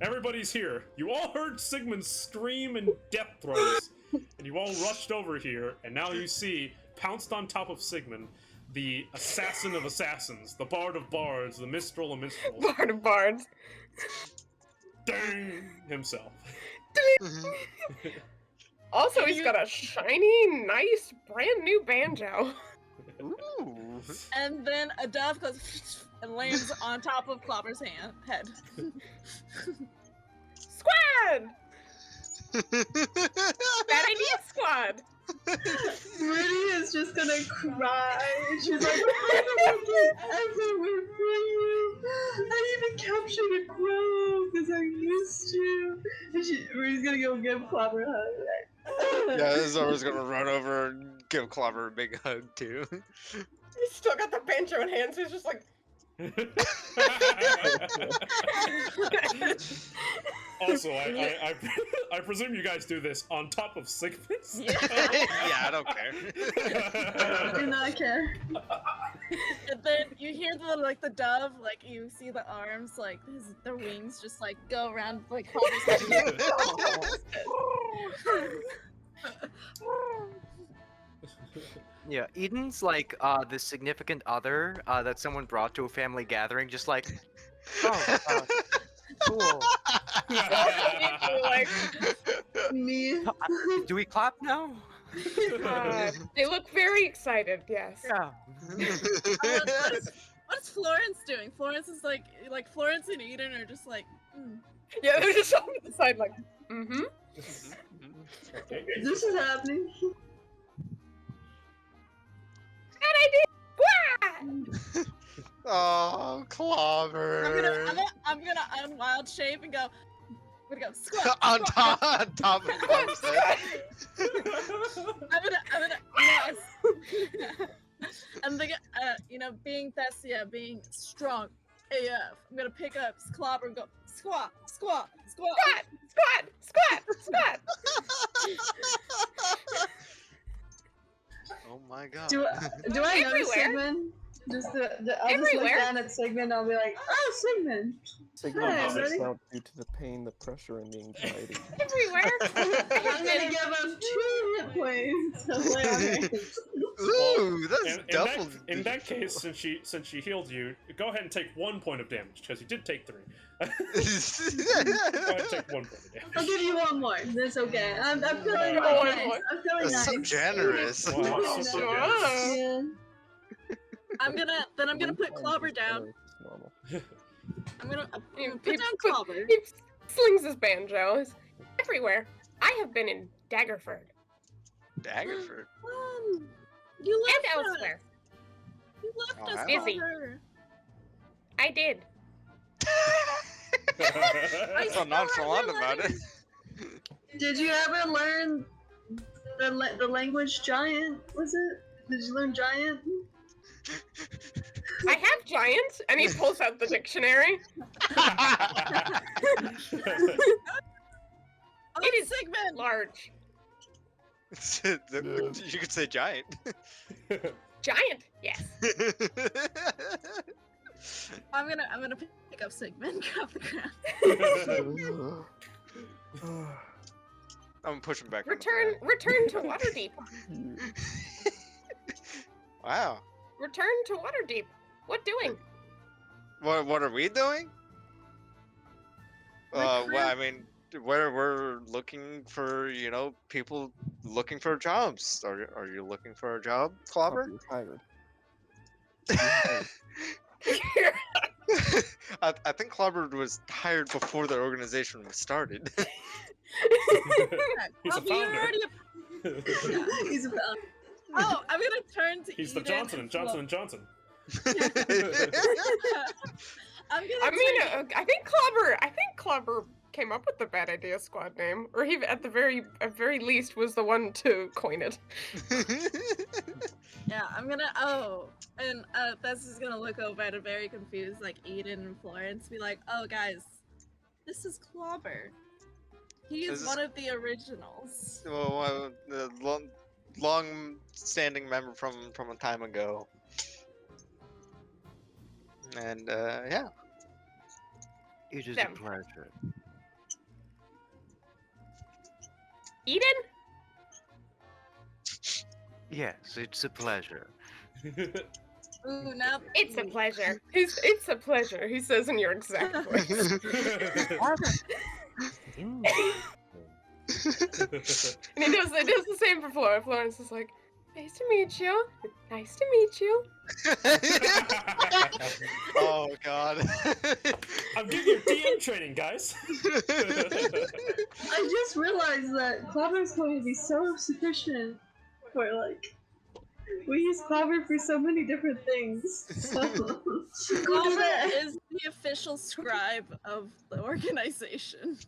Everybody's here. You all heard Sigmund scream and death throes, and you all rushed over here, and now you see, pounced on top of Sigmund, the assassin of assassins, the bard of bards, the minstrel of minstrels, Bard of bards. dang himself. Also, he's got a shiny, nice, brand new banjo. Ooh. and then a dove goes and lands on top of Clobber's head. Squad! Bad idea, squad! Rudy is just gonna cry. She's like, I did everywhere for you. I even captured a crow because I missed you. And Rudy's gonna go give Clobber a hug. Yeah, Zora's gonna run over and give Clobber a big hug too. He's still got the banjo in hand, so he's just like... Also, I presume you guys do this on top of Sigmund? Yeah. Yeah, I don't care. I do not care. And then you hear the dove, like you see the arms, like their wings just like go around like Clobber's head. Yeah, Eden's like the significant other that someone brought to a family gathering, just like, oh, cool. like, Me. Do we clap now? they look very excited, yes. Yeah. What's Florence doing? Florence is like Florence and Aidan are just like, Yeah, they're just on the side like, mm-hmm. Okay. This is happening. Bad idea, squad! Oh, Clobber. I'm gonna unwild shape and go. I'm gonna go squat. on squat. top of Clobber's head. I'm gonna, being Thessia, being strong AF, I'm gonna pick up Clobber and go squat, squat, squat. Squad! Squad! Squad! Oh my god. Do I know Everywhere. Sigmund? I'll just look Everywhere. down at Sigmund. I'll be like, oh, Sigmund. Sigmund Hi, passes buddy. out due to the pain, the pressure, and the anxiety. Everywhere! I'm gonna give him 2 hit points. to lay on your hands. Ooh, that's In double. that, in that case, since she healed you, go ahead and take 1 point of damage because you did take 3. Go ahead and take 1 point of damage. I'll give you 1 more. That's okay. I'm feeling Oh, one nice. more. I'm feeling That's nice. so generous. Wow, Yeah. so generous. Yeah. I'm gonna put Clobber down. It's normal. I'm gonna He put down put- Clobber. He slings his banjo. He's everywhere. I have been in Daggerford Daggerford. You and left us. elsewhere. You left Oh, us, wow. Busy. Clobber. I did. So nonchalant about it. Did you ever learn the language giant? Was it? Did you learn giant? I have giant, and he pulls out the dictionary. Oh, It is Sigmund. Large. You could say giant. Giant, yes. I'm gonna pick up Sigmund, grab the ground. I'm pushing back. on the Return to Waterdeep. ground. Wow. Return to Waterdeep. What doing? What are we doing? well, I mean, we're looking for, people looking for jobs. Are you looking for a job, Clobber? You're hired. I think Clobber was hired before the organization was started. He's a Well, you're founder. already He's about. Oh, I'm gonna turn to He's the Eden Johnson and Johnson and Johnson. I'm gonna I mean, turn I think Clobber came up with the bad idea squad name, or he at the very least was the one to coin it. Yeah, I'm gonna. Oh, and Thess is gonna look over at a very confused, like Aidan and Florence, be like, "Oh, guys, this is Clobber. He This is is- one of the originals." Well, the long-standing member from a time ago. And yeah. It is Them. a pleasure. Eden? Yes, it's a pleasure. Ooh, now It's a pleasure. It's a pleasure, he says in your exact voice. And he does the same for Florence. Florence is like, nice to meet you. Nice to meet you. Oh God. I'm giving you DM training, guys. I just realized that Clobber is going to be so sufficient for like. We use Clobber for so many different things. So Clobber is the official scribe of the organization.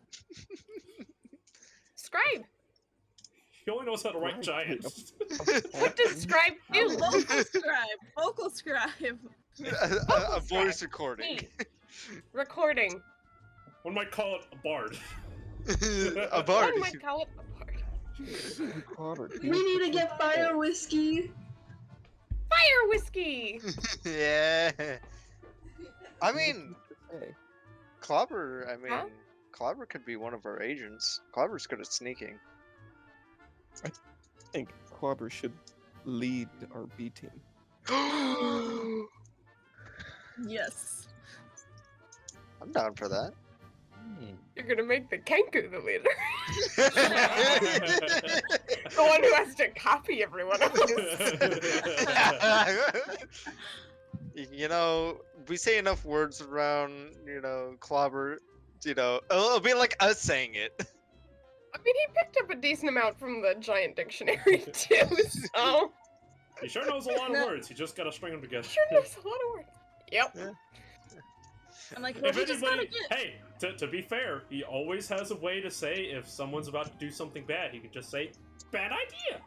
Scribe. He only knows how to write giants. What does scribe do? Vocal scribe. A voice recording. Recording. One might call it a bard. A bard. One might call it a bard. we need to get fire whiskey. Fire whiskey! Yeah. I mean, Clobber. I mean, Huh? Clobber could be one of our agents. Clobber's good at sneaking. I think Clobber should lead our B team. Yes. I'm down for that. You're gonna make the Kenku the leader. The one who has to copy everyone else. We say enough words around, Clobber, it'll be like us saying it. I mean, he picked up a decent amount from the giant dictionary, too, so... He sure knows a lot of words. He just gotta string them together. Sure knows a lot of words. Yep. Yeah. I'm like, well, If we just gotta anybody, get. hey, to be fair, he always has a way to say if someone's about to do something bad. He can just say, "Bad idea."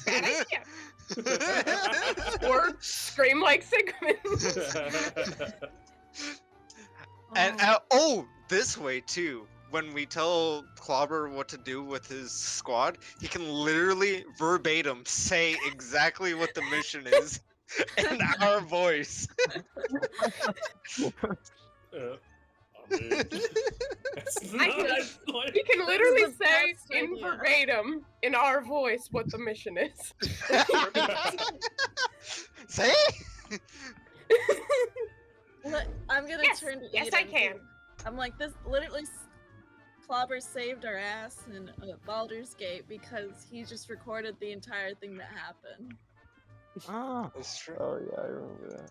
Bad idea. Or scream like Sigmund. And this way too. When we tell Clobber what to do with his squad, he can literally verbatim say exactly what the mission is in our voice. I mean, it's not like... He can literally This is the say best in idea. verbatim, in our voice, what the mission is. Say? Look, I'm gonna Yes, turn to yes, Eden. I can. I'm like, this literally. Clobber saved our ass in Baldur's Gate because he just recorded the entire thing that happened. Oh, That's true. Oh yeah, I remember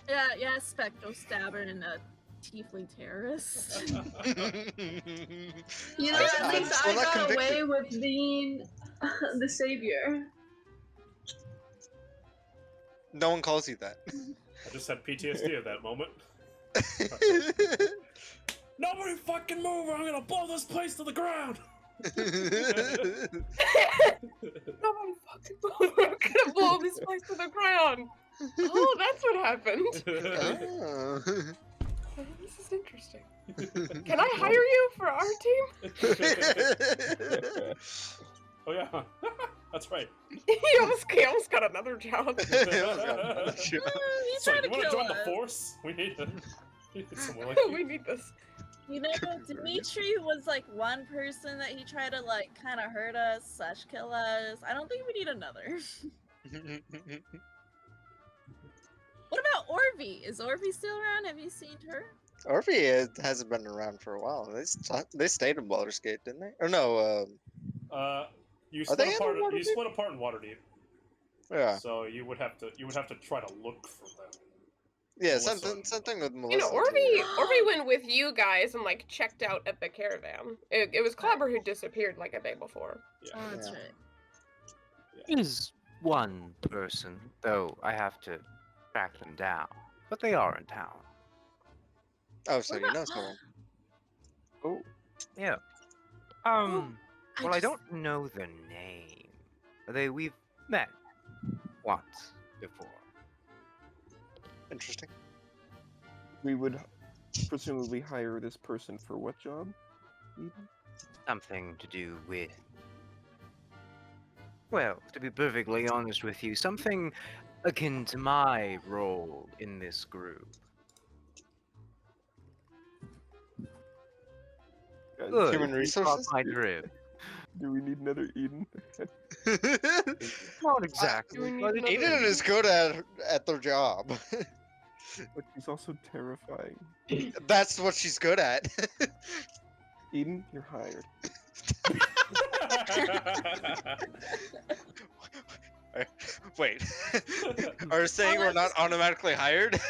that. Yeah, Spectro Stabber and a Tiefling Terrorist. You know, I'm at least still I not got convicted. away with being the savior. No one calls you that. I just had PTSD at that moment. Nobody fucking move or I'm gonna blow this place to the ground! Nobody fucking move. I'm gonna blow this place to the ground. Oh, that's what happened. Oh. Oh, this is interesting. Can I hire you for our team? Oh yeah, that's right. He almost got another job. So, He's you trying to wanna kill join the us. force? We need someone like We you. need this. You know, Dimitri was like one person that he tried to like kind of hurt us / kill us. I don't think we need another. What about Orvie? Is Orvie still around? Have you seen her? Orphe hasn't been around for a while. They stayed in Baldur's Gate, didn't they? Or no? You Are split they in apart. You Waterdeep? split apart in Waterdeep. Yeah. So you would have to try to look for them. Yeah, Melissa. something with You Melissa. know, Orphe went with you guys and like checked out at the caravan. It was Clobber who disappeared like a day before. Yeah. Oh, that's Yeah. right. Is one person, though I have to track them down. But they are in town. Oh, so you know someone. Oh, Yeah. I Well, I just- don't know their name. We've met once before. Interesting. we would presumably hire this person for what job? Eden? Something to do with. Well, to be perfectly honest with you, something akin to my role in this group. Guys, Good. Human you resources? caught my drift. Do we need another Eden? Not exactly. need but another- Eden is good at their job. But she's also terrifying. That's what she's good at. Eden, you're hired. Wait. Are you saying we're not automatically hired?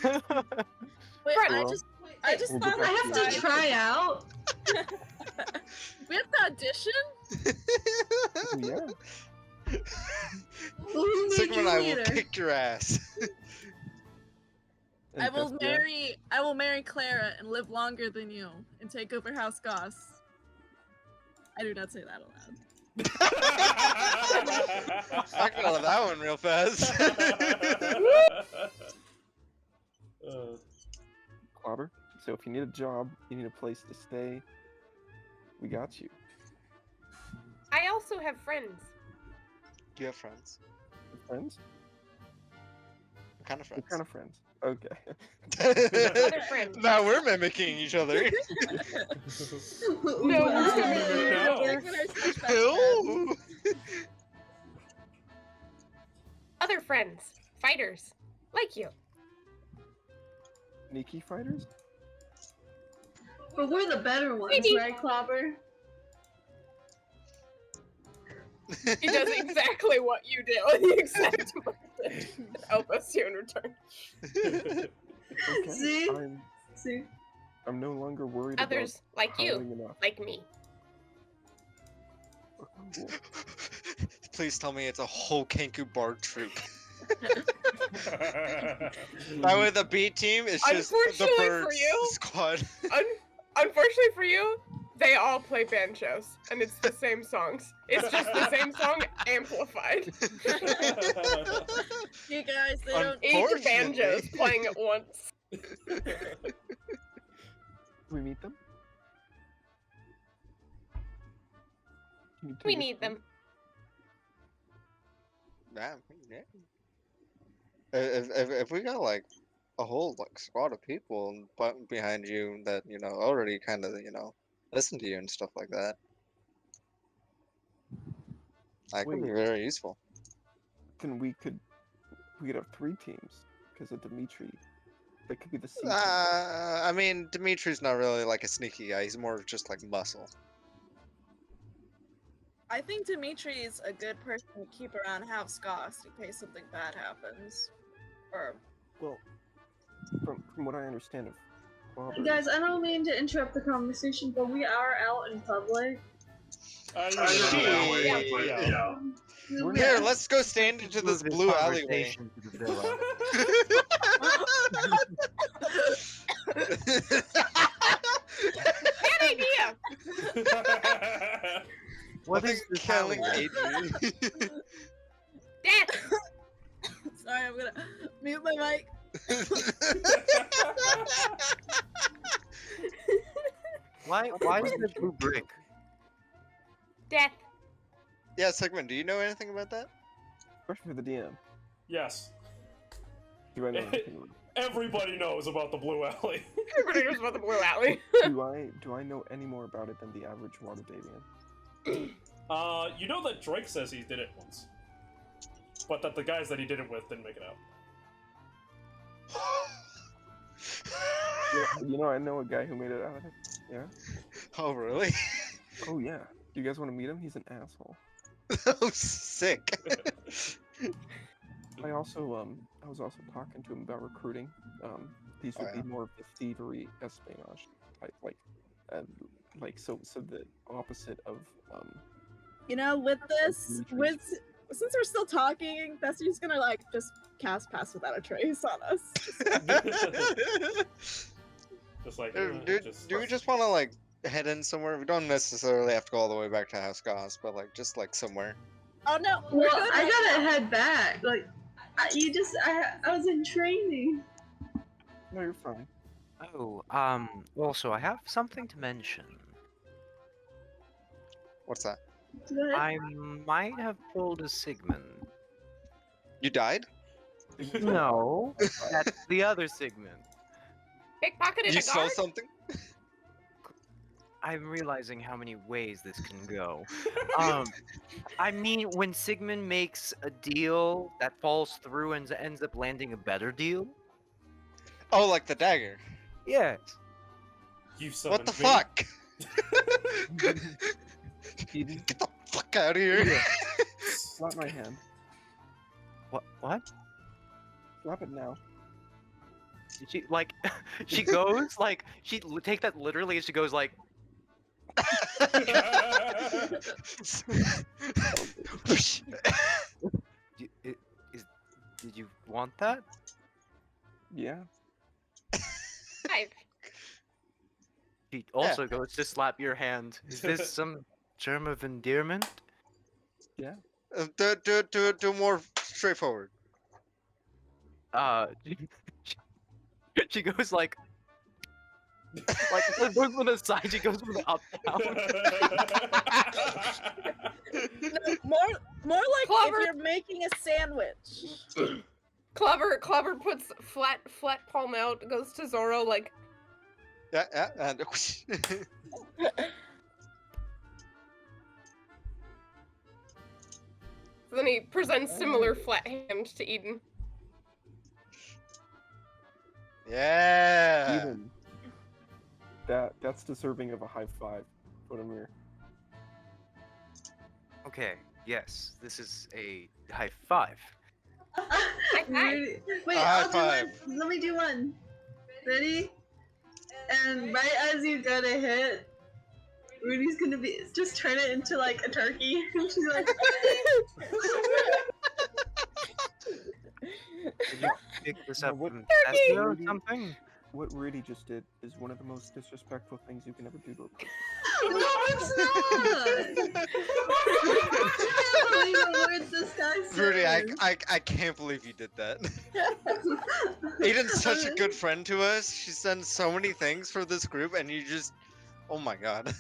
Wait, Well, I just we'll thought get I back have to to try out. we have to audition. Oh, yeah. Who's Sigmund and I will leader? kick your ass. And I will Thessia, marry Clara and live longer than you and take over House Gost. I do not say that aloud. I can let that one real fast. Clobber. So if you need a job, you need a place to stay, we got you. I also have friends. Do you have friends? Friends? What kind of What friends? kind of friends? Okay. Other friends. Now we're mimicking each other. No, Wow. No. Like when I switch back to Ooh. Other friends. Fighters. Like you. Sneaky fighters? But we're the better ones, Maybe. right, Clobber? He does exactly what you do. The exact help us here in return. Okay. See? See? I'm no longer worried Others like about you. hiring enough. Like me. Please tell me it's a whole Kenku Bard troop. That way the B team is just the Unfortunately for birds you- squad. Unfortunately for you, they all play banjos, and it's the same songs. It's just the same song amplified. You guys, they don't. Each banjo's playing at once. we meet them? Can you We take us need them. Yeah. If we got like a whole like squad of people behind you that already kind of listen to you and stuff like that, that could be Wait. very useful. We could have 3 teams because of Dimitri. That could be the C team. I mean, Dimitri's not really like a sneaky guy. He's more of just like muscle. I think Dimitri's a good person to keep around House Gost in case something bad happens. Or Well, from what I understand of Clobber, Guys, I don't mean to interrupt the conversation, but we are out in public. Yeah. We're Here, not- let's go stand into this Move blue alleyway. conversation to the villa. Bad idea! What I is think this killing alleyway? Adrian. Death! sorry, I'm gonna mute my mic. Why is there blue brick? Death! Yeah, Sigmund, do you know anything about that? question for the DM. Yes. Do I know anything about Everybody knows about the Blue Alley. Everybody knows about the Blue Alley. do I know any more about it than the average Waterdeepian? You know that Drake says he did it once, but that the guys that he did it with didn't make it out. I know a guy who made it out of it. Yeah. Oh, really? Oh yeah. Do you guys want to meet him? He's an asshole. Oh, sick. I was also talking to him about recruiting. These would be more of the thievery espionage type, so the opposite of since we're still talking, Thessia's gonna like just cast Pass Without a Trace on us. Just like, do we just want to like head in somewhere? We don't necessarily have to go all the way back to House Gost, but like just like somewhere. Oh no! Well, I gotta head back. Like, I was in training. No, you're fine. Oh, also, I have something to mention. What's that? I might have pulled a Sigmund. You died? No, that's the other Sigmund. Pickpocketed You a saw guard? something? I'm realizing how many ways this can go. I mean, when Sigmund makes a deal that falls through and ends up landing a better deal. Oh, like the dagger. Yes. You What the me? fuck? Eden, Get the fuck out of here. slap my hand. What? Slap it now. She like, she goes like she take that literally. And she goes like. Did you want that? Yeah. She also goes to slap your hand. Is this some germ of endearment? Yeah. Do more straightforward. She goes like instead of going from the side, she goes from the up down. No, more like Clover. if you're making a sandwich. Clover puts flat palm out, goes to Zorro like. Yeah, and Then he presents similar flat hand to Eden. yeah. Eden. That's deserving of a high five. Put him here. Okay, yes, this is a high five. Wait, High I'll five. do one. Let me do one. Ready? And right as you go to hit, Rudy's gonna just turn it into like a turkey. She's like, Did you pick this up What- from Thessia or Rudy? something? What Rudy just did is one of the most disrespectful things you can ever do to a person. no, it's not. I can't believe the words this guy said. Rudy, I can't believe you did that. Aiden's such a good friend to us. She's done so many things for this group, and you just, oh my god.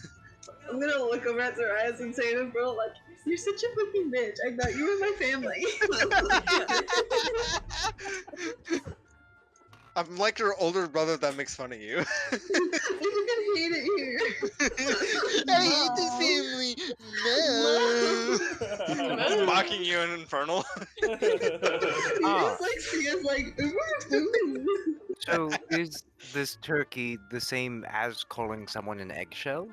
I'm gonna look over at Zorrias and say to him, bro, like, you're such a fucking bitch. I thought you were my family. I'm like your older brother that makes fun of you. You can hate it here. I hate this family. No. He's mocking you in Infernal. He just like see us like. So is this turkey the same as calling someone an eggshell?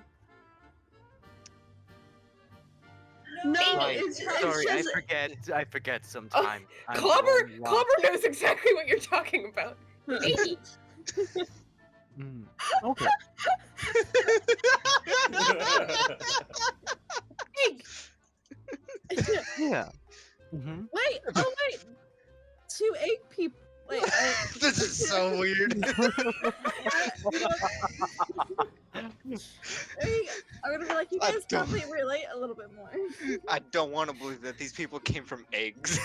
No, Like, it's sorry, I just, forget sometimes. I'm Clover going lost. knows exactly what you're talking about. Baby. Mm, okay. Egg. Yeah. Mm-hmm. Wait, oh wait, 2 egg people. Wait, This is so weird. I'm gonna be like, you I guys don't- probably relate a little bit more. I don't want to believe that these people came from eggs.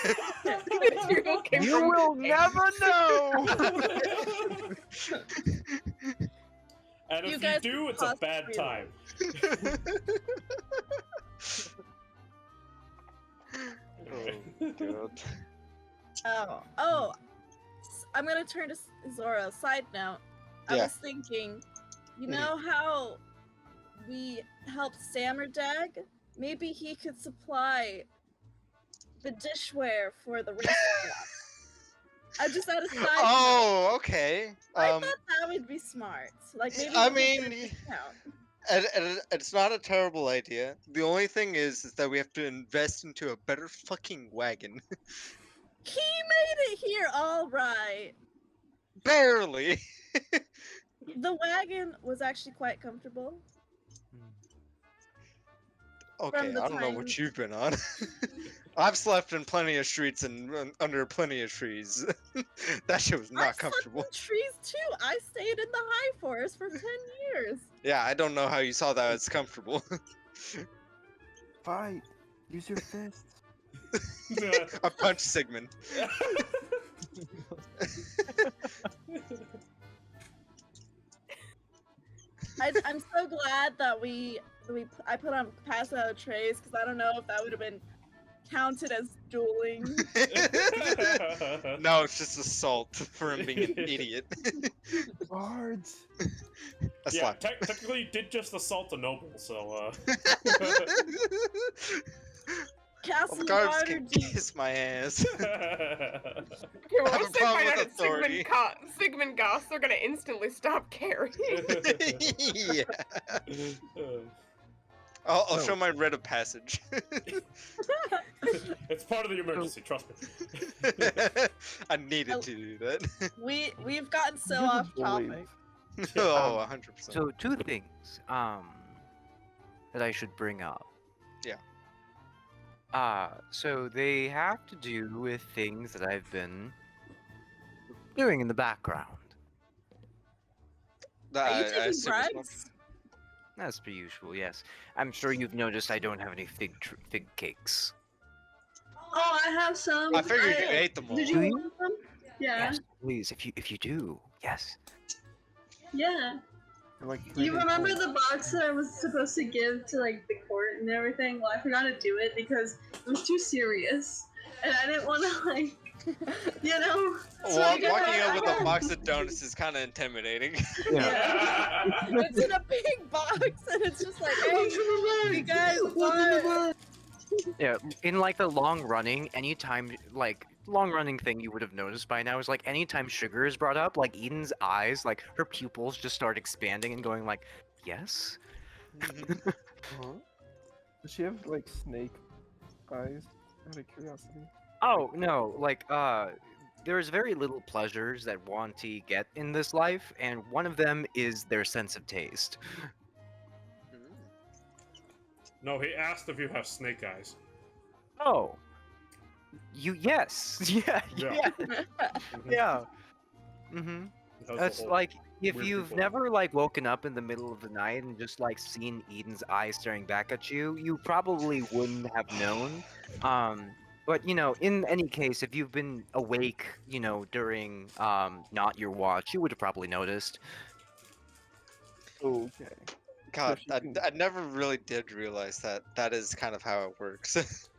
You will never know. And You if guys you do, it's a bad possibly time. Oh, God. Oh, I'm gonna turn to Zora. Side note, I Yeah. was thinking, you know how we helped Sammerdag? Maybe he could supply the dishware for the restaurant. I just had a side note. Oh, okay. I thought that would be smart. Like maybe I we'll get a mean, discount. and it's not a terrible idea. The only thing is that we have to invest into a better fucking wagon. He made it here all right. Barely. The wagon was actually quite comfortable. Okay, the I don't know time- what you've been on. I've slept in plenty of streets and under plenty of trees. That shit was I not slept comfortable. in trees too. I stayed in the high forest for 10 years. Yeah, I don't know how you saw that as comfortable. Fight. Use your fists. I punched Sigmund. I'm so glad that I put on pass out of trays because I don't know if that would have been counted as dueling. No, it's just assault for him being an idiot. Bards. A Yeah, slap. technically you did just assault a noble, so Castle Guards can Waterdeep. kiss my ass. Okay, I have a once they problem find out with it's authority. Sigmund Gost, they're gonna instantly stop caring. Yeah. I'll show my writ of passage. it's part of the emergency. Trust me. I needed to do that. We've gotten so off topic. Oh, 100%. So two things that I should bring up. Yeah. So they have to do with things that I've been doing in the background. Are you I taking assume it's bribes? As per usual, yes. I'm sure you've noticed I don't have any fig cakes. Oh, I have some. I figured you ate them all. Did you Do you? want them? Yeah. Yes, please. If you do, yes. Yeah. They're like You 3 days remember old. the box that I was supposed to give to like the court and everything? Well, I forgot to do it because it was too serious, and I didn't want to like, you know. So I got Walking it up with a again. box of donuts is kind of intimidating. It's in a big box and it's just like, hey, you guys want... Yeah, in like the long running thing you would have noticed by now is like anytime sugar is brought up, like Eden's eyes, like her pupils just start expanding and going like, yes? Does she have like snake eyes? Out of curiosity. Oh, no, like, there's very little pleasures that Wanty get in this life, and one of them is their sense of taste. No, he asked if you have snake eyes. Oh. Yes. Yeah, Yeah. yeah. Mm-hmm. That's That's the whole like, if weird you've people. never, like, woken up in the middle of the night and just, like, seen Eden's eyes staring back at you, you probably wouldn't have known. But, you know, in any case, if you've been awake, you know, during, not your watch, you would have probably noticed. Okay. God, So she I never really did realize that is kind of how it works.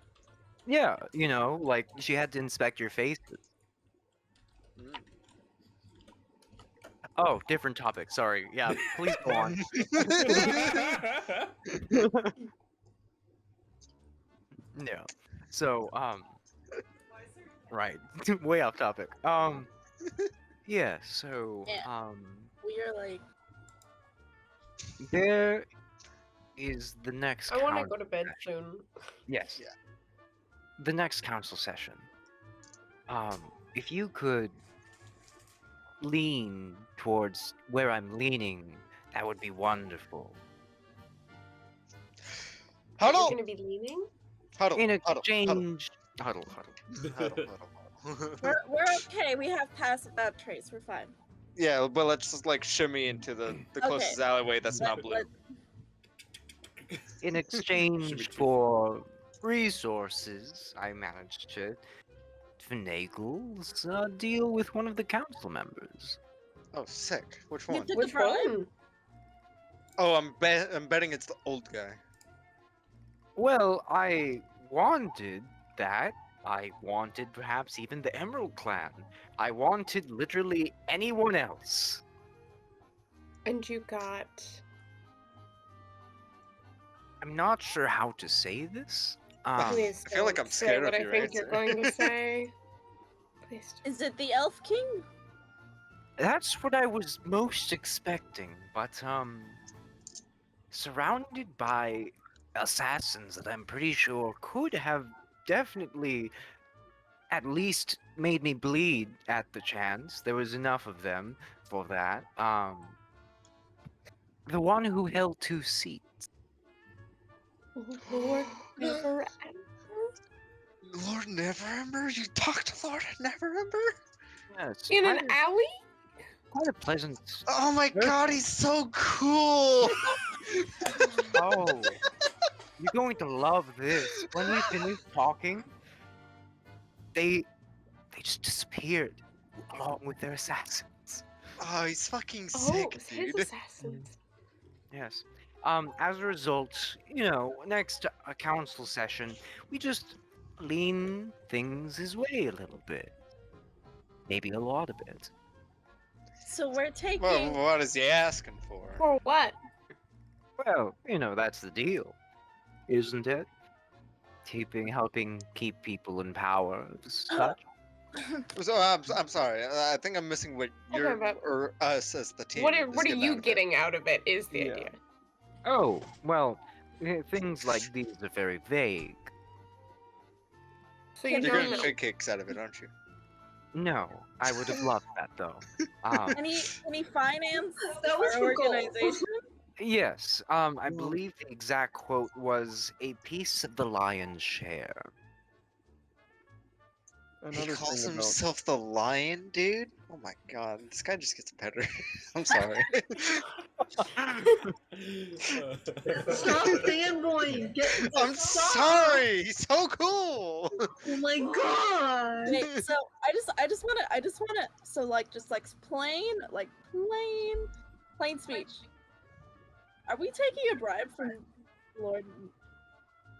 Yeah, you know, like, she had to inspect your face. Oh, different topic, sorry. Yeah, please go on. No. So, right. Way off topic. Yeah, so, Yeah. We are like, there is the next I want to council go to bed session. soon. Yes. Yeah. The next council session. If you could lean towards where I'm leaning, that would be wonderful. You're Huddle! gonna be leaning? Huddle! In Huddle! exchange, huddle. Huddle! we're okay. We have pass without trace. We're fine. Yeah, but let's just like shimmy into the closest alleyway that's not blue. In exchange for resources, I managed to finagle a deal with one of the council members. Oh, sick. Which You one? took Which the bribe? one? Oh, I'm betting it's the old guy. Well, I wanted that. I wanted perhaps even the Emerald Clan. I wanted literally anyone else. And you got... I'm not sure how to say this. Please I feel like don't I'm say scared what of I your think you're answer. going to say. This Is it the Elf King? That's what I was most expecting, but surrounded by assassins that I'm pretty sure could have definitely at least made me bleed at the chance. There was enough of them for that. The one who held 2 seats. Lord Never Lord Neverember? You talked to Lord Neverember? Yes, in an quite a, alley? quite a pleasant. Oh my Very god, he's so cool! Oh, you're going to love this. When we finished talking, they just disappeared along with their assassins. Oh, he's fucking Oh, sick, it's his dude. assassins. Yes. As a result, next council session, we just lean things his way a little bit. Maybe a lot of it. So we're taking. Well, what is he asking for? For what? Well, that's the deal, isn't it? Helping keep people in power, such. So I'm sorry. I think I'm missing what Okay, you're but or us as the team. What is are getting you out of it. getting out of it? Is the Yeah. idea? Oh, well, things like these are very vague. So you Can You're don't getting know. shit kicks out of it, aren't you? No, I would have loved that though. Any finance That was our for gold. organization? Yes, I believe the exact quote was a piece of the lion's share. He Another calls thing about himself the lion, dude. Oh my god, this guy just gets better. I'm sorry. Stop fanboying. I'm sorry. He's so cool. Oh my god. Wait, so I just wanna so just plain speech. Are we taking a bribe from Lord?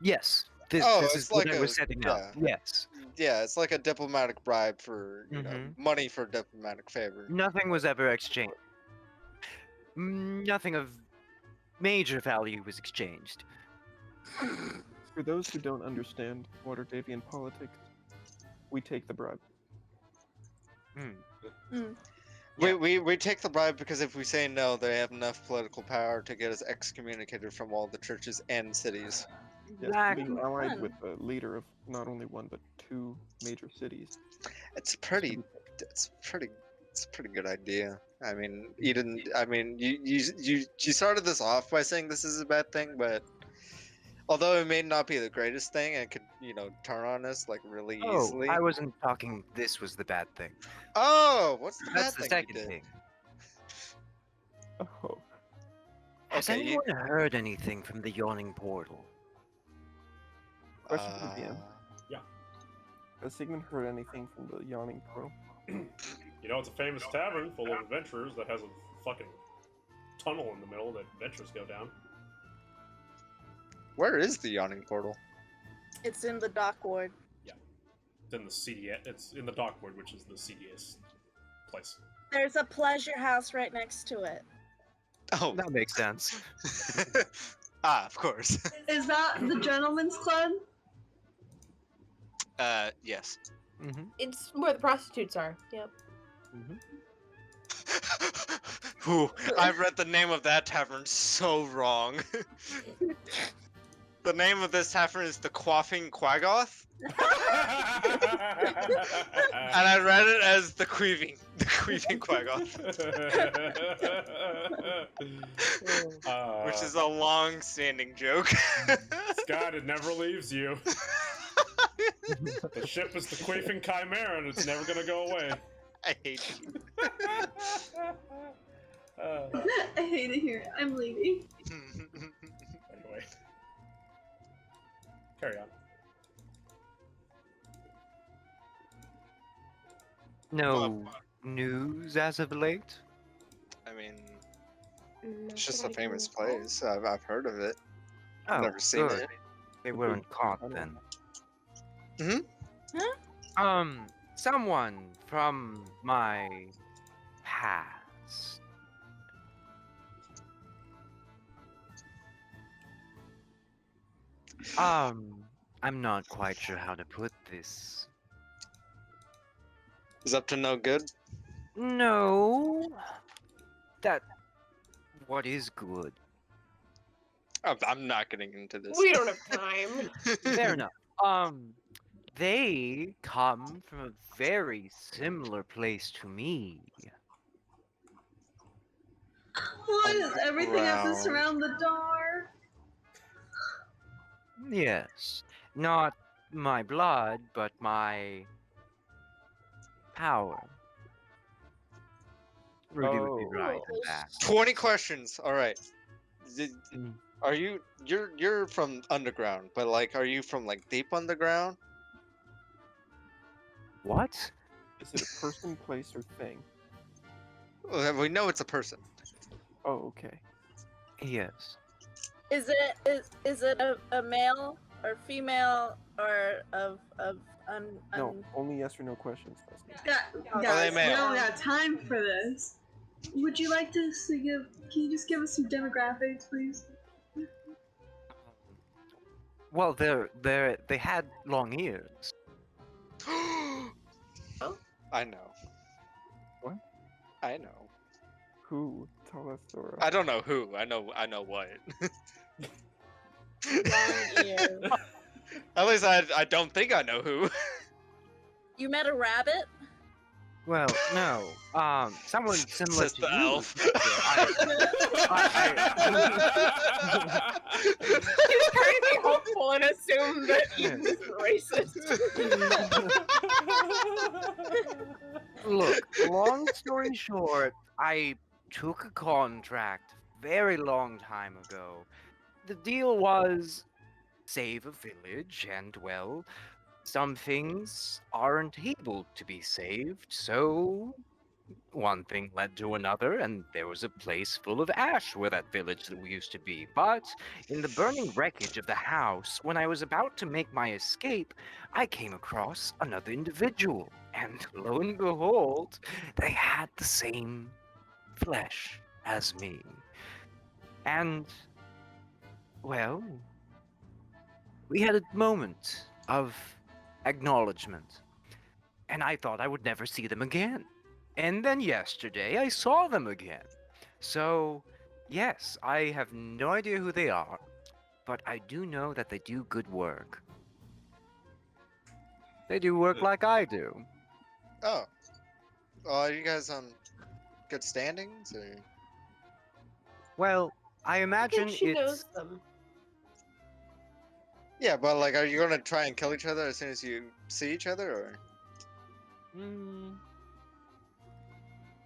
Yes, this It's is what like I was setting up. Yes, Yeah, it's like a diplomatic bribe for Mhm. money for diplomatic favor. nothing was ever exchanged. Nothing of major value was exchanged. for those who don't understand Waterdeepian politics, we take the bribe. We take the bribe because if we say no, they have enough political power to get us excommunicated from all the churches and cities. Yes, Exactly. being allied Fun. with the leader of not only one but 2 major cities. It's pretty. It's a pretty good idea. I mean, Eden. I mean, you started this off by saying this is a bad thing, but although it may not be the greatest thing and could turn on us like really Oh, easily. I wasn't talking. This was the bad thing. Oh, what's the That's bad the thing you second did? thing. Oh, Has Okay, anyone heard anything from the yawning portal? question for DM. Yeah. Has Sigmund heard anything from the yawning portal? It's a famous tavern full of adventurers that has a fucking tunnel in the middle that adventurers go down. Where is the yawning portal? It's in the dock ward. It's in the CDS. It's in the dock ward, which is the CDS place. There's a pleasure house right next to it. Oh, That makes sense. of course. Is that the gentleman's club? Yes. Mm-hmm. It's where the prostitutes are. Yep. Ooh, I've read the name of that tavern so wrong. The name of this tavern is the Quaffing Quaggoth, and I read it as the Queeving Quaggoth, which is a long-standing joke. Scott, it never leaves you. The ship is the Quaffing Chimera, and it's never gonna go away. I hate you. I hate it here. I'm leaving. Anyway. Carry on. No news as of late? I mean, Not it's just that a I can famous recall. place. I've heard of it. Oh, Never seen good. it. They weren't caught then. Mhm. Someone from my past. I'm not quite sure how to put this. Is up to no good? No. That. What is good? I'm not getting into this. We don't have time. Fair enough. They come from a very similar place to me. Why does everything have to Underground. surround the door? Yes. Not my blood, but my power. Rudy would be Oh. right in that. 20 questions. All right. Mm. Are you're from underground, but like, are you from like deep underground? What? Is it a person, place, or thing? Well, we know it's a person. Oh, okay. Yes. Is it a male or female or of No, only yes or no questions. Leslie. Yeah, Are they guys, we male? don't got time for this. Would you like to give? Can you just give us some demographics, please? Well, they had long ears. I know. What? I know. Who? Tell us, Dora. I don't know who. I know what. long ears? At least I don't think I know who. You met a rabbit? Well, no. Someone similar Just to the you. elf. He's trying to be hopeful and assume that he's racist. Look, long story short, I took a contract very long time ago. The deal was save a village, and well, some things aren't able to be saved, so one thing led to another, and there was a place full of ash where that village that we used to be. But in the burning wreckage of the house, when I was about to make my escape, I came across another individual, and lo and behold, they had the same flesh as me. And, well, we had a moment of acknowledgement, and I thought I would never see them again. And then yesterday I saw them again. So, yes, I have no idea who they are, but I do know that they do good work. They do work like I do. Oh. Are you guys on good standings or? Well, I I imagine think she it's knows them. Yeah, but like, are you gonna try and kill each other as soon as you see each other, or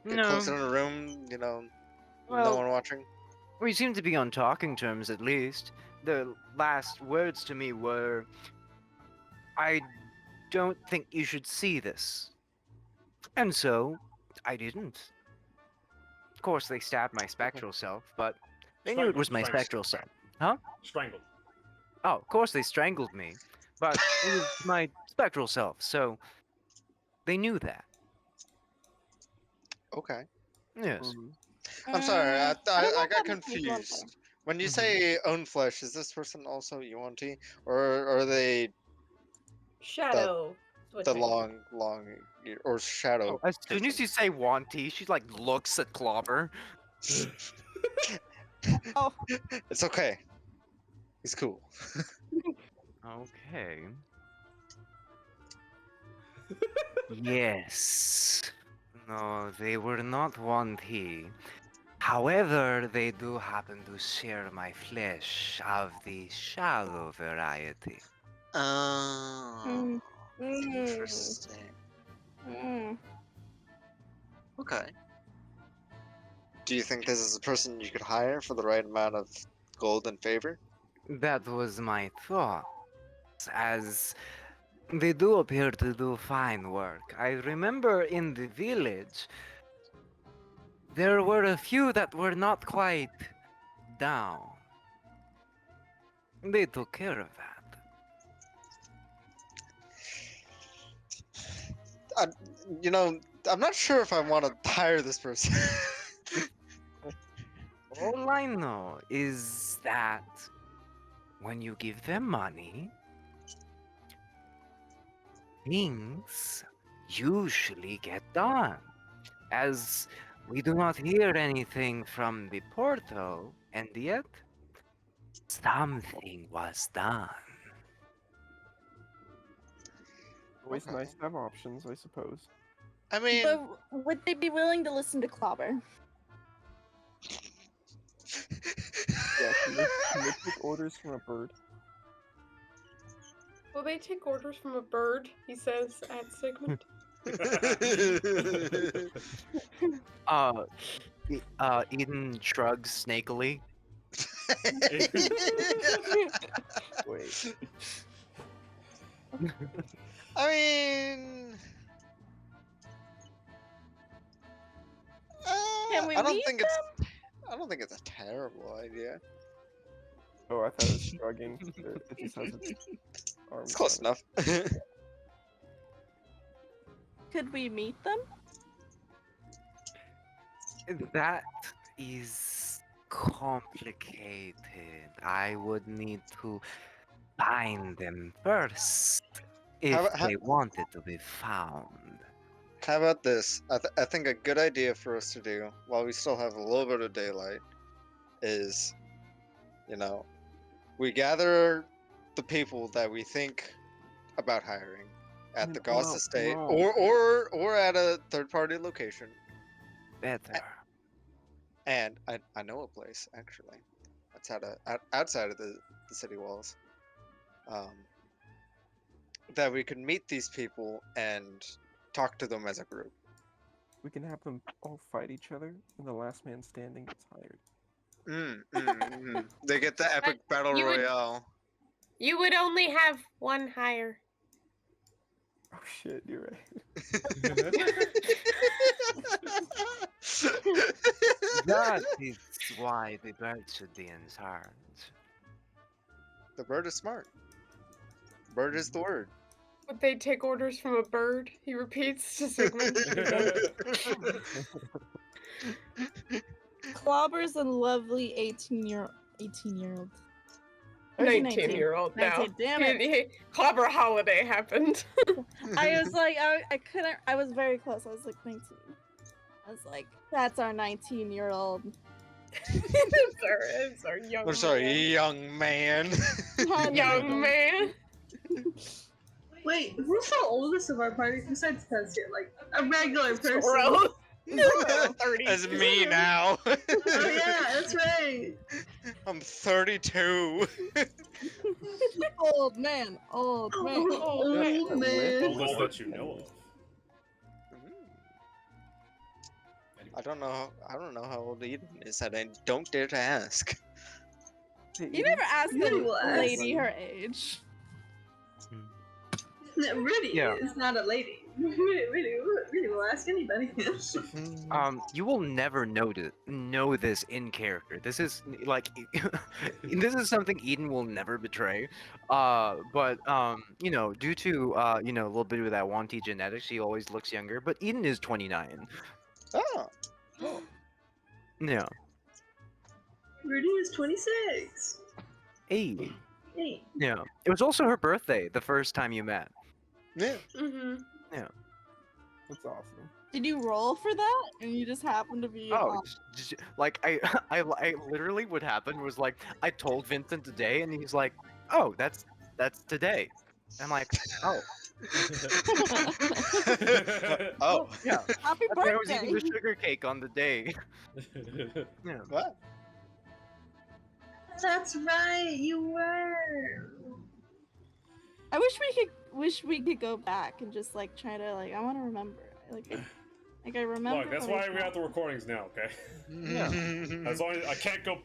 get no. closer in a room? You know, no Well, one watching. we seem to be on talking terms at least. The last words to me were, I don't think you should see this. And so, I didn't. Of course, they stabbed my spectral self, but they knew it was my spectral self. Strangled. Oh, of course they strangled me, but it was my spectral self, so they knew that. Okay. Yes. I'm sorry. I don't know I if got that makes me feel okay. confused. When you Mhm. say own flesh, is this person also Yuan-Ti, or are they Shadow. the switching. long or shadow? As soon as you say Wanty, she like looks at Clobber. Oh. It's okay. He's cool. Okay. Yes. No, they were not Wanty. However, they do happen to share my flesh of the shadow variety. Oh, Mm. interesting. Okay. Do you think this is a person you could hire for the right amount of gold and favor? That was my thought, as they do appear to do fine work. I remember in the village, there were a few that were not quite down. They took care of that. You know, I'm not sure if I want to hire this person. All I know is that when you give them money, things usually get done. As we do not hear anything from the portal, and yet something was done. Always Okay. nice to have options, I suppose. I mean, But would they be willing to listen to Clobber? Yeah, can they take orders from a bird? Will they take orders from a bird? He says at Sigmund. Eden shrugs snakily. Wait. I mean, Can we I don't meet think it's. I don't think it's a terrible idea. Oh, I thought it was shrugging. It just has its arms. It's close on it. enough. Could we meet them? That is complicated. I would need to find them first if How- they wanted to be found. How about this? I think a good idea for us to do while we still have a little bit of daylight is, we gather the people that we think about hiring at the Gost estate or at a third-party location. Better. And I know a place actually. That's outside of the city walls. That we could meet these people and talk to them as a group. We can have them all fight each other, and the last man standing gets hired. They get the epic battle you would- royale. You would only have one hire. Oh shit, you're right. That is why the bird should be in charge. The bird is smart. Bird is the word. Would they take orders from a bird? He repeats to Sigmund. Clobber's a lovely 18-year-old. Or is he 19-year-old now. 19, damn it. Clobber holiday happened. I was like, I couldn't, I was very close. I was like 19. I was like, that's our 19-year-old. It's our young I'm sorry, man. young man. Young man. Wait, who's the oldest of our party besides Thessia? Like a regular person. Bro. 30. That's me now. Oh yeah, that's right. I'm 32. Old man. Old man. Old man. Oldest that you know of. I don't know how old Eden is, and I don't dare to ask. You never asked a You asked. lady her age. Rudy Yeah. is not a lady. Rudy will ask anybody. You will never know this in character. This is like, this is something Eden will never betray. But due to a little bit of that Wanty genetics, she always looks younger. But Eden is 29. Oh. Yeah. Rudy is 26. Hey. Hey. Yeah. It was also her birthday the first time you met. Yeah. Mm-hmm. That's awesome. Did you roll for that? And you just happened to be. Oh, like I literally what happened was like I told Vincent today, and he's like, "Oh, that's today." I'm like, "Oh, Oh. yeah." Happy That's why I was eating birthday! the sugar cake on the day. Yeah. What? That's right, you were. I wish we could go back and just like try to like I want to remember I remember. Look, that's what why we got the recordings now, okay? Yeah. As long as I can't go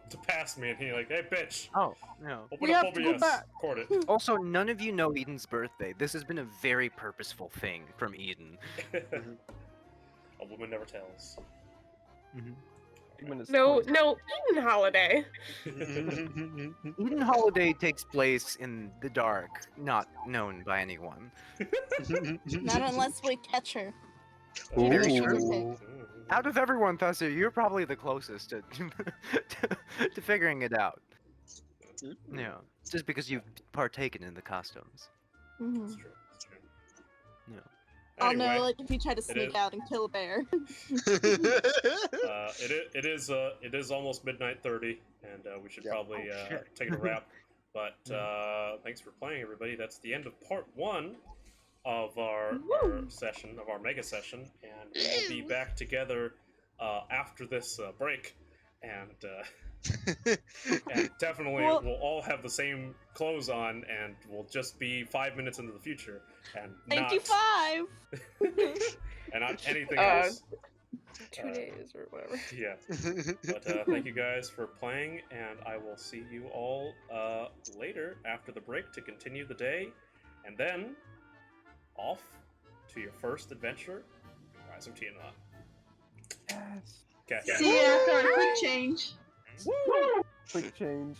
to past me and he like, hey bitch, Oh, no. open We up have to go OBS, back. record it. Also, none of you know Eden's birthday. This has been a very purposeful thing from Eden. A woman never tells. When it's No, 20. no, Eden holiday. Eden Holiday takes place in the dark, not known by anyone. Not unless we catch her. Ooh. Very sure pick. Ooh. Out of everyone, Thessia, you're probably the closest to to figuring it out. Yeah, just because you've partaken in the customs. Mhm. That's true. That's true. No. I'll Anyway, know like if you try to is- sneak out and kill a bear. it is almost midnight 30, and we should Yep. probably Oh, shit. take it a wrap. But thanks for playing, everybody. That's the end of part 1 of our session, of our mega session, and we will be back together after this break, and definitely Well- we'll all have the same clothes on, and we'll just be 5 minutes into the future, and Thank not you, 5. and not anything Uh, else. 2 days or whatever. Yeah. But thank you guys for playing, and I will see you all later after the break to continue the day, and then off to your first adventure, Rise of Tiamat. Yes. Catch ya. See you after our quick change. Quick change.